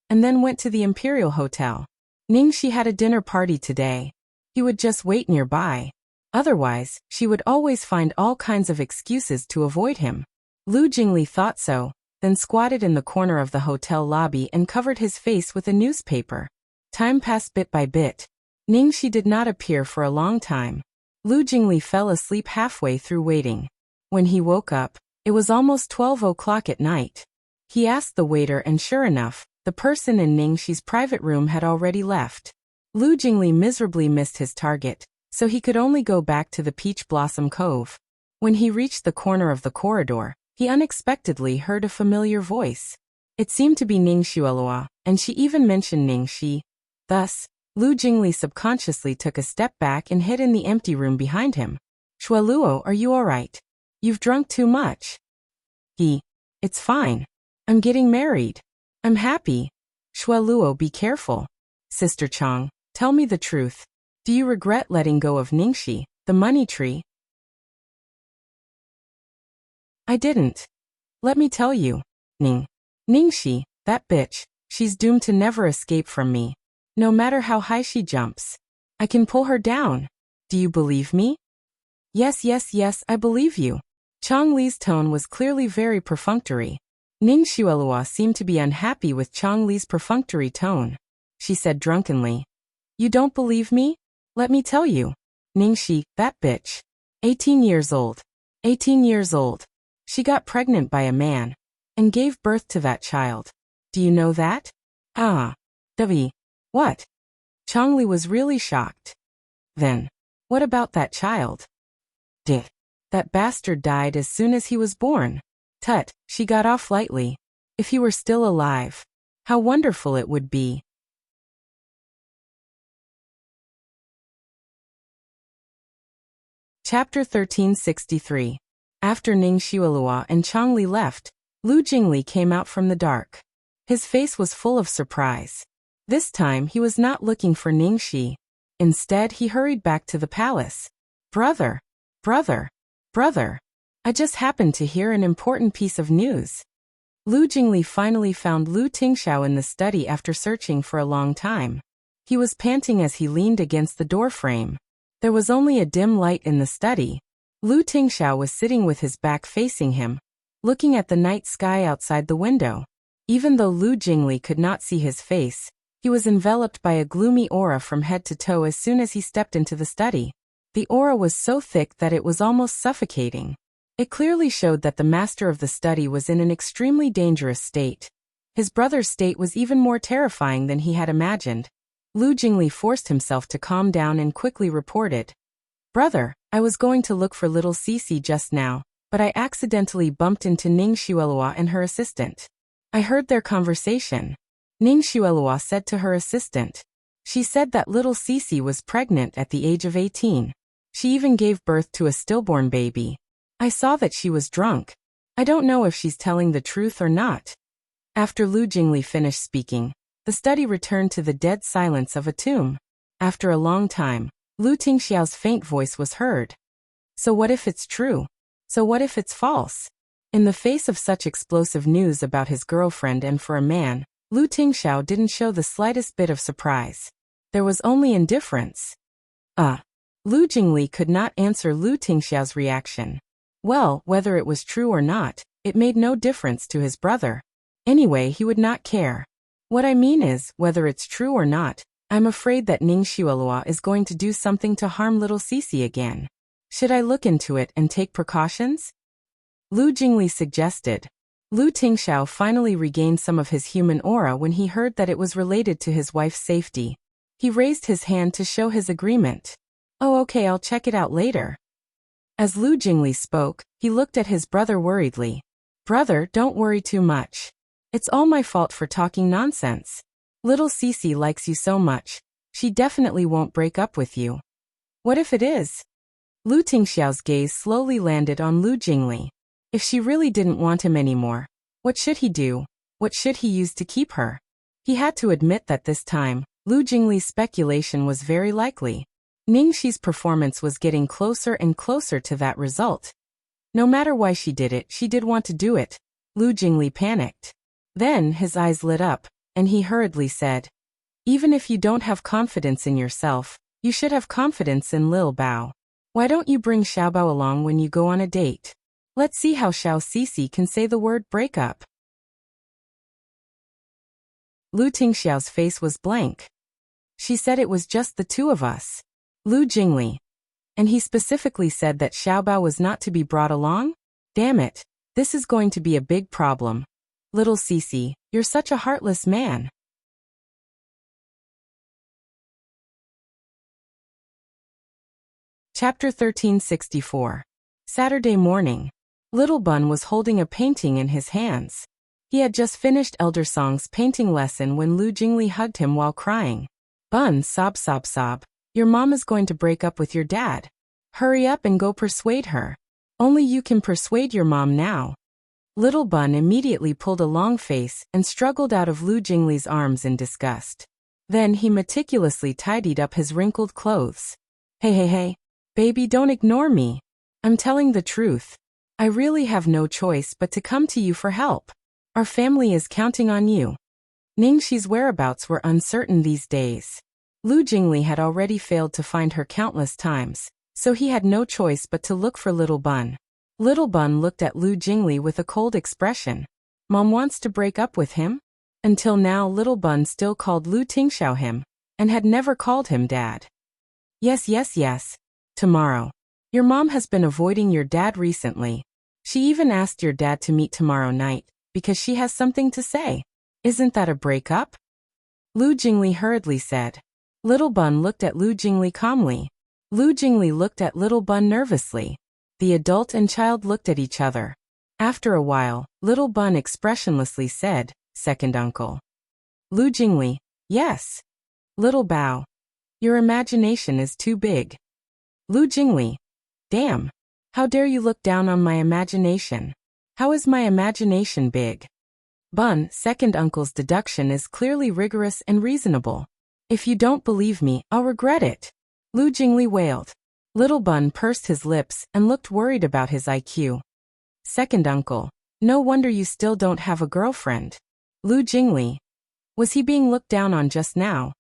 and then went to the Imperial Hotel. Ningxi had a dinner party today. He would just wait nearby. Otherwise, she would always find all kinds of excuses to avoid him. Lu Jingli thought so, then squatted in the corner of the hotel lobby and covered his face with a newspaper. Time passed bit by bit. Ningxi did not appear for a long time. Lu Jingli fell asleep halfway through waiting. When he woke up, it was almost 12 o'clock at night. He asked the waiter and sure enough, the person in Ningxi's private room had already left. Lu Jingli miserably missed his target, so he could only go back to the Peach Blossom Cove. When he reached the corner of the corridor, he unexpectedly heard a familiar voice. It seemed to be Ning Xuelua, and she even mentioned Ningxi. Thus, Lu Jingli subconsciously took a step back and hid in the empty room behind him. Xueluo, are you alright? You've drunk too much. It's fine. I'm getting married. I'm happy. Xueluo, be careful. Sister Chang, tell me the truth. Do you regret letting go of Ningxi, the money tree? I didn't. Let me tell you. Ningxi, that bitch, she's doomed to never escape from me. No matter how high she jumps. I can pull her down. Do you believe me? Yes, yes, yes, I believe you. Chang Li's tone was clearly very perfunctory. Ning Xuelua seemed to be unhappy with Chang Li's perfunctory tone. She said drunkenly, You don't believe me? Let me tell you. Ningxi, that bitch. 18 years old. 18 years old. She got pregnant by a man and gave birth to that child. Do you know that? What? Chang Li was really shocked. Then, what about that child? That bastard died as soon as he was born. Tut, she got off lightly. If he were still alive, how wonderful it would be. Chapter 1363. After Ning Xuelua and Chang Li left, Lu Jingli came out from the dark. His face was full of surprise. This time he was not looking for Ningxi. Instead, he hurried back to the palace. Brother, I just happened to hear an important piece of news. Lu Jingli finally found Lu Tingxiao in the study after searching for a long time. He was panting as he leaned against the door frame. There was only a dim light in the study. Lu Tingxiao was sitting with his back facing him, looking at the night sky outside the window. Even though Lu Jingli could not see his face, he was enveloped by a gloomy aura from head to toe as soon as he stepped into the study. The aura was so thick that it was almost suffocating. It clearly showed that the master of the study was in an extremely dangerous state. His brother's state was even more terrifying than he had imagined. Lu Jingli forced himself to calm down and quickly reported. Brother, I was going to look for little Cece just now, but I accidentally bumped into Ning Xuelua and her assistant. I heard their conversation. Ning Xuelua said to her assistant. She said that little Cece was pregnant at the age of 18. She even gave birth to a stillborn baby. I saw that she was drunk. I don't know if she's telling the truth or not. After Lu Jingli finished speaking, the study returned to the dead silence of a tomb. After a long time, Lu Tingxiao's faint voice was heard. So what if it's true? So what if it's false? In the face of such explosive news about his girlfriend and for a man, Lu Tingxiao didn't show the slightest bit of surprise. There was only indifference. Lu Jingli could not answer Lu Tingxiao's reaction. Well, whether it was true or not, it made no difference to his brother. Anyway, he would not care. What I mean is, whether it's true or not, I'm afraid that Ning Xiaolua is going to do something to harm little Cici again. Should I look into it and take precautions? Lu Jingli suggested. Lu Tingxiao finally regained some of his human aura when he heard that it was related to his wife's safety. He raised his hand to show his agreement. Oh, okay, I'll check it out later. As Lu Jingli spoke, he looked at his brother worriedly. Brother, don't worry too much. It's all my fault for talking nonsense. Little Cici likes you so much. She definitely won't break up with you. What if it is? Lu Tingxiao's gaze slowly landed on Lu Jingli. If she really didn't want him anymore, what should he do? What should he use to keep her? He had to admit that this time, Lu Jingli's speculation was very likely. Ning Xi's performance was getting closer and closer to that result. No matter why she did it, she did want to do it. Lu Jingli panicked. Then his eyes lit up, and he hurriedly said, even if you don't have confidence in yourself, you should have confidence in Lil Bao. Why don't you bring Xiaobao along when you go on a date? Let's see how Xiao Cici can say the word breakup. Lu Tingxiao's face was blank. She said it was just the two of us. Lu Jingli. And he specifically said that Xiaobao was not to be brought along? Damn it. This is going to be a big problem. Little Cici, you're such a heartless man. Chapter 1364. Saturday morning. Little Bun was holding a painting in his hands. He had just finished Elder Song's painting lesson when Lu Jingli hugged him while crying. Bun, sob sob sob. Your mom is going to break up with your dad. Hurry up and go persuade her. Only you can persuade your mom now. Little Bun immediately pulled a long face and struggled out of Lu Jingli's arms in disgust. Then he meticulously tidied up his wrinkled clothes. Hey, baby, don't ignore me. I'm telling the truth. I really have no choice but to come to you for help. Our family is counting on you. Ning Xi's whereabouts were uncertain these days. Lu Jingli had already failed to find her countless times, so he had no choice but to look for Little Bun. Little Bun looked at Lu Jingli with a cold expression. Mom wants to break up with him? Until now, Little Bun still called Lu Tingxiao him, and had never called him dad. Yes. Tomorrow. Your mom has been avoiding your dad recently. She even asked your dad to meet tomorrow night, because she has something to say. Isn't that a breakup? Lu Jingli hurriedly said. Little Bun looked at Lu Jingli calmly. Lu Jingli looked at Little Bun nervously. The adult and child looked at each other. After a while, Little Bun expressionlessly said, Second uncle. Lu Jingli, yes. Little Bao. Your imagination is too big. Lu Jingli. Damn. How dare you look down on my imagination? How is my imagination big? Bun, second uncle's deduction is clearly rigorous and reasonable. If you don't believe me, I'll regret it. Lu Jingli wailed. Little Bun pursed his lips and looked worried about his IQ. Second uncle. No wonder you still don't have a girlfriend. Lu Jingli. Was he being looked down on just now?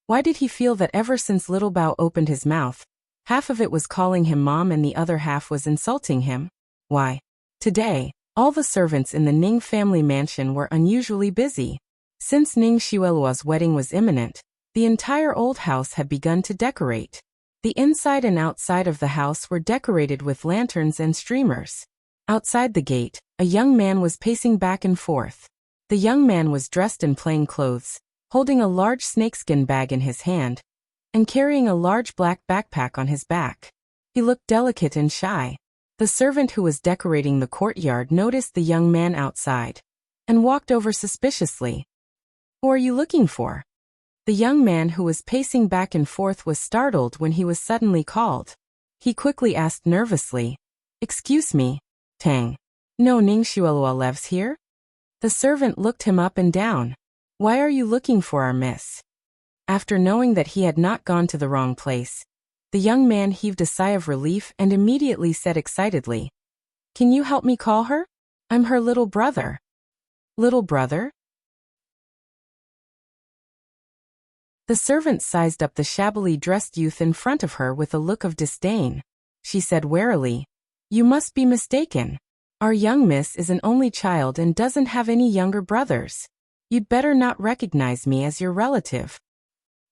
Why did he feel that ever since Little Bao opened his mouth, half of it was calling him mom and the other half was insulting him? Why? Today, all the servants in the Ning family mansion were unusually busy. Since Ning Xiaolua's wedding was imminent, the entire old house had begun to decorate. The inside and outside of the house were decorated with lanterns and streamers. Outside the gate, a young man was pacing back and forth. The young man was dressed in plain clothes, holding a large snakeskin bag in his hand, and carrying a large black backpack on his back. He looked delicate and shy. The servant who was decorating the courtyard noticed the young man outside, and walked over suspiciously. Who are you looking for? The young man who was pacing back and forth was startled when he was suddenly called. He quickly asked nervously, Excuse me, Tang. No Ning Xiaolua lives here? The servant looked him up and down. Why are you looking for our miss? After knowing that he had not gone to the wrong place, the young man heaved a sigh of relief and immediately said excitedly, Can you help me call her? I'm her little brother. Little brother? The servant sized up the shabbily dressed youth in front of her with a look of disdain. She said warily, You must be mistaken. Our young miss is an only child and doesn't have any younger brothers. You'd better not recognize me as your relative.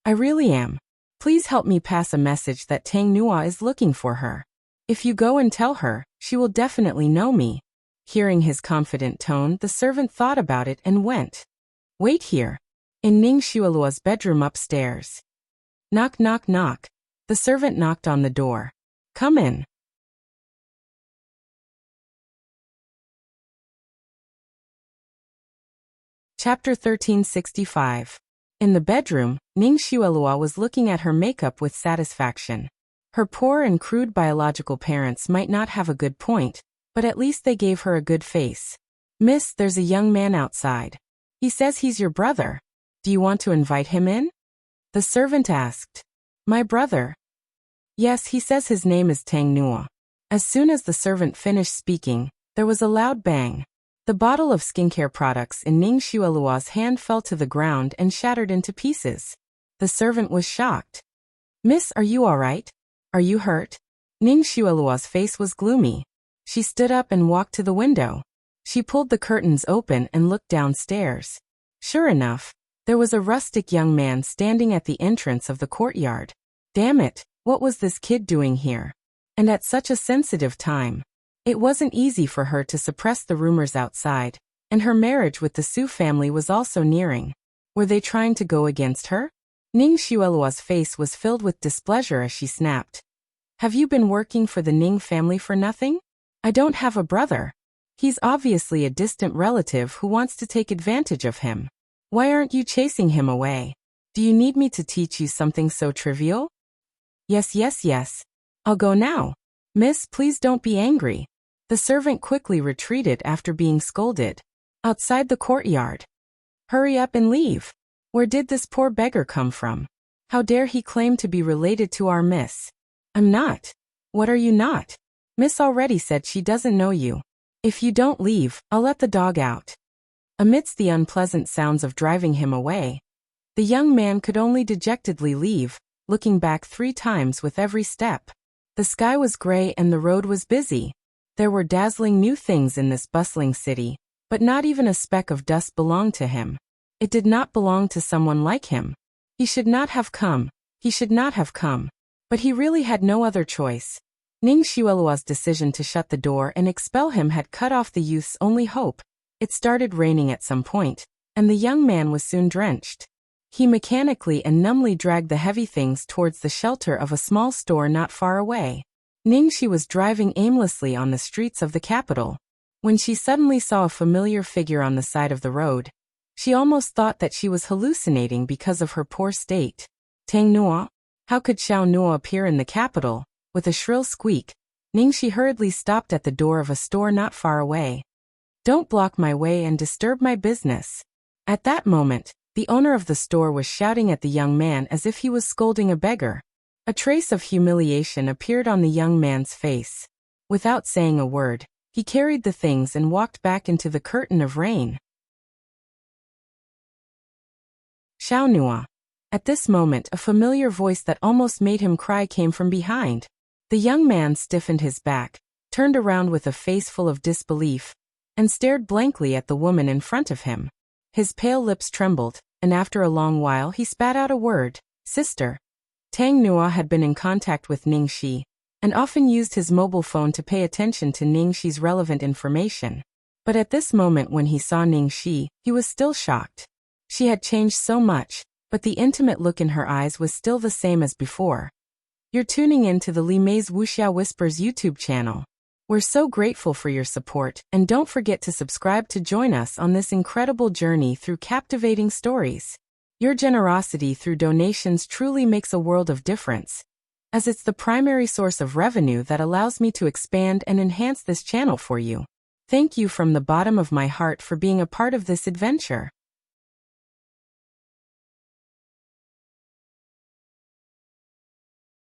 I really am. Please help me pass a message that Tang Nua is looking for her. If you go and tell her, she will definitely know me. Hearing his confident tone, the servant thought about it and went. Wait here. In Ning Xuelua's bedroom upstairs. Knock, knock, knock. The servant knocked on the door. Come in. Chapter 1365. In the bedroom, Ning Xuelua was looking at her makeup with satisfaction. Her poor and crude biological parents might not have a good point, but at least they gave her a good face. Miss, there's a young man outside. He says he's your brother. Do you want to invite him in? The servant asked. My brother? Yes, he says his name is Tang Nua. As soon as the servant finished speaking, there was a loud bang. The bottle of skincare products in Ning Xuelua's hand fell to the ground and shattered into pieces. The servant was shocked. Miss, are you all right? Are you hurt? Ning Xuelua's face was gloomy. She stood up and walked to the window. She pulled the curtains open and looked downstairs. Sure enough, there was a rustic young man standing at the entrance of the courtyard. Damn it, what was this kid doing here? And at such a sensitive time. It wasn't easy for her to suppress the rumors outside, and her marriage with the Su family was also nearing. Were they trying to go against her? Ning Xuelua's face was filled with displeasure as she snapped. Have you been working for the Ning family for nothing? I don't have a brother. He's obviously a distant relative who wants to take advantage of him. Why aren't you chasing him away? Do you need me to teach you something so trivial? Yes, yes, yes. I'll go now. Miss, please don't be angry. The servant quickly retreated after being scolded. Outside the courtyard. Hurry up and leave. Where did this poor beggar come from? How dare he claim to be related to our miss? I'm not. What are you not? Miss already said she doesn't know you. If you don't leave, I'll let the dog out. Amidst the unpleasant sounds of driving him away, the young man could only dejectedly leave, looking back 3 times with every step. The sky was gray and the road was busy. There were dazzling new things in this bustling city, but not even a speck of dust belonged to him. It did not belong to someone like him. He should not have come. He should not have come. But he really had no other choice. Ning Xuelua's decision to shut the door and expel him had cut off the youth's only hope. It started raining at some point, and the young man was soon drenched. He mechanically and numbly dragged the heavy things towards the shelter of a small store not far away. Ningxi was driving aimlessly on the streets of the capital, when she suddenly saw a familiar figure on the side of the road. She almost thought that she was hallucinating because of her poor state. Tang Nua? How could Xiao Nua appear in the capital? With a shrill squeak, Ningxi hurriedly stopped at the door of a store not far away. Don't block my way and disturb my business. At that moment, the owner of the store was shouting at the young man as if he was scolding a beggar. A trace of humiliation appeared on the young man's face. Without saying a word, he carried the things and walked back into the curtain of rain. Xiao Nua. At this moment, a familiar voice that almost made him cry came from behind. The young man stiffened his back, turned around with a face full of disbelief, and stared blankly at the woman in front of him. His pale lips trembled, and after a long while he spat out a word, "Sister." Tang Nua had been in contact with Ningxi, and often used his mobile phone to pay attention to Ningxi's relevant information. But at this moment when he saw Ningxi, he was still shocked. She had changed so much, but the intimate look in her eyes was still the same as before. You're tuning in to the Li Mei's Wuxia Whispers YouTube channel. We're so grateful for your support, and don't forget to subscribe to join us on this incredible journey through captivating stories. Your generosity through donations truly makes a world of difference, as it's the primary source of revenue that allows me to expand and enhance this channel for you. Thank you from the bottom of my heart for being a part of this adventure.